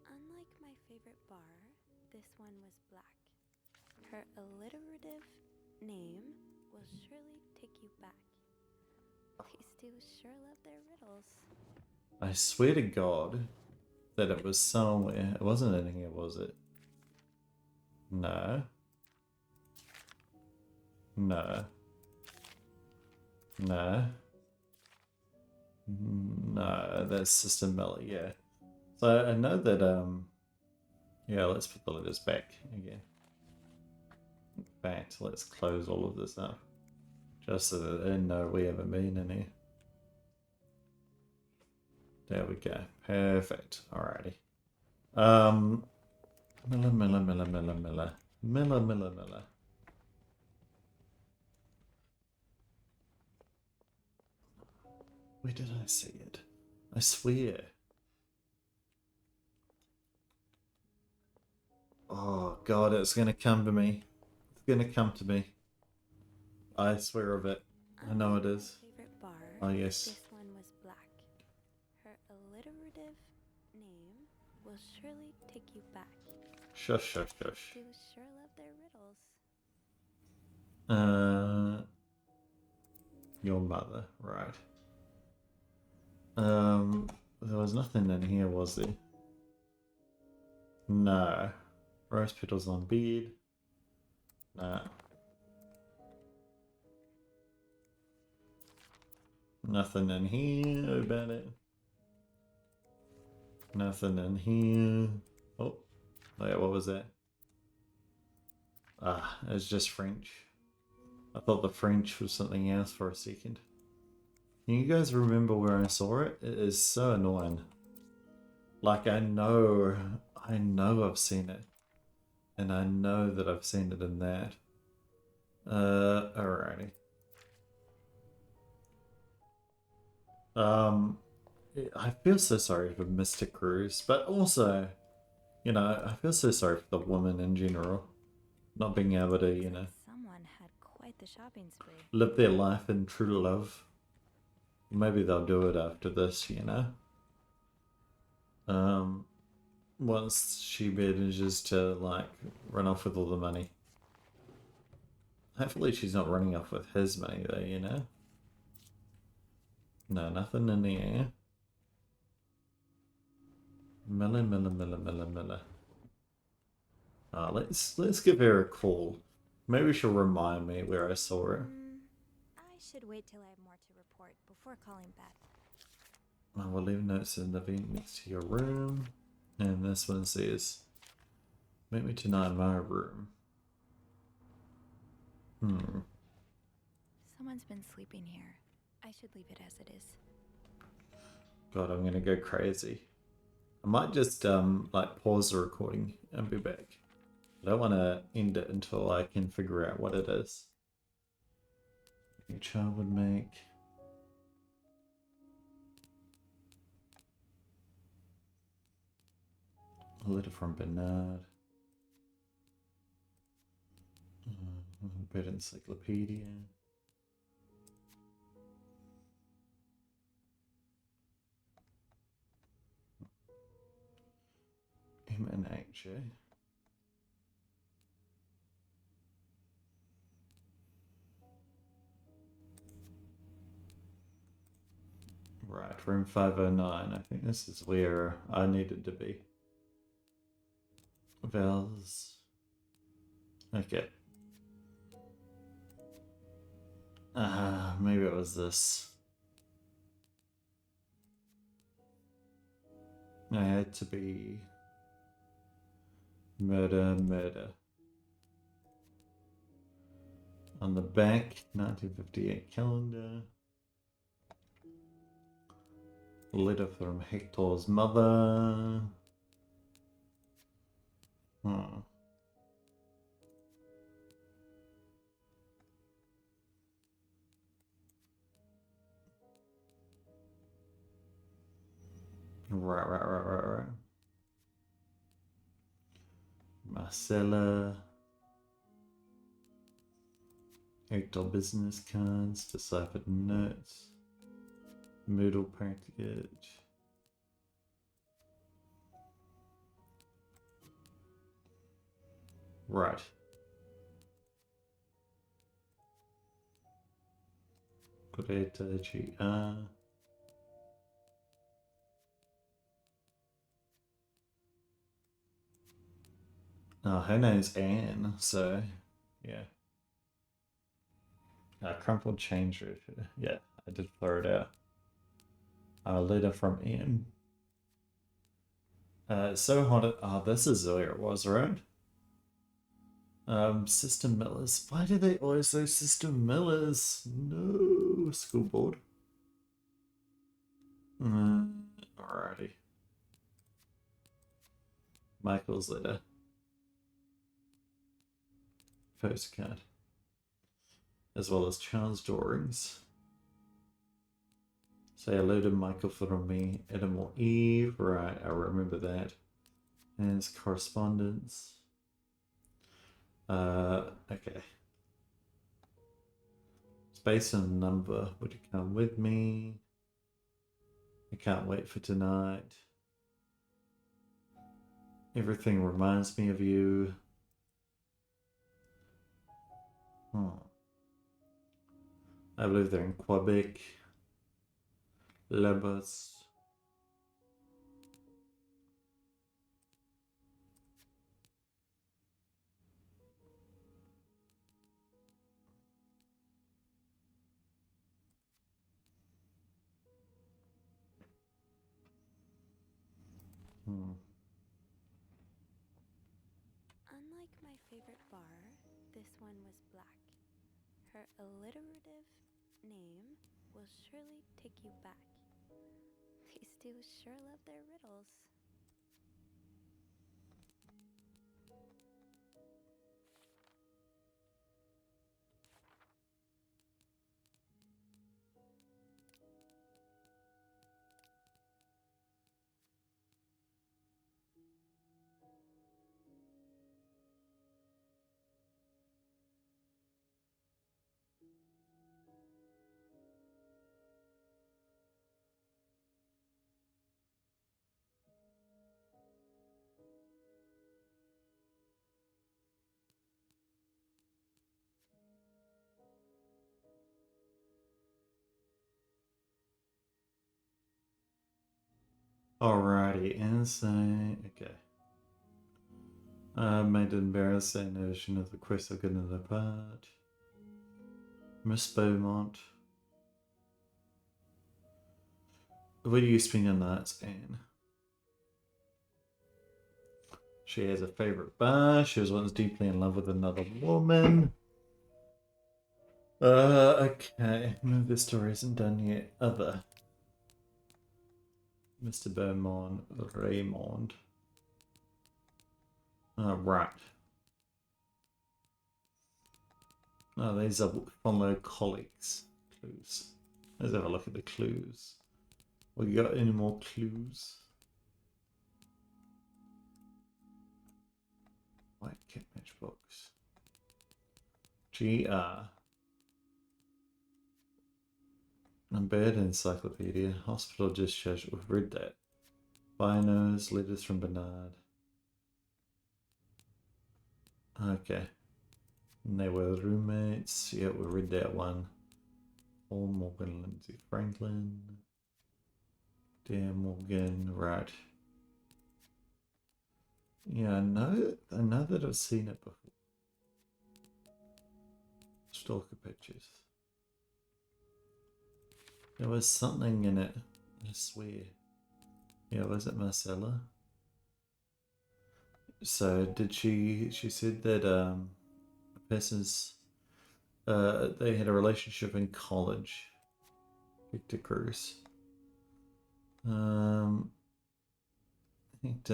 Unlike my favorite bar, this one was black. Her alliterative name will surely take you back. These two sure love their riddles. I swear to God that it was somewhere. It wasn't in here, was it? No. No. No. No, that's Sister Millie, yeah. So I know that, yeah, let's put the letters back again. In fact, let's close all of this up. Just so that they know we haven't been in here. There we go. Perfect. Alrighty. Miller. Where did I see it? I swear. Oh god, it's gonna come to me. It's gonna come to me. I swear of it. I know it is. My favorite bar. Oh yes. This one was black. Her alliterative name will surely take you back. Shush, shush, shush. Do sure love their riddles. Your mother, right. There was nothing in here, was there? No. Rose petals on bead. No. Nothing in here about it. Nothing in here. Oh, wait, what was that? Ah, it's just French. I thought the French was something else for a second. Can you guys remember where I saw it? It is so annoying. Like, I know I've seen it. And I know that I've seen it in that. Alrighty. I feel so sorry for Mr. Cruz, but also, you know, I feel so sorry for the woman in general. Not being able to, you know, Someone had quite the shopping spree. live their life in true love. Maybe they'll do it after this, you know? Once she manages to, like, run off with all the money. Hopefully she's not running off with his money, though, you know? No, nothing in the air. Miller. Let's give her a call. Maybe she'll remind me where I saw her. I should wait till I have more to report before calling back. I will leave notes in the vent next to your room. And this one says, meet me tonight in my room. Someone's been sleeping here. I should leave it as it is. God, I'm gonna go crazy. I might just like pause the recording and be back. I don't want to end it until I can figure out what it is. Your child would make. A letter from Bernard. Bed encyclopedia. M and H, eh? Right, room 509. I think this is where I needed to be. Vels. Okay. Maybe it was this. I had to be murder. On the back, 1958 calendar. A letter from Hector's mother. Right. Marcella. Hector business cards, deciphered notes. Moodle package. Right. Greta GR. Oh, her name's Anne, so yeah. Crumpled change. Yeah, I did throw it out. A letter from Anne. So haunted. Oh, this is where it was, right? Sister Millers. Why do they always say Sister Millers? No, school board. Alrighty. Michael's letter. Postcard. As well as Charles' drawings. Say hello to Michael from me. Edible Eve. Right, I remember that. And his correspondence. Okay. Space and number. Would you come with me? I can't wait for tonight. Everything reminds me of you. I believe they're in Quebec. Lebus. Unlike my favorite bar, this one was black. Her alliterative name will surely take you back. These two sure love their riddles. Alrighty, insane. Okay. Made an embarrassing notion of the quest of getting it apart. Miss Beaumont. Where do you spend your nights, Anne? She has a favorite bar. She was once deeply in love with another woman. Okay. No, this story isn't done yet. Other. Mr. Beaumont, Raymond. Right. Oh, these are follow colleagues. Clues. Let's have a look at the clues. We got any more clues? White kit matchbox. GR. A bird encyclopedia. Hospital discharge. We've read that. Binos. Letters from Bernard. Okay. And they were roommates. Yeah, we read that one. Paul Morgan, Lindsay Franklin. Dear Morgan, right. Yeah, I know that I've seen it before. Stalker pictures. There was something in it, I swear. Yeah, was it Marcella? So did she said that a person's they had a relationship in college. Victor Cruz. I think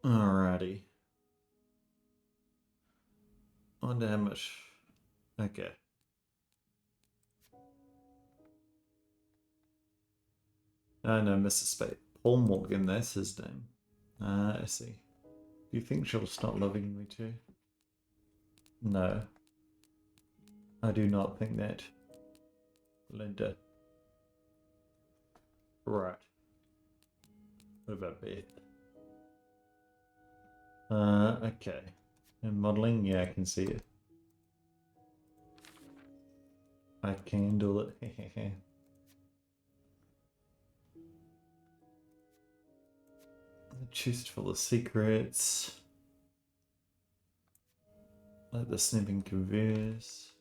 alrighty. I wonder how much. Okay. Oh no, Mr. Spade. Paul Morgan, that's his name. I see. Do you think she'll stop loving me too? No. I do not think that. Linda. Right. What about Beth? Okay. And modeling, yeah, I can see it. I can do it. The chest full of secrets. Like the snipping converse.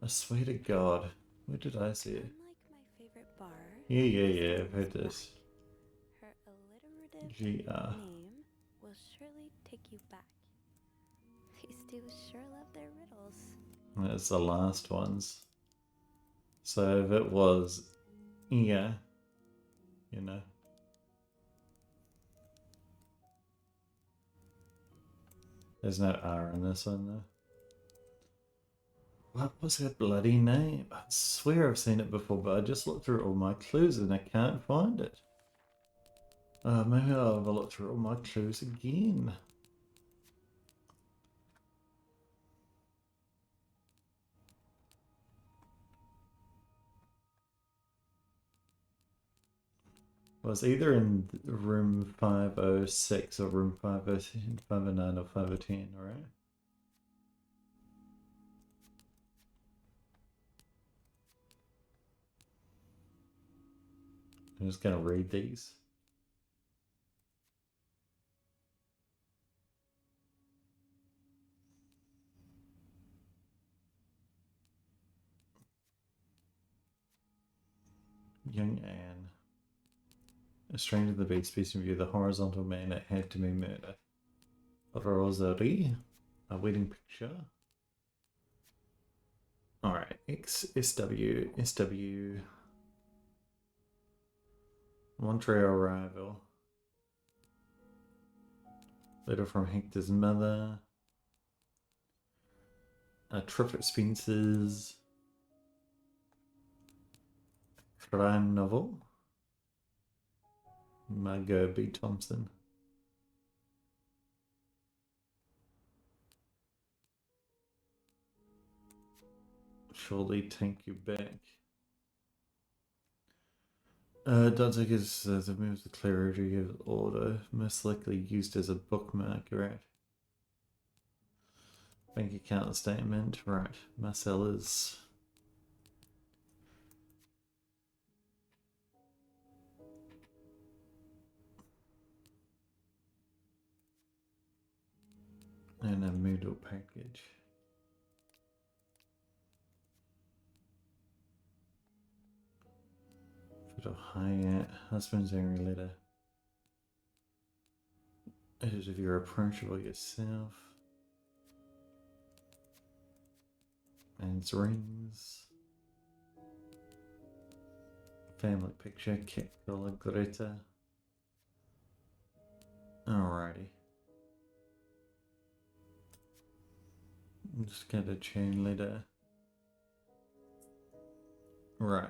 I swear to God. Where did I see it? Unlike my favorite bar, Yeah, I've heard this. her alliterative GR. name will surely take you back. These two sure love their riddles. That's the last ones. So if it was, yeah, you know. There's no R in this one though. What was her bloody name? I swear I've seen it before, but I just looked through all my clues and I can't find it. Maybe I'll have a look through all my clues again. It was either in room 506 or room 509, 509 or 510, right? I'm just gonna read these. Young Anne. A stranger to the base space in view, the horizontal man that had to be murder. Rosary. A wedding picture. Alright, XSW, SW. Montreal arrival. Letter from Hector's mother. A trip expenses. Crime novel. Margot B. Thompson. Surely take you back. Don't take as the moves the clarity of order, most likely used as a bookmark, right? Bank account statement, right? Marcella's. And a Moodle package. Photo Hyatt, husband's angry letter. It is if you're approachable yourself. Man's rings. Family picture, cat color, Greta. Alrighty. I'm just gonna chain letter. Right.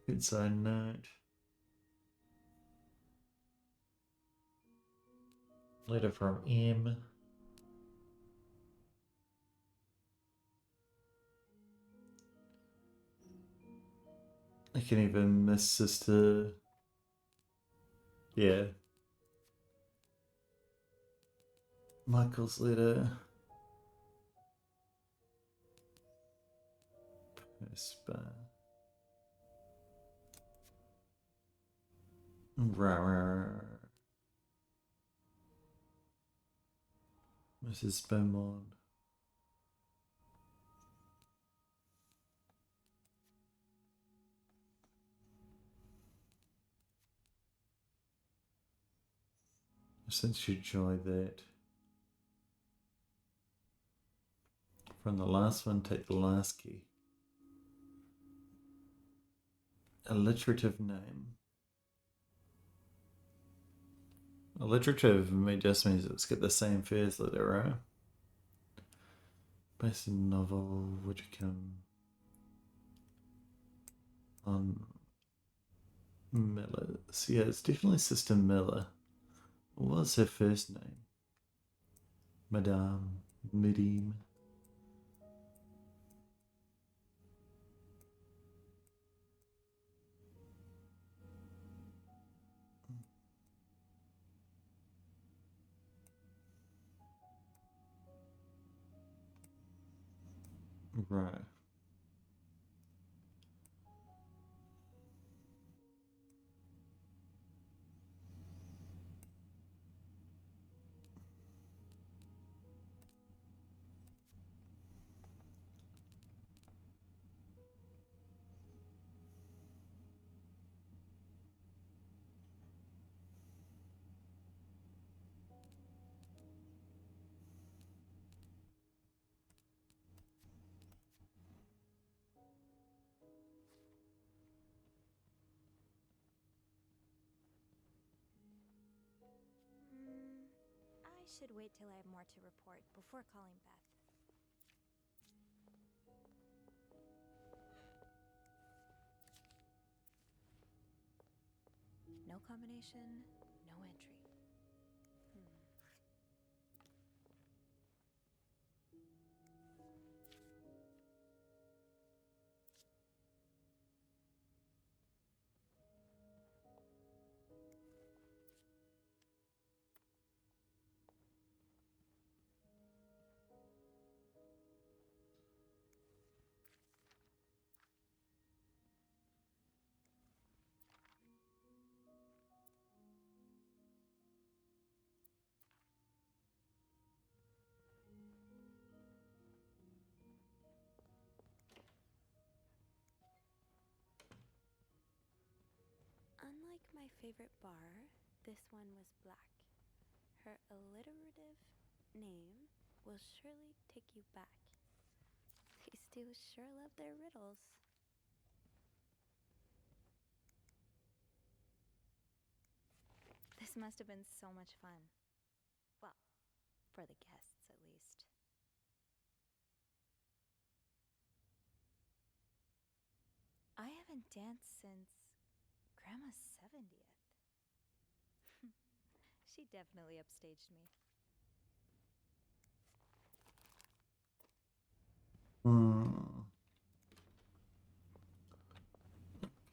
Good side note. Letter from M. I can even miss sister. Yeah. Michael's letter. Perspa. Rawr. Mrs. Beaumont. Since you enjoyed that. From the last one, take the last key. Alliterative name. Alliterative just means it's got the same first letter, right? Based on novel, would you come on Miller? So yeah, it's definitely Sister Miller. What was her first name? Madame Midim. Right. I should wait till I have more to report before calling Beth. file combination, no entry. Unlike my favorite bar, this one was black. Her alliterative name will surely take you back. These two sure love their riddles. This must have been so much fun. Well, for the guests at least. I haven't danced since Grandma's 70th. She definitely upstaged me.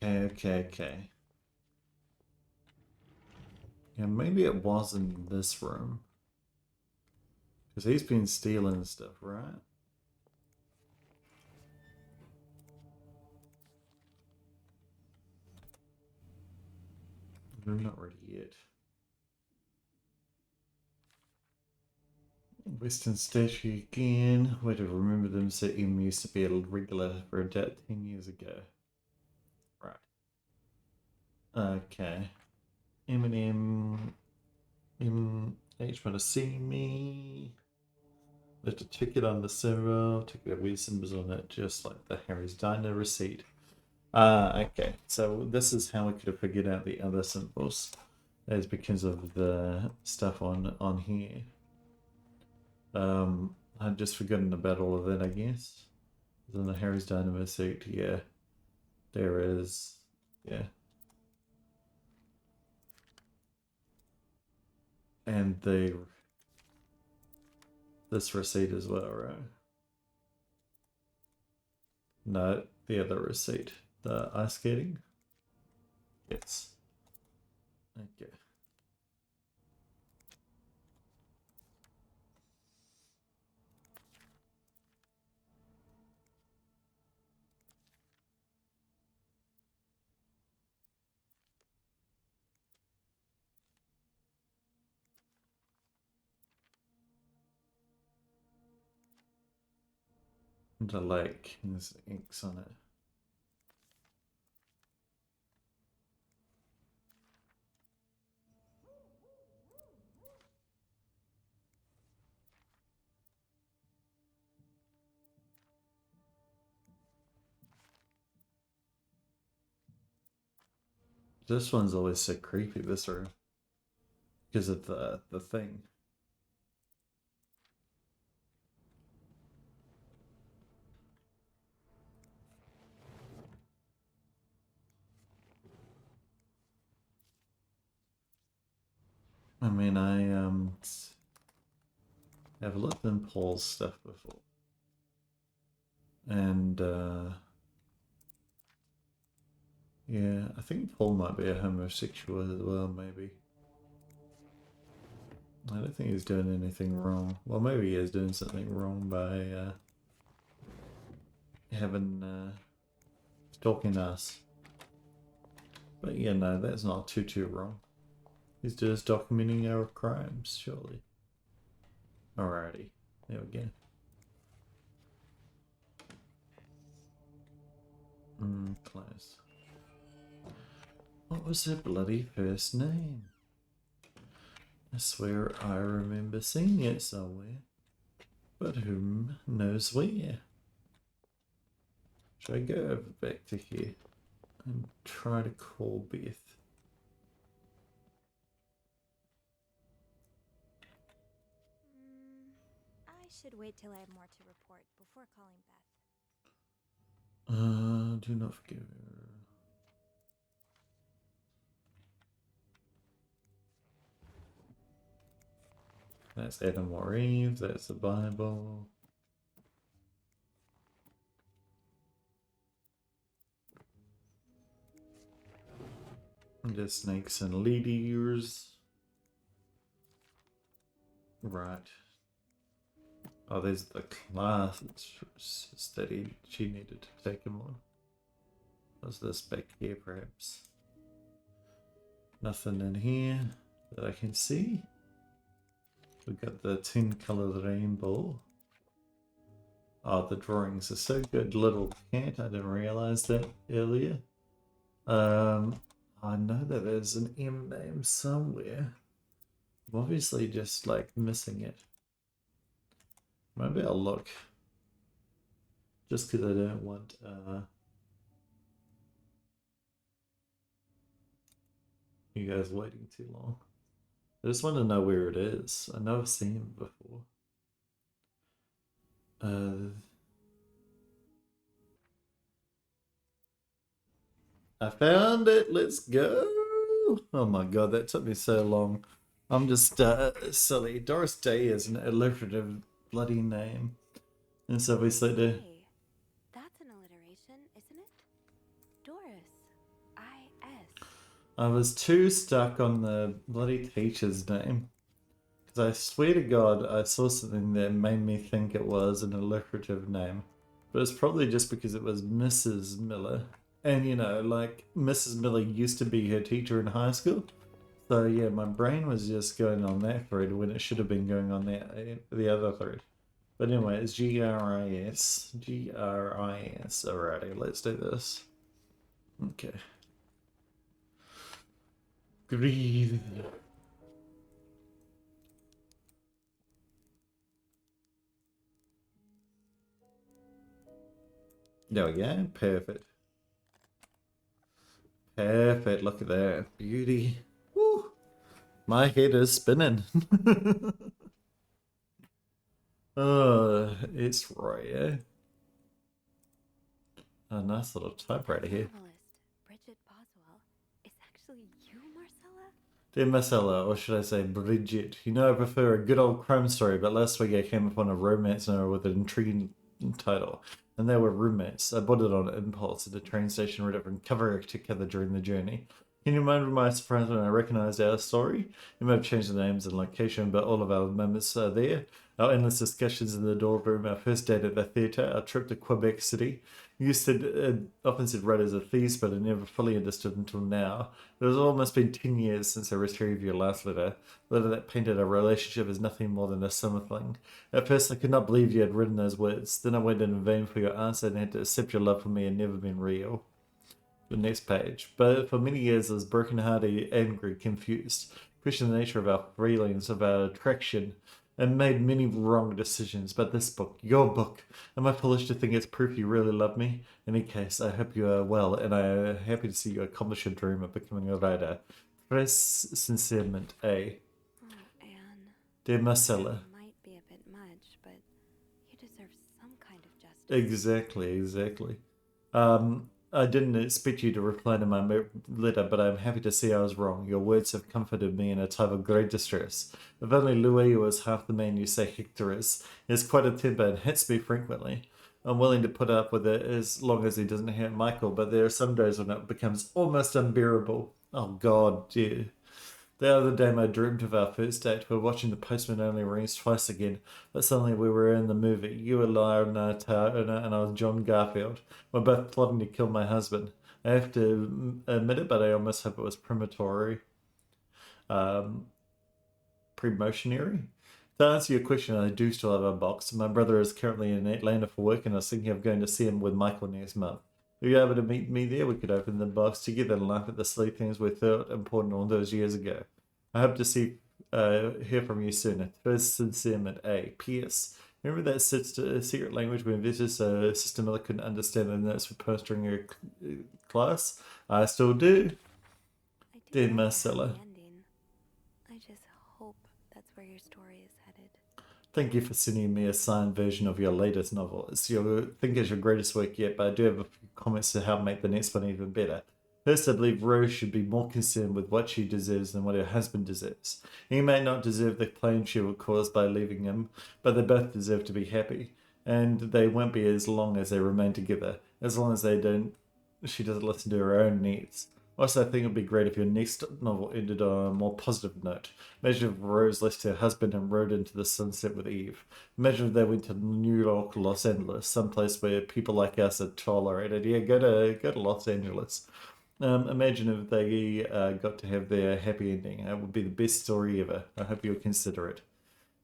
Okay. Yeah, maybe it was in this room. Because he's been stealing stuff, right? I'm not ready yet. Western statue again. Way to remember them so M used to be a regular for about 10 years ago. Right. Okay. M&M. H want to see me. Left a ticket on the server. Ticket with weird symbols on it, just like the Harry's Diner receipt. Okay. So this is how we could have figured out the other symbols. That is because of the stuff on here. I'd just forgotten about all of that, I guess. Then the Harry's Dynamo suit, yeah. There is, yeah. And this receipt as well, right? No, the other receipt. The ice skating? Yes. Okay. The lake, there's inks on it. This one's always so creepy, this room. Because of the thing. I mean, I have looked in Paul's stuff before. And yeah, I think Paul might be a homosexual as well, maybe. I don't think he's doing anything wrong. Well, maybe he is doing something wrong by stalking us. But yeah, no, that's not too wrong. He's just documenting our crimes, surely. Alrighty, there we go. Close. What was her bloody first name? I swear I remember seeing it somewhere. But whom knows where? Should I go over back to here and try to call Beth? I should wait till I have more to report before calling Beth. Do not forgive her. That's Adam or Eve, that's the Bible. Just snakes and lead ears. Right. Oh, there's the class that she needed to take him on. Was this back here, perhaps? Nothing in here that I can see. We got the 10-colored rainbow. Oh, the drawings are so good. Little cat, I didn't realize that earlier. I know that there's an M name somewhere. I'm obviously just like missing it. Maybe I'll look. Just because I don't want you guys waiting too long. I just want to know where it is. I know I've seen him before. I found it. Let's go. Oh my god, that took me so long. I'm just silly. Doris Day is an alliterative bloody name. And so we said to... Hey, that's an alliteration, isn't it? Doris. I-S. I was too stuck on the bloody teacher's name. Because I swear to God, I saw something that made me think it was an alliterative name. But it's probably just because it was Mrs. Miller. And you know, like, Mrs. Miller used to be her teacher in high school. So yeah, my brain was just going on that thread when it should have been going on the other thread. But anyway, it's G-R-I-S. G-R-I-S. Alrighty, let's do this. Okay. Breathe. There we go. Perfect. Perfect. Look at that. Beauty. Woo. My head is spinning. Oh, it's rare. A nice little typewriter here. Novelist Bridget Boswell. It's actually you, Marcella? Dear Marcella, or should I say Bridget, you know I prefer a good old crime story, but last week I came upon a romance novel with an intriguing title, and they were roommates. I bought it on impulse at the train station or whatever and cover it together during the journey. Can you remember my surprise when I recognized our story? You may have changed the names and location, but all of our moments are there. Our endless discussions in the dorm room, our first date at the theatre, our trip to Quebec City. You said, often said right as a thief, but I never fully understood until now. It has almost been 10 years since I retrieved your last letter. The letter that painted our relationship as nothing more than a summer fling. At first I could not believe you had written those words. Then I waited in vain for your answer and had to accept your love for me had never been real. The next page. But for many years I was broken-hearted, angry, confused, questioned the nature of our feelings, of our attraction, and made many wrong decisions. But this book, your book, am I foolish to think it's proof you really love me? In any case, I hope you are well, and I am happy to see you accomplish your dream of becoming a writer. Très sincèrement, A. Oh, Anne. Dear Marcella. It might be a bit much, but you deserve some kind of justice. Exactly. I didn't expect you to reply to my letter, but I'm happy to see I was wrong. Your words have comforted me in a time of great distress. If only Louis was half the man you say Hector is. He has quite a temper and hits me frequently. I'm willing to put up with it as long as he doesn't hurt Michael, but there are some days when it becomes almost unbearable. Oh God, dear. The other day I dreamt of our first date. We were watching The Postman Only Rings twice again, but suddenly we were in the movie. You were Lionel Turner and I was John Garfield. We're both plotting to kill my husband. I have to admit it, but I almost hope it was premonitory. Premotionary? To answer your question, I do still have a box. My brother is currently in Atlanta for work and I was thinking of going to see him with Michael next month. If you're able to meet me there, we could open the box together and laugh at the silly things we thought important all those years ago. I hope to hear from you soon. First sincerement, A. P.S. Remember that secret language we invented so Sister Miller couldn't understand the notes we post during her class? I still do. I do Dear like the Marcella. happy ending. I just hope that's where your story is headed. Thank you for sending me a signed version of your latest novel. I think it's your greatest work yet, but I do have a few comments to help make the next one even better. First, I believe Rose should be more concerned with what she deserves than what her husband deserves. He may not deserve the pain she will cause by leaving him, but they both deserve to be happy. And they won't be as long as they remain together, as long as she doesn't listen to her own needs. Also, I think it would be great if your next novel ended on a more positive note. Imagine if Rose left her husband and rode into the sunset with Eve. Imagine if they went to New York, Los Angeles, someplace where people like us are tolerated. Yeah, go to Los Angeles. Imagine if they got to have their happy ending. It would be the best story ever. I hope you'll consider it.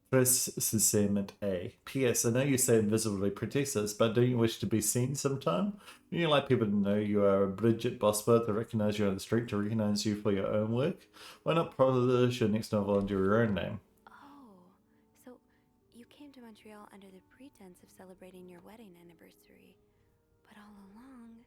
First, sincerement A. P.S. I know you say invisibly protects us, but don't you wish to be seen sometime? Don't you like people to know you are a Bridget Bosworth, to recognize you on the street, to recognize you for your own work? Why not publish your next novel under your own name? Oh, so you came to Montreal under the pretense of celebrating your wedding anniversary. But all along,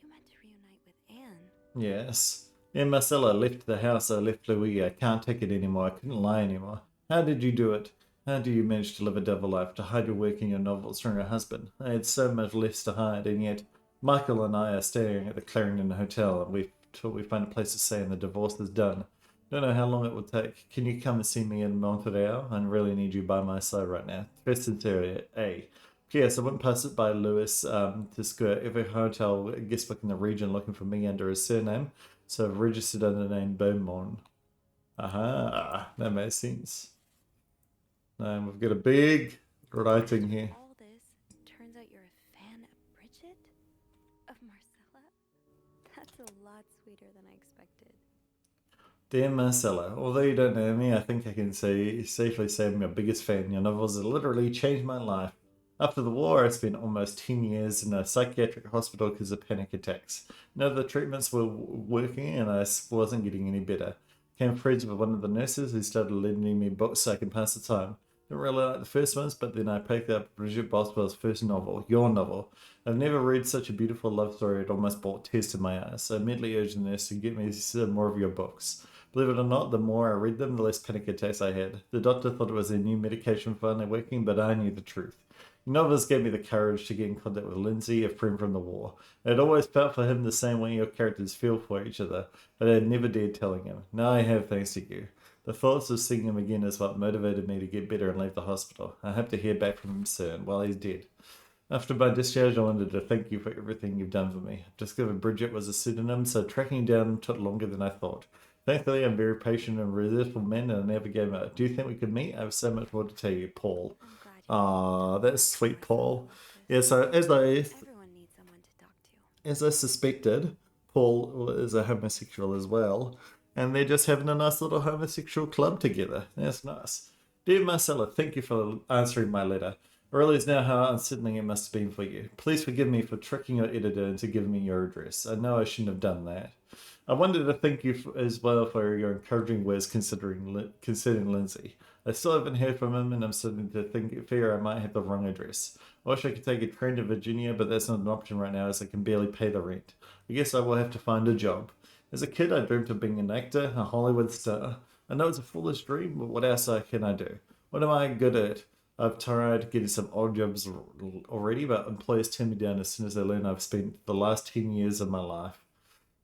you meant to reunite with Anne. Yes. Yeah, Marcella left the house. I left Louis. I can't take it anymore. I couldn't lie anymore. How did you do it? How do you manage to live a double life, to hide your work and your novels from your husband? I had so much less to hide, and yet Michael and I are staying at the Clarendon Hotel, and till we find a place to stay and the divorce is done. Don't know how long it will take. Can you come and see me in Montreal? I really need you by my side right now. Best sincerity, A. P.S. I went past it by Lewis to skirt every hotel guest book in the region looking for me under his surname, so I've registered under the name Beaumont. Aha, that makes sense. And we've got a big writing here. All this, turns out you're a fan of Bridget? Of Marcella? That's a lot sweeter than I expected. Dear Marcella, although you don't know me, I think I can safely say I'm your biggest fan. Your novels have literally changed my life. After the war, I spent almost 10 years in a psychiatric hospital because of panic attacks. None of the treatments were working and I wasn't getting any better. Became friends with one of the nurses who started lending me books so I can pass the time. Didn't really like the first ones, but then I picked up Bridget Boswell's first novel, your novel. I've never read such a beautiful love story, it almost brought tears to my eyes, so I immediately urged the nurse to get me some more of your books. Believe it or not, the more I read them, the less panic attacks I had. The doctor thought it was a new medication finally working, but I knew the truth. Your novels gave me the courage to get in contact with Lindsay, a friend from the war. I had always felt for him the same way your characters feel for each other, but I had never dared telling him. Now I have, thanks to you. The thoughts of seeing him again is what motivated me to get better and leave the hospital. I hope to hear back from him soon, while he's dead. After my discharge, I wanted to thank you for everything you've done for me. I discovered Bridget was a pseudonym, so tracking down took longer than I thought. Thankfully, I'm a very patient and resourceful man, and I never gave up. Do you think we could meet? I have so much more to tell you, Paul. Ah, that's sweet, Paul. Yeah, so Everyone needs someone to talk to. as I suspected, Paul is a homosexual as well, and they're just having a nice little homosexual club together. That's nice. Dear Marcella, thank you for answering my letter. I realize now how unsettling it must have been for you. Please forgive me for tricking your editor into giving me your address. I know I shouldn't have done that. I wanted to thank you as well for your encouraging words considering Lindsay. I still haven't heard from him, and I'm starting to fear I might have the wrong address. I wish I could take a train to Virginia, but that's not an option right now as I can barely pay the rent. I guess I will have to find a job. As a kid, I dreamt of being an actor, a Hollywood star. I know it's a foolish dream, but what else can I do? What am I good at? I've tried getting some odd jobs already, but employers turn me down as soon as they learn I've spent the last 10 years of my life.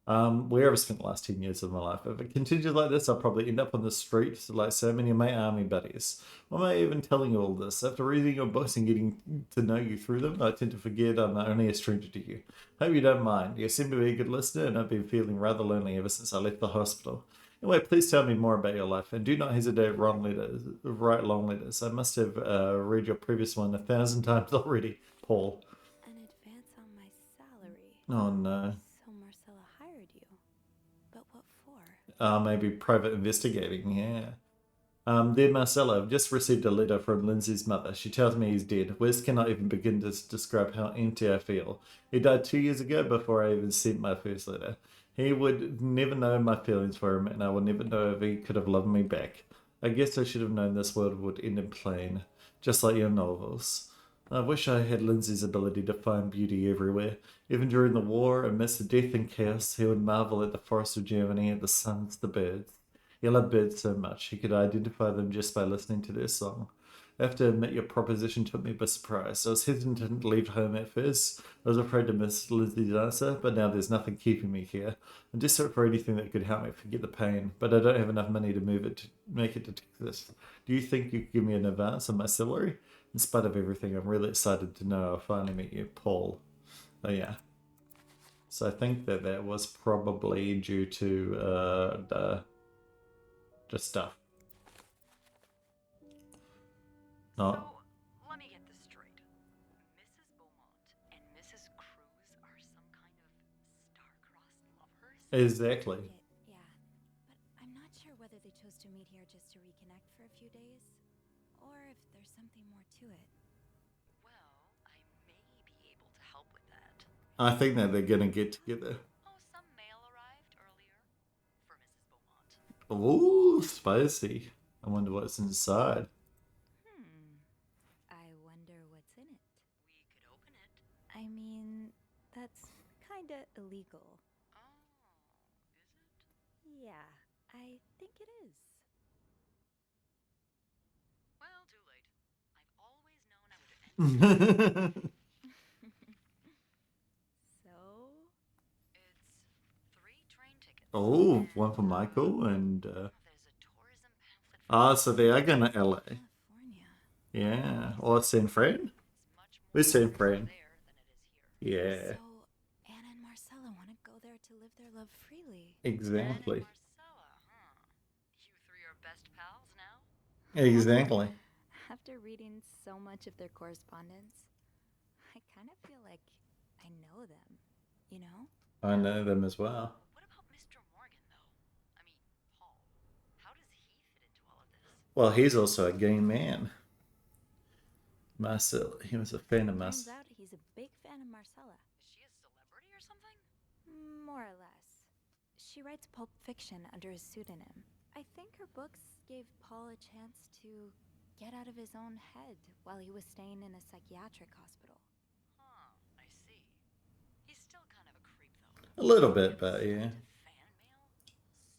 Where I've spent the last 10 years of my life. If it continues like this, I'll probably end up on the street like so many of my army buddies. Why am I even telling you all this? After reading your books and getting to know you through them, I tend to forget I'm only a stranger to you. Hope you don't mind. You seem to be a good listener, and I've been feeling rather lonely ever since I left the hospital. Anyway, please tell me more about your life, and do not hesitate to write long letters. I must have read your previous one 1,000 times already, Paul. An advance on my salary. Oh no. So Marcella hired you. But what for? Maybe private investigating, yeah. Dear Marcella, I've just received a letter from Lindsay's mother. She tells me he's dead. Words cannot even begin to describe how empty I feel. He died 2 years ago before I even sent my first letter. He would never know my feelings for him, and I will never know if he could have loved me back. I guess I should have known this world would end in plain, just like your novels. I wish I had Lindsay's ability to find beauty everywhere. Even during the war, amidst the death and chaos, he would marvel at the forests of Germany, at the suns, the birds. He loved birds so much, he could identify them just by listening to their song. I have to admit your proposition took me by surprise. I was hesitant to leave home at first. I was afraid to miss Lizzie's answer, but now there's nothing keeping me here. I'm desperate for anything that could help me forget the pain, but I don't have enough money to make it to Texas. Do you think you could give me an advance on my salary? In spite of everything, I'm really excited to know I'll finally meet you, Paul. Oh yeah. So I think that was probably due to the stuff. Not. So, let me get this straight. Mrs. Beaumont and Mrs. Cruz are some kind of star-crossed lovers? Exactly. Yeah, but I'm not sure whether they chose to meet here just to reconnect for a few days, or if there's something more to it. Well, I may be able to help with that. I think that they're gonna get together. Oh, some mail arrived earlier for Mrs. Beaumont. Ooh, spicy. I wonder what's inside. I wonder what's in it. We could open it. I mean, that's kinda illegal. Oh, is it? Yeah, I think it is. Well, too late. I've always known I would end. So, It's 3 train tickets. Oh, one for Michael and There's a tourism pamphlet. so they are gonna LA. California. Yeah. Or San Fran? It's much more Where's San tourist Fran? there than it is here. Yeah. So, Anna and Marcella want to go there to live their love freely. Exactly. And Marcella, huh? You 3 are best pals now? Exactly. After reading so much of their correspondence, I kind of feel like I know them, you know? I know them as well. What about Mr. Morgan, though? I mean, Paul. How does he fit into all of this? Well, he's also a gay man. Marcel, he was a fan of Turns Marcel. out he's a big fan of Marcella. Is she a celebrity or something? More or less. She writes pulp fiction under a pseudonym. I think her books gave Paul a chance to get out of his own head while he was staying in a psychiatric hospital. Huh, I see. He's still kind of a creep, though. A little bit, but yeah. Fan mail?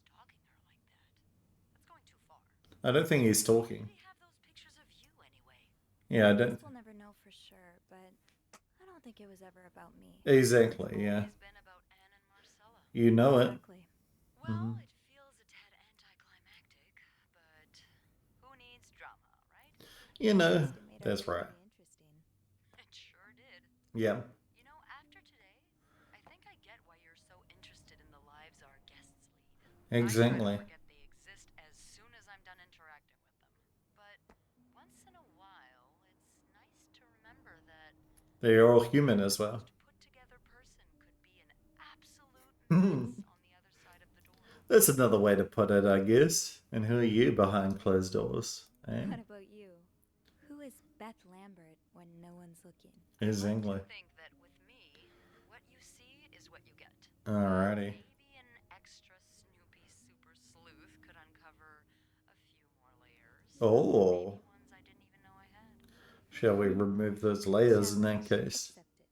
Stalking her like that. That's going too far. I don't think he's talking. They have those pictures of you anyway. Yeah, I I don't. guess we'll never know for sure, but I don't think it was ever about me. Exactly, yeah. It's been about Anne and Marcella. You know it. Exactly. Well, it feels a tad anticlimactic, but who needs drama, right? You know, It made our that's date right. really interesting. It sure did. Yeah. You know, after today, I think I get why you're so interested in the lives our guests lead. Exactly. I try to forget they exist as soon as I'm done interacting with them. But once in a while, it's nice to remember that They're all human as well. the put together person could be an absolute mess on the other side of the door. That's another way to put it, I guess. And who are you behind closed doors? Eh? What about you? Who is Beth Lambert when no one's looking? Exactly. I think that with me, what you see is what you get. Alrighty. Maybe an extra Snoopy super sleuth could uncover a few more layers. Oh. Maybe ones I didn't even know I had. Shall we remove those layers in that Challenge case? accepted.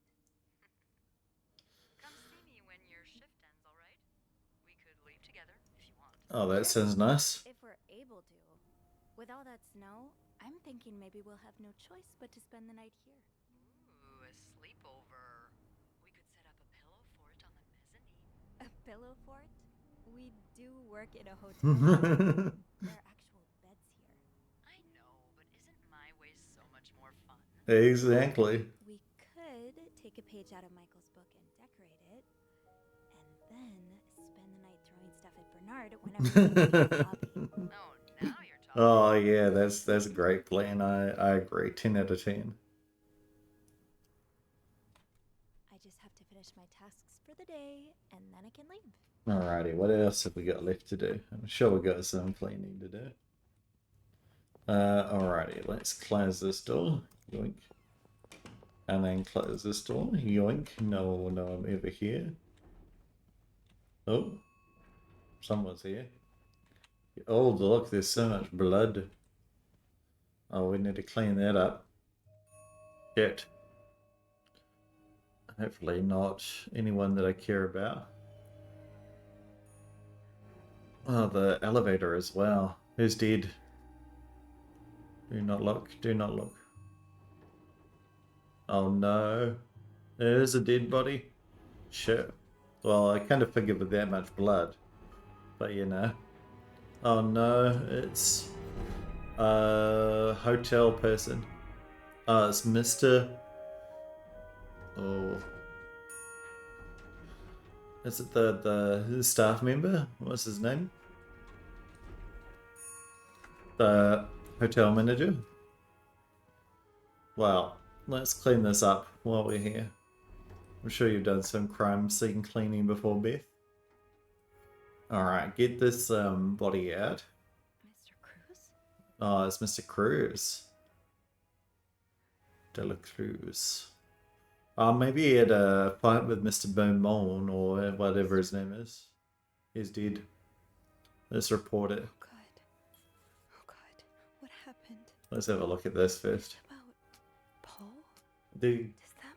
Come see me when your shift ends, alright? We could leave together if you want. Oh, that sounds nice. If we're able to. With all that snow, I'm thinking maybe we'll have no choice but to spend the night here. Ooh, a sleepover. We could set up a pillow fort on the mezzanine. A pillow fort? We do work in a hotel. There are actual beds here. I know, but isn't my way so much more fun? Exactly. We could take a page out of Michael's book and decorate it, and then spend the night throwing stuff at Bernard whenever we leave the lobby. Oh, now you're talking. Oh yeah, that's a great plan. I agree. 10 out of 10. I just have to finish my tasks for the day, and then I can leave. Alrighty, what else have we got left to do? I'm sure we got some cleaning to do. Alrighty, let's close this door. Yoink. And then close this door. Yoink. No one will know I'm over here. Oh. Someone's here. Oh, look, there's so much blood. Oh, we need to clean that up. Shit. Hopefully not anyone that I care about. Oh, the elevator as well. Who's dead? Do not look. Do not look. Oh no. There's a dead body. Sure. Well, I kind of figured with that much blood. But you know. Oh no, it's a hotel person. It's Mr. Oh. Is it the staff member? What's his name? The hotel manager? Well, let's clean this up while we're here. I'm sure you've done some crime scene cleaning before, Beth. Alright, get this body out. Mr. Cruz? Oh, it's Mr. Cruz. De la Cruz. Maybe he had a fight with Mr. Beaumont or whatever his name is. He's dead. Let's report it. Oh God. Oh God. What happened? Let's have a look at this first. About Paul? The Does that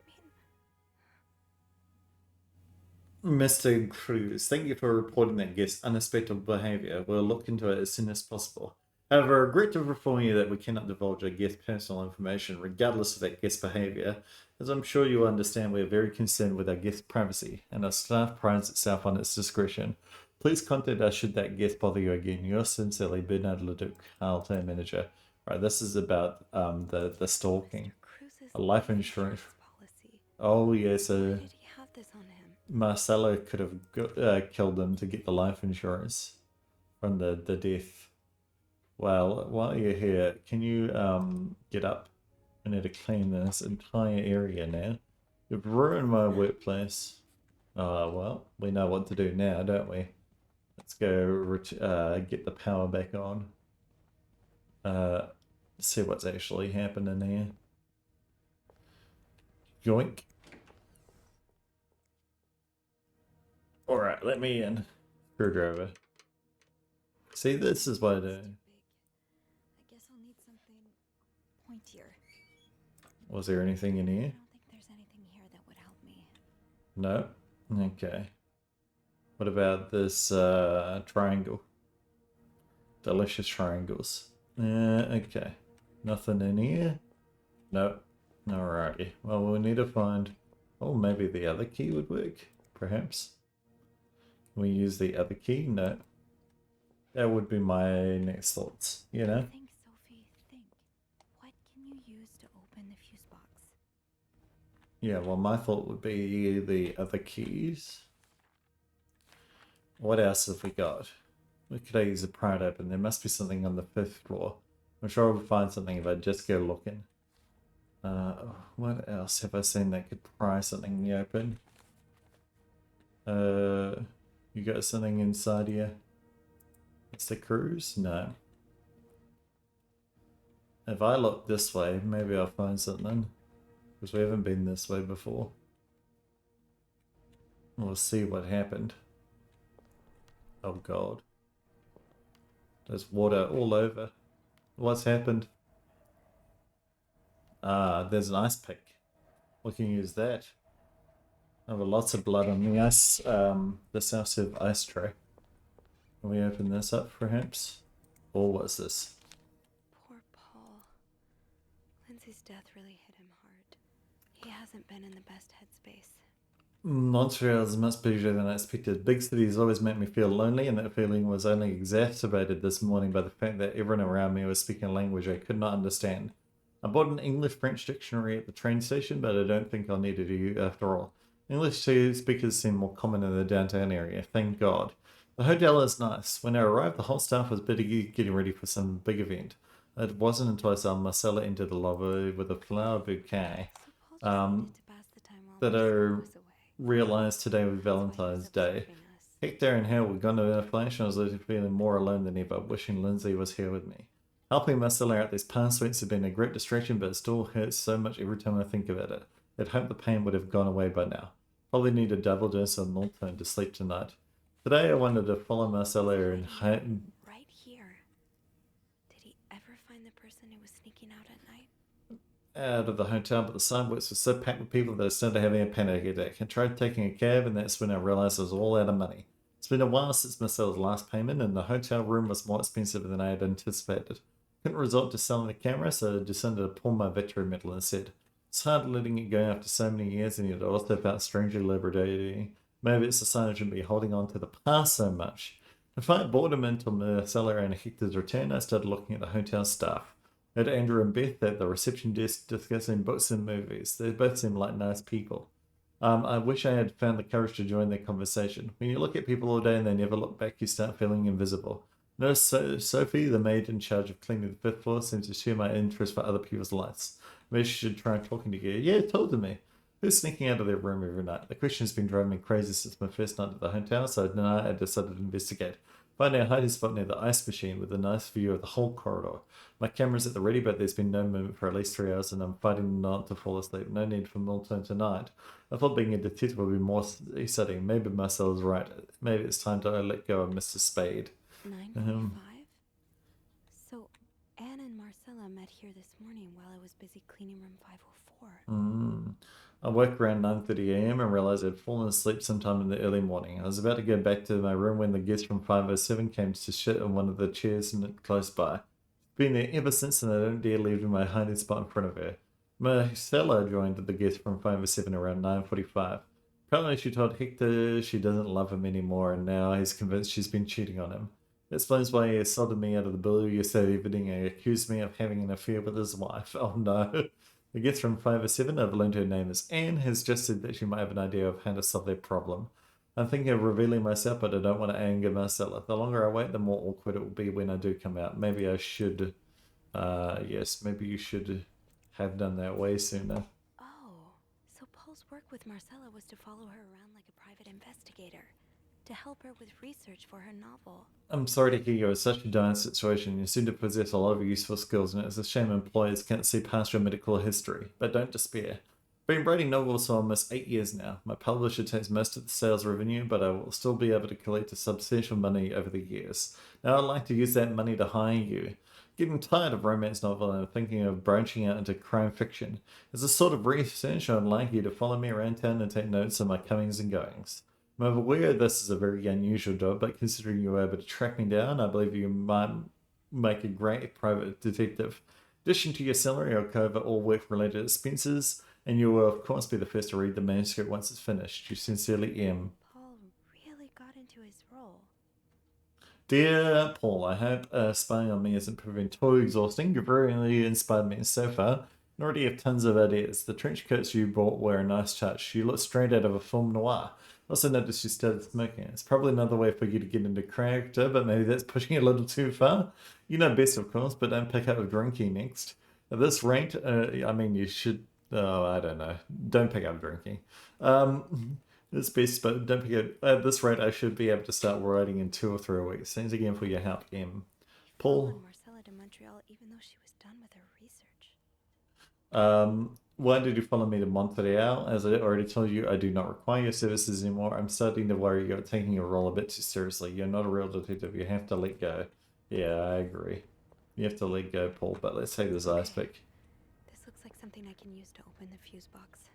mean... Mr. Cruz, thank you for reporting that guest's unexpected behavior. We'll look into it as soon as possible. However, I regret to inform you that we cannot divulge a guest's personal information regardless of that guest's behavior. As I'm sure you understand, we are very concerned with our guest's privacy, and our staff prides itself on its discretion. Please contact us should that guest bother you again. Yours sincerely, Bernard Leduc, hotel manager. Right, this is about the stalking. Mr. Cruz's A life insurance. policy. Oh yes, Why did he have this on him? Marcella could have killed him to get the life insurance from the death. Well, while you're here, can you get up? I need to clean this entire area now. You've ruined my workplace. Oh, well, we know what to do now, don't we? Let's go get the power back on. See what's actually happening here. Yoink. Alright, let me in. Screwdriver. See, this is what I do. Too big. I guess I'll need something pointier. Was there anything in I here? don't think there's anything here that would help me. No? Okay. What about this triangle? Delicious triangles. Okay. Nothing in here? Nope. Alrighty. Well, we'll need to find... Oh, maybe the other key would work? Perhaps? Can we use the other key? No. That would be my next thoughts, you know? Think, Sophie, think. What can you use to open the fuse box? Yeah, well, my thought would be the other keys. What else have we got? What could I use a pry to open? There must be something on the 5th floor. I'm sure I'll find something if I just go looking. What else have I seen that could pry something open? You got something inside here? It's the cruise? No. If I look this way, maybe I'll find something. Because we haven't been this way before. We'll see what happened. Oh god. There's water all over. What's happened? There's an ice pick. We can use that. I have lots of blood on the ice, the self-serve ice tray. Can we open this up perhaps? Or what's this? Poor Paul. Lindsay's death really hit him hard. He hasn't been in the best headspace. Montreal's much busier than I expected. Big cities always make me feel lonely, and that feeling was only exacerbated this morning by the fact that everyone around me was speaking a language I could not understand. I bought an English-French dictionary at the train station, but I don't think I'll need it after all. English speakers seem more common in the downtown area, thank God. The hotel is nice. When I arrived, the whole staff was busy getting ready for some big event. It wasn't until I saw Marcella enter the lobby with a flower bouquet So Paul just wanted to pass the time while that Marcella I was away. realized today was That's why he Valentine's was Day. observing us. Hector and Hal were gone to a flash, and I was left feeling more alone than ever, wishing Lindsay was here with me. Helping Marcella out these past weeks has been a great distraction, but it still hurts so much every time I think about it. I'd hoped the pain would have gone away by now. Probably need a double dose of Nortone to sleep tonight. Today I wanted to follow Marcella and Right here. Did he ever find the person who was sneaking out at night? out of the hotel, but the sidewalks were so packed with people that I started having a panic attack. I tried taking a cab, and that's when I realized I was all out of money. It's been a while since Marcella's last payment, and the hotel room was more expensive than I had anticipated. Couldn't resort to selling the camera, so I decided to pull my victory medal instead. It's hard letting it go after so many years, and yet it also felt strangely liberating. Maybe it's a sign I shouldn't be holding on to the past so much. To fight boredom until Marcella and Hector's return, I started looking at the hotel staff. I had Andrew and Beth at the reception desk discussing books and movies. They both seemed like nice people. I wish I had found the courage to join their conversation. When you look at people all day and they never look back, you start feeling invisible. Notice Sophie, the maid in charge of cleaning the fifth floor, seems to share my interest for other people's lives. Maybe she should try talking to you. Yeah, told to me. Who's sneaking out of their room every night? The question has been driving me crazy since my first night at the hotel, so tonight I decided to investigate. Finding a hiding spot near the ice machine with a nice view of the whole corridor. My camera's at the ready, but there's been no movement for at least 3 hours, and I'm fighting not to fall asleep. No need for more time tonight. I thought being a detective would be more exciting. Maybe Marcel's right. Maybe it's time to let go of Mr. Spade. 9:45? So, Anne and Marcella met here this morning while I was busy cleaning room 504. I woke around 9:30 a.m. and realized I'd fallen asleep sometime in the early morning. I was about to go back to my room when the guest from 507 came to sit on one of the chairs close by. Been there ever since, and I don't dare leave my hiding spot in front of her. Marcella joined the guest from 507 around 9:45. Apparently she told Hector she doesn't love him anymore, and now he's convinced she's been cheating on him. That explains why he assaulted me out of the blue yesterday evening and accused me of having an affair with his wife. Oh no. The guest from 507, I've learned her name is Anne, has just said that she might have an idea of how to solve their problem. I'm thinking of revealing myself, but I don't want to anger Marcella. The longer I wait, the more awkward it will be when I do come out. Maybe I should, yes, maybe you should have done that way sooner. Oh, so Paul's work with Marcella was to follow her around like a private investigator, to help her with research for her novel. I'm sorry to hear you're in such a dire situation. You seem to possess a lot of useful skills, and it's a shame employers can't see past your medical history. But don't despair. Been writing novels for almost 8 years now. My publisher takes most of the sales revenue, but I will still be able to collect a substantial money over the years. Now I'd like to use that money to hire you. Getting tired of romance novel and thinking of branching out into crime fiction. As a sort of research, I'd like you to follow me around town and take notes of my comings and goings. I'm aware this is a very unusual job, but considering you were able to track me down, I believe you might make a great private detective. In addition to your salary, I'll cover all work-related expenses, and you will, of course, be the first to read the manuscript once it's finished. You sincerely am. Paul really got into his role. Dear Paul, I hope spying on me isn't proving too exhausting. You've really inspired me so far. I already have tons of ideas. The trench coats you bought were a nice touch. You look straight out of a film noir. Also noticed you started smoking. It's probably another way for you to get into character, but maybe that's pushing it a little too far. You know best, of course, but don't pick up drinking next. At this rate, I mean, you should... Oh, I don't know. Don't pick up drinking. It's best, but don't pick up... At this rate, I should be able to start writing in 2 or 3 weeks. Thanks again for your help, M. Paul... And Marcella to Montreal even though she was done with her research. Why did you follow me to Montreal? As I already told you, I do not require your services anymore. I'm starting to worry you're taking your role a bit too seriously. You're not a real detective. You have to let go. Yeah, I agree. You have to let go, Paul, but let's take this ice pick. This looks like something I can use to open the fuse box.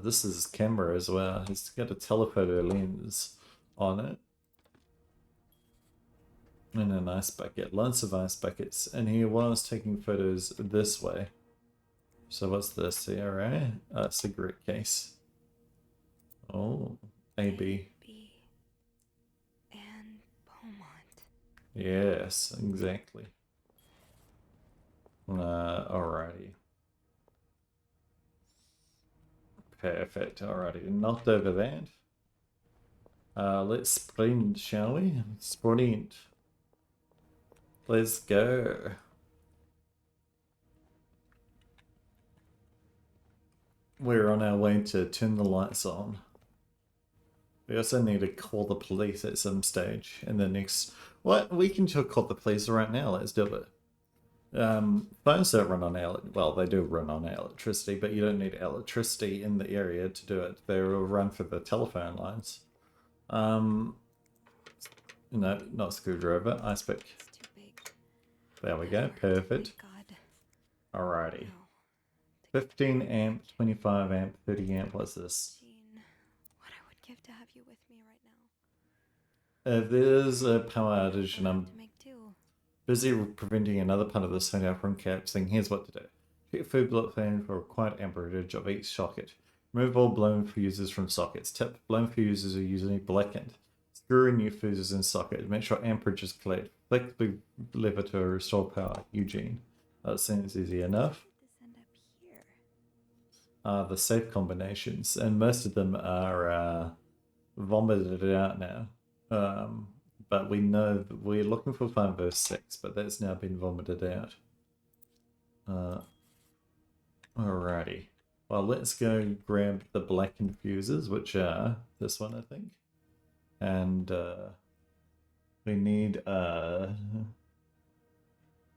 This is his camera as well. It's got a telephoto lens on it. And an ice bucket. Lots of ice buckets. And here, while I was taking photos this way. So what's this here, right? Cigarette case. Oh, AB. B. And Beaumont. Yes, exactly. Alrighty. Perfect, alrighty. Knocked over that. Let's sprint, shall we? Sprint. Let's go. We're on our way to turn the lights on. We also need to call the police at some stage in the next... What? We can just call the police right now. Let's do it. Phones don't run on well, they do run on electricity, but you don't need electricity in the area to do it. They will run through the telephone lines. No, not screwdriver. Ice pick. It's too big. There we go. Perfect. Thank God. Alrighty. No. 15 amp, 25 amp, 30 amp. What's this? Jean, what I would give to have you with me right now. There's a power outage and We'll I'm... have to make do. Busy preventing another part of the hotel from collapsing, here's what to do. Check food block plan for required amperage of each socket. Remove all blown fuses from sockets. Tip, blown fuses are usually blackened. Screw in new fuses in socket. Make sure amperage is correct. Flick the lever to restore power. Eugene. That seems easy enough. How did this end up here? The safe combinations, and most of them are vomited out now. But we know that we're looking for 5 verse 6, but that's now been vomited out. Alrighty. Well, let's go grab the blackened fuses, which are this one, I think. And we need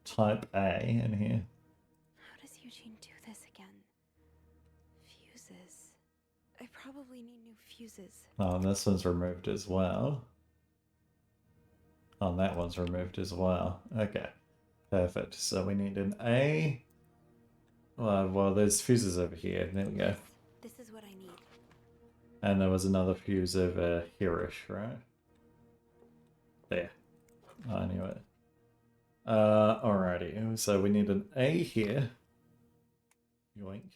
type A in here. How does Eugene do this again? Fuses. I probably need new fuses. Oh, and this one's removed as well. Oh, and that one's removed as well. Okay, perfect. So we need an A. Well, there's fuses over here. There we go. This is what I need. And there was another fuse over here-ish, right? There. I knew it. Alrighty. So we need an A here. Yoink.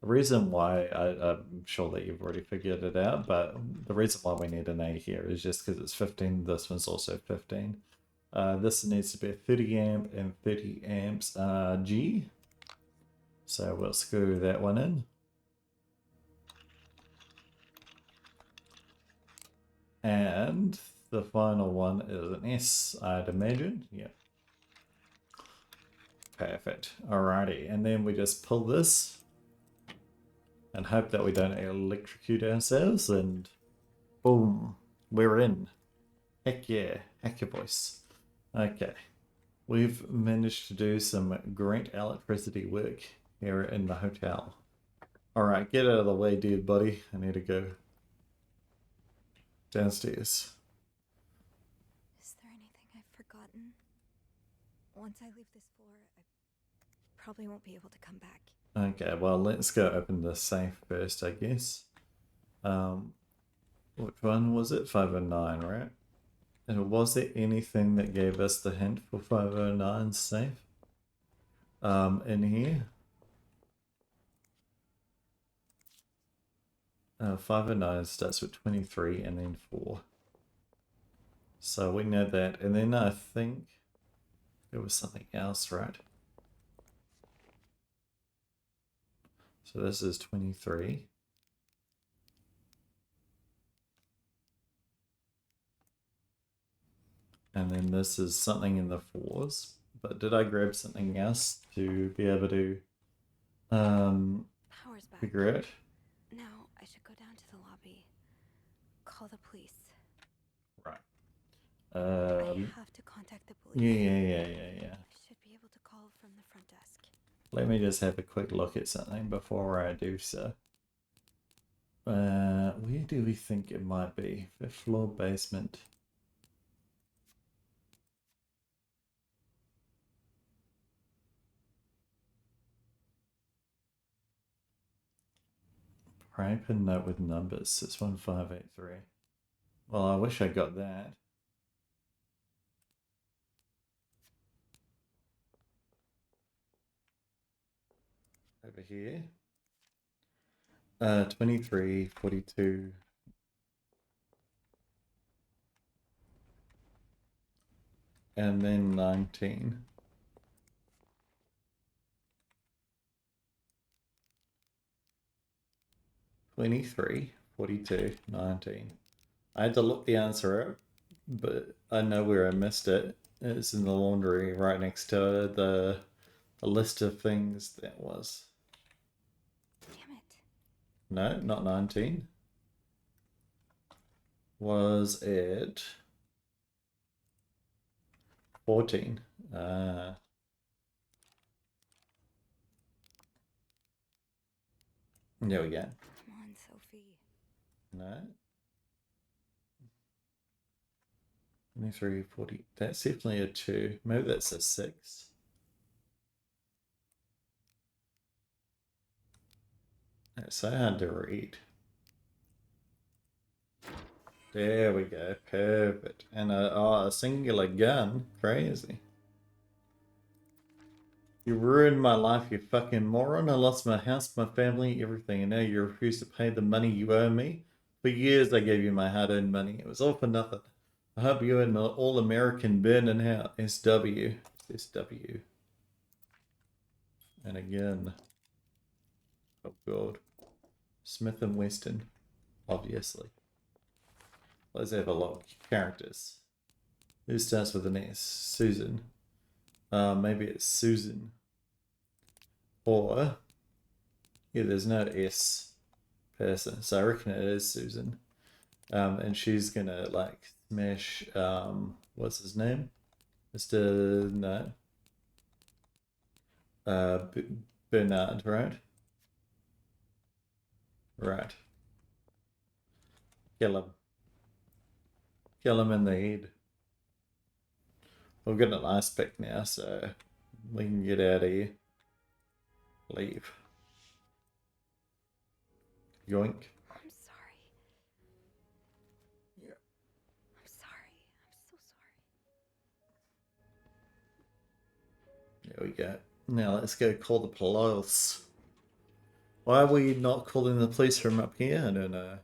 The reason why, I'm sure that you've already figured it out, but the reason why we need an A here is just because it's 15. This one's also 15. This needs to be a 30 amp and 30 amps G. So we'll screw that one in. And the final one is an S, I'd imagine. Yep. Perfect. Alrighty. And then we just pull this and hope that we don't electrocute ourselves, and boom, we're in. Heck yeah. Heck your voice. Okay. We've managed to do some great electricity work here in the hotel. Alright, get out of the way, dude, buddy. I need to go downstairs. Is there anything I've forgotten? Once I leave this floor, I probably won't be able to come back. Okay, well, let's go open the safe first, I guess. Which one was it? 509, right? And was there anything that gave us the hint for 509's safe? In here? 509 starts with 23 and then 4. So we know that. And then I think there was something else, right? So this is 23. And then this is something in the 4s. But did I grab something else to be able to Power's back. figure it? Now I should go down to the lobby. Call the police. Right. I have to contact the police. Yeah. I should be able to call from the front desk. Let me just have a quick look at something before I do so. Where do we think it might be? 5th floor basement. Pray pin note with numbers. 61583. Well, I wish I got that. Over here. 23, 42. And then 19. (23, 42, 19). I had to look the answer up, but I know where I missed it. It's in the laundry right next to the list of things that was. Damn it. No, not 19. Was it 14? There we go. Come on, Sophie. No. 23, 40. That's definitely a 2. Maybe that's a 6. It's so hard to read. There we go. Perfect. And a singular gun. Crazy. You ruined my life, you fucking moron. I lost my house, my family, everything, and now you refuse to pay the money you owe me. For years I gave you my hard-earned money. It was all for nothing. I hope you and the all-American burn in hell. SW. SW. And again. Oh god. Smith and Weston. Obviously. Let's have a look. Characters. Who starts with an S? Susan. Maybe it's Susan. Or, yeah, there's no S person, so I reckon it is Susan. And she's gonna, like, smash, what's his name? Mr. No. Bernard, right? Right. Kill him. Kill him in the head. We've got an ice pick now, so we can get out of here. Leave. Yoink. I'm sorry. Yeah. I'm sorry. I'm so sorry. There we go. Now let's go call the police. Why are we not calling the police from up here? I don't know.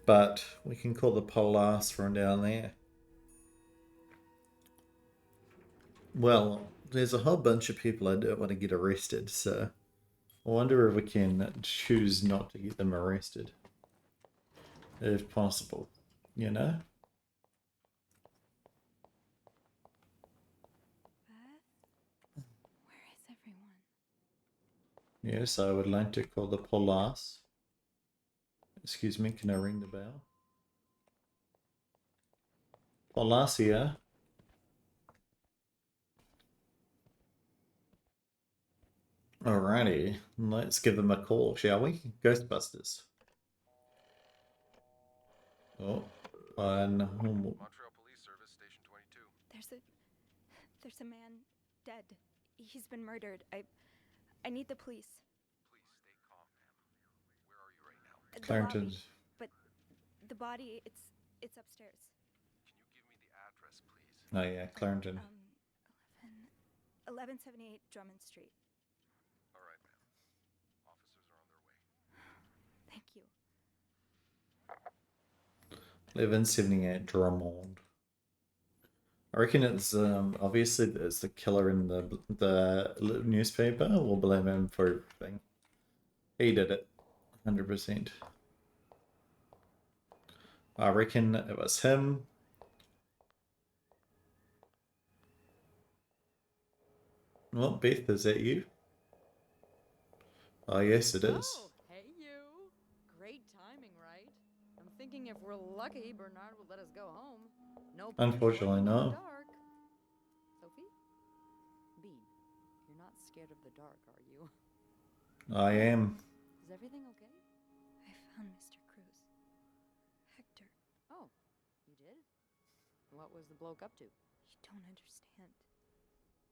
But we can call the police from down there. Well, there's a whole bunch of people I don't want to get arrested, so I wonder if we can choose not to get them arrested. If possible, you know? Beth? Where is everyone? Yes, I would like to call the police. Excuse me, can I ring the bell? Police here. Alrighty, let's give them a call, shall we? Ghostbusters. Oh, Montreal Police Service, Station 22. There's a man dead. He's been murdered. I need the police. Please stay calm, ma'am. Where are you right now? The Clarendon. lobby. But the body, it's upstairs. Can you give me the address, please? Oh yeah, Clarendon. 1178 Drummond Street. All right, ma'am. Officers are on their way. Thank you. 1178 Drummond. I reckon it's obviously there's the killer in the newspaper. We'll blame him for everything. He did it, 100%. I reckon it was him. Well, Beth, is that you? Oh yes, it is. Oh, hey you. Great timing, right? I'm thinking if we're lucky, Bernard will let us go home. No point Unfortunately, working in no. the dark. Sophie? Bean, you're not scared of the dark, are you? I am. Is everything okay? I found Mr. Cruz. Hector, Oh, you did? What was the bloke up to? you don't understand.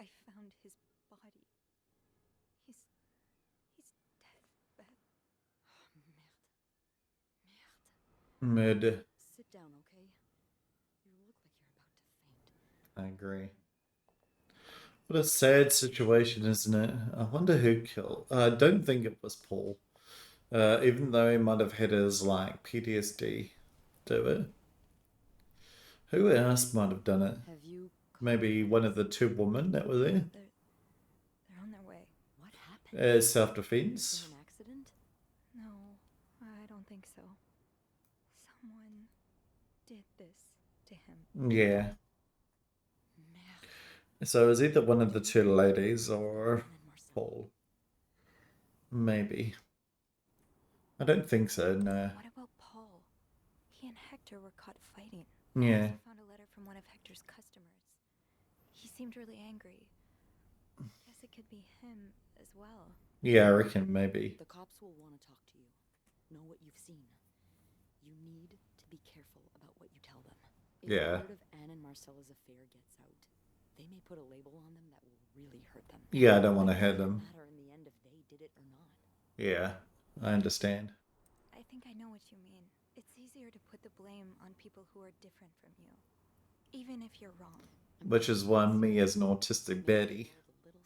I found his body. He's dead, Beth. Merde. Merde. Mid. Sit down, okay? You look like you're about to faint. I agree. What a sad situation, isn't it? I wonder who killed. I don't think it was Paul. Even though he might have had his like PTSD to it. Who else might have done it? Have you Maybe one of the two women that were there. They're on their way. What happened? Self-defense. Was there an accident? No, I don't think so. Someone did this to him. Yeah. Merde. So it was either one of the two ladies or And then Marcel. Paul. Maybe. I don't think so, no. What about Paul? He and Hector were caught fighting. Yeah. I found a letter from one of Hector's customers. He seemed really angry. Guess it could be him as well. Yeah, I reckon maybe. The cops will want to talk to you. Know what you've seen. You need to be careful about what you tell them. If Yeah. word of Anne and Marcella's affair gets out, they may put a label on them that will really hurt them. Yeah, I don't want to It hurt doesn't them. matter in the end if they did it or not. Yeah, I understand. I think I know what you mean. It's easier to put the blame on people who are different from you, even if you're wrong. Which is why me as an autistic baddie. A little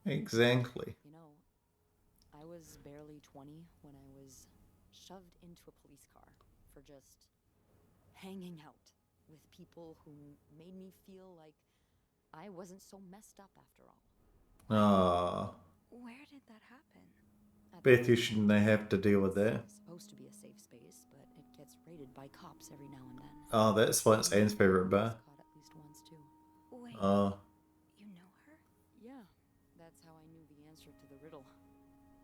Exactly. You know, I was barely 20 when I was shoved into a police car for just hanging out with people who made me feel like I wasn't so messed up after all. Ah, Where did that happen? At Beth, you Makin. shouldn't they have to deal with that? It's supposed to be a safe space, but it gets raided by cops every now and then. Oh, that's why it's Anne's favorite I bar. was caught at least once too. Wait, Oh, you know her? Yeah, that's how I knew the answer to the riddle.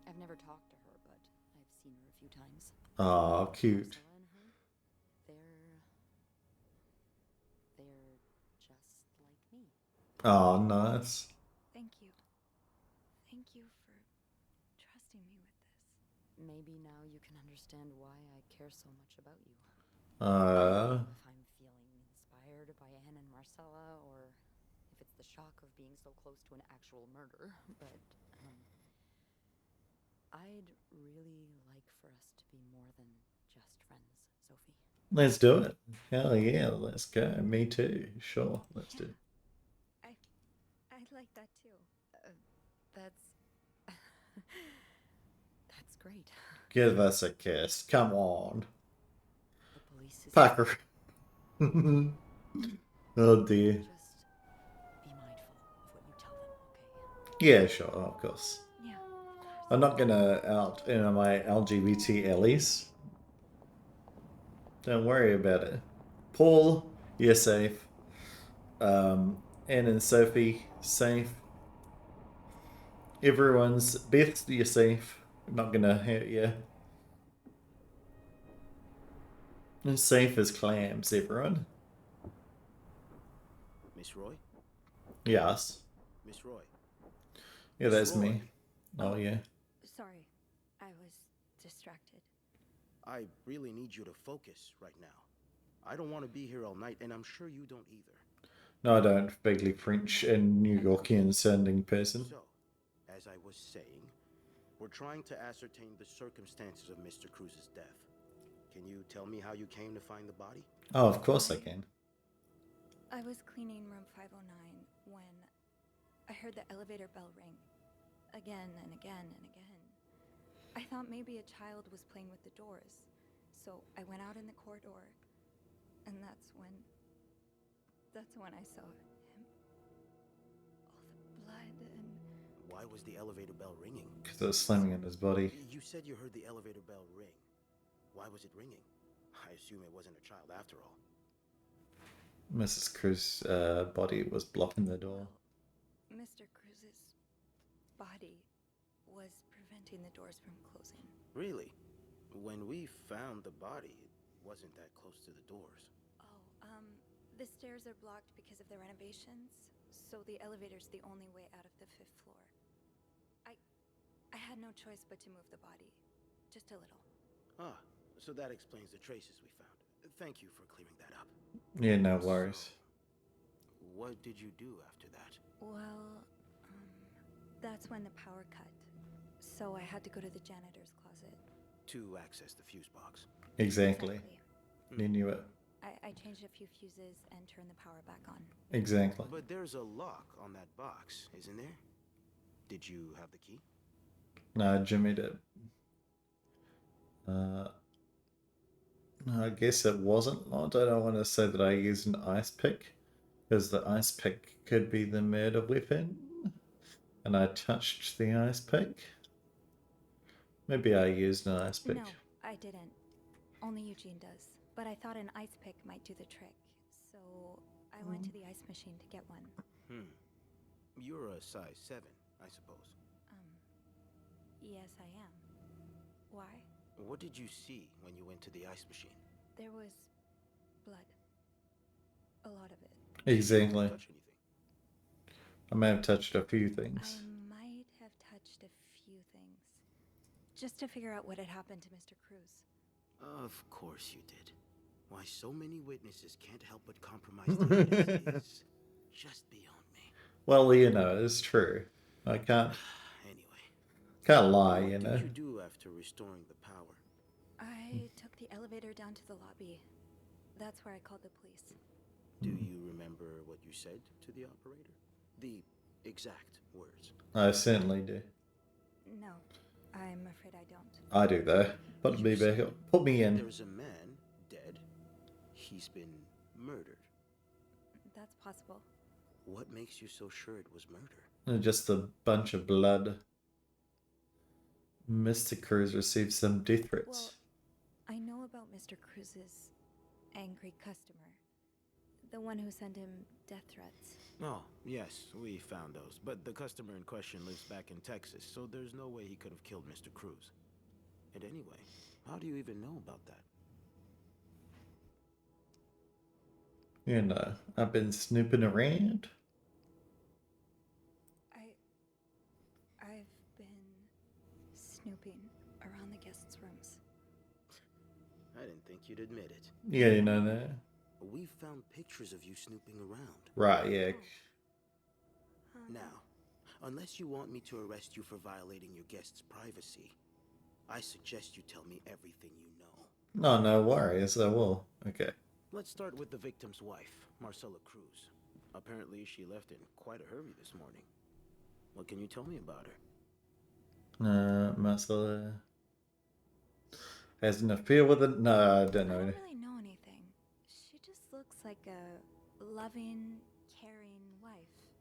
I've never talked to her, but I've seen her a few times. oh, cute. Marcella and her, they're just like me. Oh, nice. Thank you. Thank you for trusting me with this. Maybe now you can understand why I care so much about you. If I'm feeling inspired by Anne and Marcella, or if it's the shock of being so close to an actual murder, but I'd really like for us to be more than just friends, Sophie. Let's do it. Hell yeah, let's go. Me too. Sure, let's do it. I'd like that too. That's that's great. Give us a kiss. Come on. The police is Parker. Oh dear. Just be mindful of what you tell them, okay? Yeah, sure, of course. Yeah, of course. I'm not gonna out my LGBT allies. Don't worry about it. Paul, you're safe. Anne and Sophie, safe. Everyone's Beth, you're safe. I'm not gonna hurt you. As safe as clams, everyone. Miss Roy? Yes. Miss Roy? Yeah, Miss that's Roy, me. Oh yeah. Sorry, I was distracted. I really need you to focus right now. I don't want to be here all night, and I'm sure you don't either. No, I don't. Vaguely French and New Yorkian sounding person. So, as I was saying, we're trying to ascertain the circumstances of Mr. Cruz's death. Can you tell me how you came to find the body? Oh, of course I can. I was cleaning room 509 when I heard the elevator bell ring. Again and again and again. I thought maybe a child was playing with the doors, so I went out in the corridor, and that's when I saw him. All the blood and... Why was the elevator bell ringing? Because it was slamming in his body. You said you heard the elevator bell ring. Why was it ringing? I assume it wasn't a child after all. Mrs. Cruz's body was blocking the door. Mr. Cruz's body was preventing the doors from closing. Really? When we found the body, it wasn't that close to the doors. Oh, the stairs are blocked because of the renovations, so the elevator's the only way out of the 5th floor. I had no choice but to move the body. Just a little. Ah, so that explains the traces we found. Thank you for clearing that up. Yeah, no worries. So, what did you do after that? Well, that's when the power cut. So I had to go to the janitor's closet. To access the fuse box. Exactly. You knew it. I changed a few fuses and turned the power back on. Exactly. But there's a lock on that box, isn't there? Did you have the key? No, Jimmy did. I guess it wasn't locked. I don't want to say that I used an ice pick, because the ice pick could be the murder weapon. And I touched the ice pick. Maybe I used an ice pick. No, I didn't. Only Eugene does. But I thought an ice pick might do the trick. So I went to the ice machine to get one. You're a size 7, I suppose. Yes, I am. Why? What did you see when you went to the ice machine? There was blood. A lot of it. Exactly. Touch anything? I may have touched a few things. I might have touched a few things. Just to figure out what had happened to Mr. Cruz. Of course you did. Why so many witnesses can't help but compromise the witness is just beyond me. Well, you know, it's true. I can't lie, you know. What did you do after restoring the power? I took the elevator down to the lobby. That's where I called the police. Do you remember what you said to the operator? The exact words? I certainly do. No, I'm afraid I don't. I do though. Put You me back say up. Put me in. There's a man dead. He's been murdered. That's possible. What makes you so sure it was murder? Just a bunch of blood. Mr. Cruz received some death threats. Well, I know about Mr. Cruz's angry customer. The one who sent him death threats. Oh, yes, we found those. But the customer in question lives back in Texas, so there's no way he could have killed Mr. Cruz. And anyway, how do you even know about that? You know, I've been snooping around. I've been snooping around the guests' rooms. I didn't think you'd admit it. Yeah, you know that. We found pictures of you snooping around. Right, yeah. Now, unless you want me to arrest you for violating your guest's privacy, I suggest you tell me everything you know. No worries, I will. Okay. Let's start with the victim's wife, Marcella Cruz. Apparently, she left in quite a hurry this morning. What can you tell me about her? Marcella has an affair with it? No, I don't know. I don't really know anything. She just looks like a loving, caring wife.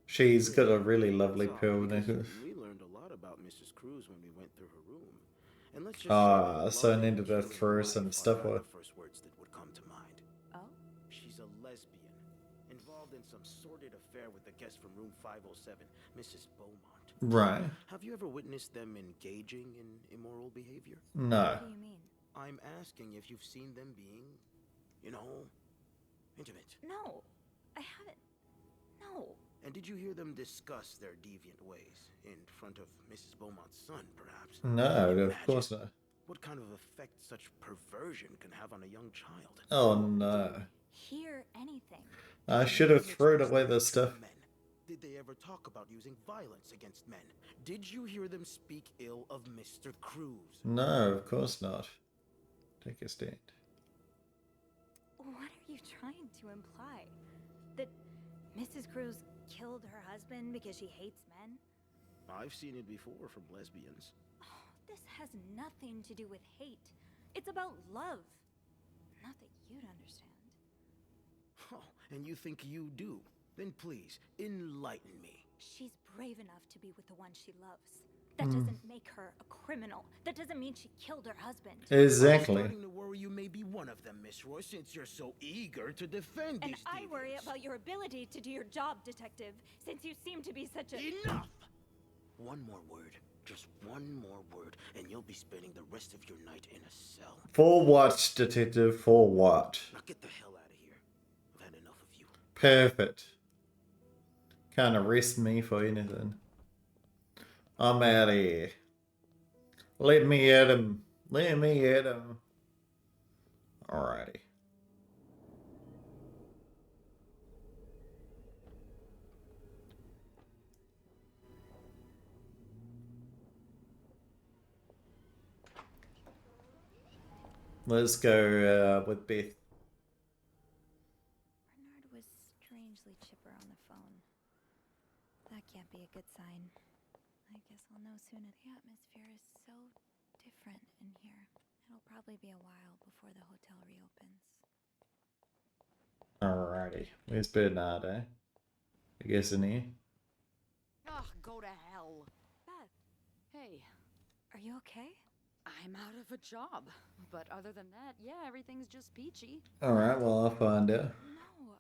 She's got a really lovely That's pearl odd, because necklace. we learned a lot about Mrs. Cruz when we went through her room. And let's just say that So I love and needed to killing throw wife some are stuff not with. the first words that would come to mind. Oh? She's a lesbian, involved in some sordid affair with the guest from room 507, Mrs. Beaumont. Right. Have you ever witnessed them engaging in immoral behavior? No. What do you mean? I'm asking if you've seen them being, intimate. No, I haven't. No. And did you hear them discuss their deviant ways in front of Mrs. Beaumont's son, perhaps? No, of Imagine course not. what kind of effect such perversion can have on a young child. Oh no. Hear anything. I should have thrown away the stuff. Men. Did they ever talk about using violence against men? Did you hear them speak ill of Mr. Cruz? No, of course not. Take a stand. What are you trying to imply? That Mrs. Cruz killed her husband because she hates men? I've seen it before from lesbians. Oh, this has nothing to do with hate. It's about love. Not that you'd understand. Oh, and you think you do? Then please, enlighten me. She's brave enough to be with the one she loves. That doesn't make her a criminal. That doesn't mean she killed her husband. Exactly. I'm starting to worry you may be one of them, Miss Roy, since you're so eager to defend And these I worry deviants. about your ability to do your job, detective, since you seem to be such a... Enough! One more word. Just one more word, and you'll be spending the rest of your night in a cell. For what, detective? For what? Now get the hell out of here. I've had enough of you. Perfect. Can't arrest me for anything. I'm out of here. Let me at him. Let me at him. Alrighty. Let's go with Beth. Bernard was strangely chipper on the phone. That can't be a good sign. I guess I'll know soon. The atmosphere is so different in here. It'll probably be a while before the hotel reopens. Alrighty. Where's Bernard, eh? I guess in here. Ugh, go to hell. Beth, Hey, are you okay? I'm out of a job. But other than that, yeah, everything's just peachy. Alright, well, I'll find out. No,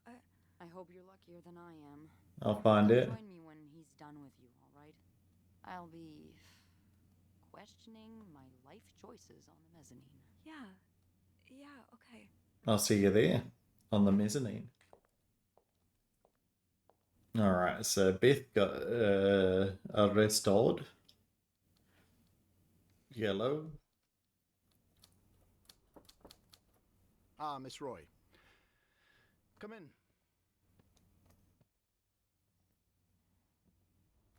I hope you're luckier than I am. I'll find Come out. join me when he's done with you, all right? I'll be questioning my life choices on the mezzanine. yeah, okay. I'll see you there on the mezzanine. Alright, so Beth got arrested. Yellow. Ah, Miss Roy. Come in.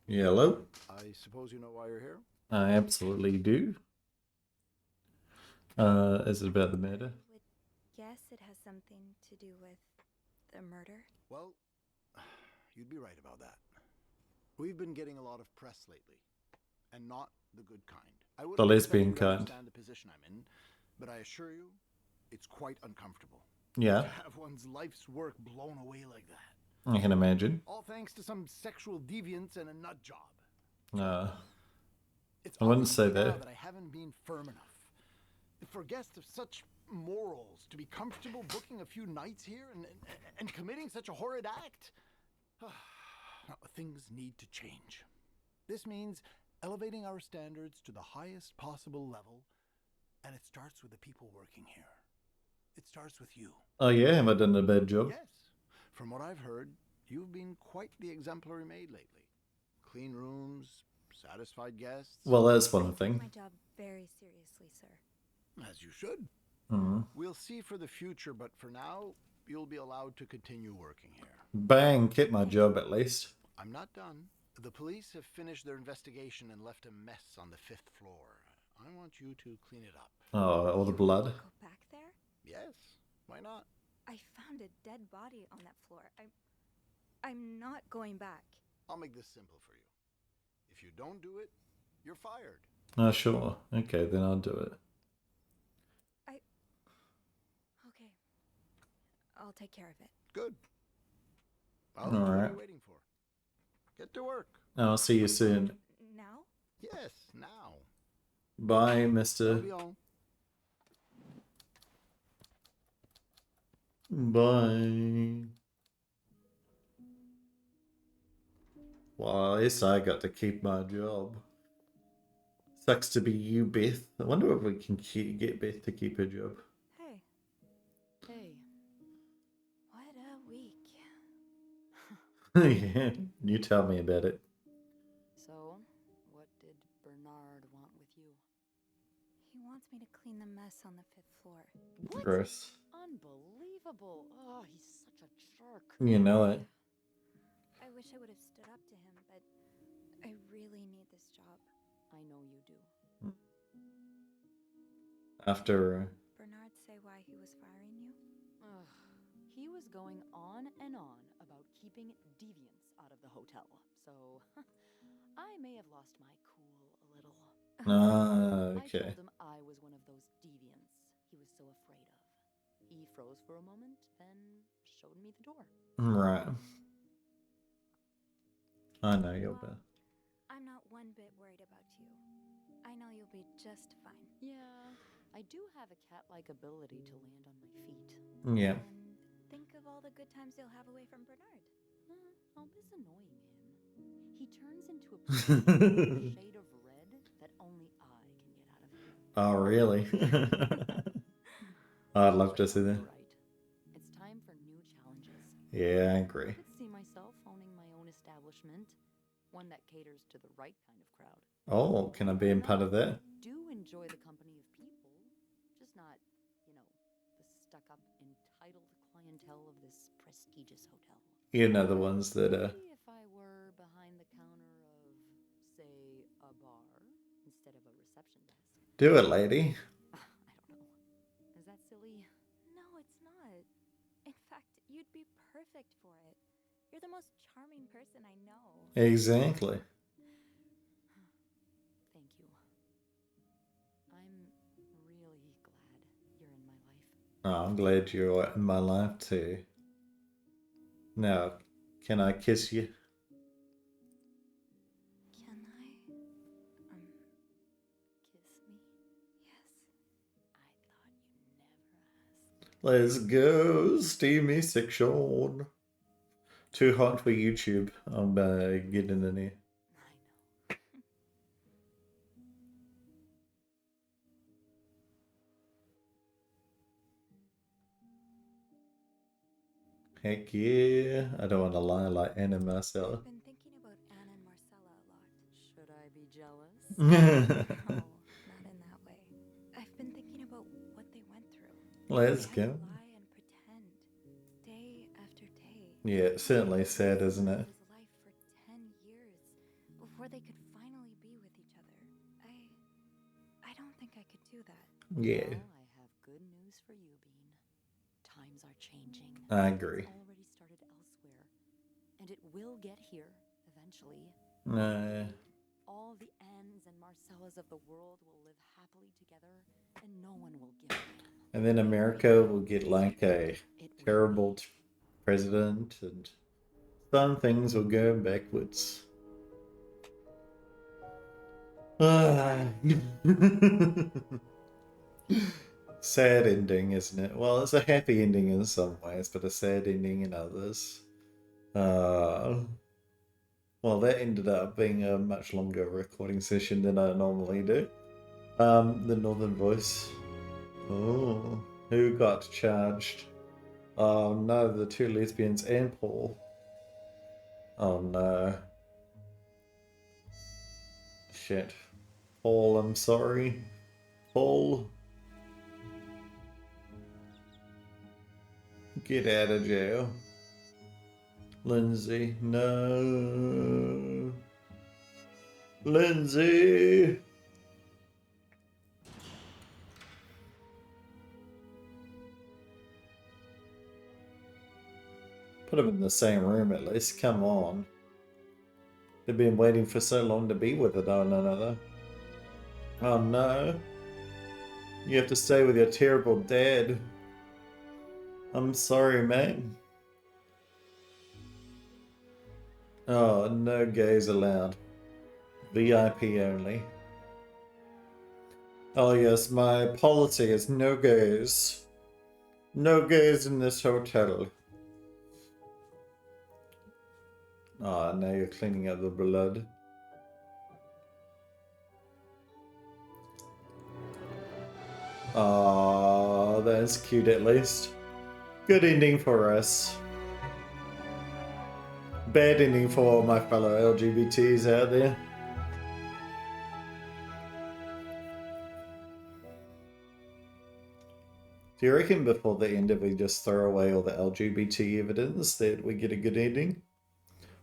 Yellow. I suppose you know why you're here? I absolutely do. Is it about the murder? Would guess it has something to do with the murder? Well, you'd be right about that. We've been getting a lot of press lately, and not the good kind. I The wouldn't expect lesbian you to kind. understand the position I'm in, but I assure you, it's quite uncomfortable. Yeah, To have one's life's work blown away like that. I can imagine. All thanks to some sexual deviance and a nut job. It's I wouldn't obvious say by now that. that I haven't been firm enough. For guests of such morals to be comfortable booking a few nights here and committing such a horrid act, things need to change. This means elevating our standards to the highest possible level, and it starts with the people working here. It starts with you. Oh yeah, have I done a bad job? Yes. From what I've heard, you've been quite the exemplary maid lately. Clean rooms, satisfied guests. Well, that's one I take thing. my job very seriously, sir. As you should. Mm. We'll see for the future, but for now, you'll be allowed to continue working here. Bang, kept my job at least. I'm not done. The police have finished their investigation and left a mess on the 5th floor. I want you to clean it up. Oh, all the blood. Go back there? Yes, why not? I found a dead body on that floor. I'm not going back. I'll make this simple for you. If you don't do it, you're fired. Oh, sure. Okay, then I'll do it. Okay. I'll take care of it. Good. Well, what are you waiting for? Get to work. I'll see you soon. Now? Yes, now. Bye, That'll Mr. be all. Bye. Well, at least I got to keep my job. Sucks to be you, Beth. I wonder if we can get Beth to keep her job. Hey. Hey, What a week. Yeah, you tell me about it. so what did Bernard want with you? He wants me to clean the mess on the 5th floor. What? Gross. Unbelievable. Oh, he's such a jerk. You know it. I wish I would have stood up to him, but I really need this job. I know you do. After Bernard say why he was firing you? Ugh. He was going on and on about keeping deviants out of the hotel, so I may have lost my cool a little. I okay. told him I was one of those deviants he was so afraid of. He froze for a moment, then showed me the door. Right. I know you'll be. Well, I'm not one bit worried about you. I know you'll be just fine. Yeah, I do have a cat-like ability to land on my feet. Yeah. And think of all the good times you'll have away from Bernard. I'll miss annoying him. He turns into a pure shade of red that only I can get out of him. Oh, really? I'd love to see that. You're right. It's time for new challenges. Yeah, I agree. I could see myself owning my own establishment, one that caters to the right kind of crowd. Oh, can I be in part of that? I do enjoy the company of people, just not, the stuck-up, entitled clientele of this prestigious hotel. You know the ones that Maybe if I were behind the counter of, say, a bar instead of a reception desk. do it, lady. I don't know. Is that silly? No, it's not. In fact, you'd be perfect for it. You're the most charming person I know. Exactly. Thank you. I'm really glad you're in my life. Oh, I'm glad you're in my life too. Now, can I kiss you? Can I? Kiss me? Yes. I thought you'd never ask. Let's go, steamy section. Too hot for YouTube. I'm getting in here. I know. Heck yeah. I don't want to lie like Anna myself. I've been thinking about Anna and Marcella a lot. Should I be jealous? No, not in that way. I've been thinking about what they went through. Let's They had go. to lie and pretend, day after day. Yeah, it's certainly sad, isn't it? His life for 10 years before they could finally be with each other. I don't think I could do that. Yeah, Well, I have good news for you, Bean. Times are changing. I agree. It's already started elsewhere, and it will get here eventually. No. All the Annes and Marcellas of the world will live happily together, and no one will give a damn. And then America will get like a It will terrible be. president, and some things will go backwards. Sad ending, isn't it? Well, it's a happy ending in some ways, but a sad ending in others. Well, that ended up being a much longer recording session than I normally do. The Northern Voice. Oh, who got charged? Oh no, the two lesbians and Paul. Oh no. Shit. Paul, I'm sorry. Paul. Get out of jail. Lindsay, no. Lindsay! Put them in the same room at least, come on. They've been waiting for so long to be with one another. Oh no. You have to stay with your terrible dad. I'm sorry, mate. Oh, no gays allowed. VIP only. Oh yes, my policy is no gays. No gays in this hotel. Ah, now you're cleaning up the blood. Ah, that's cute at least. Good ending for us. Bad ending for all my fellow LGBTs out there. Do you reckon before the end if we just throw away all the LGBT evidence that we get a good ending?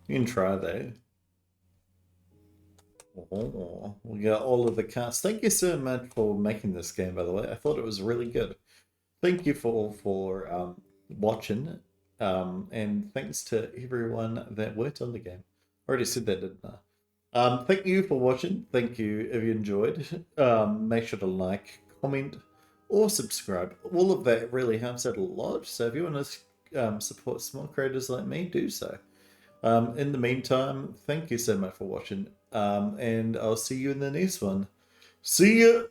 You can try that. Oh, we got all of the cast. Thank you so much for making this game, by the way. I thought it was really good. Thank you for watching, and thanks to everyone that worked on the game. I already said that, didn't I? Thank you for watching. Thank you if you enjoyed. Make sure to like, comment, or subscribe. All of that really helps out a lot. So if you want to support small creators like me, do so. In the meantime, thank you so much for watching, and I'll see you in the next one. See ya!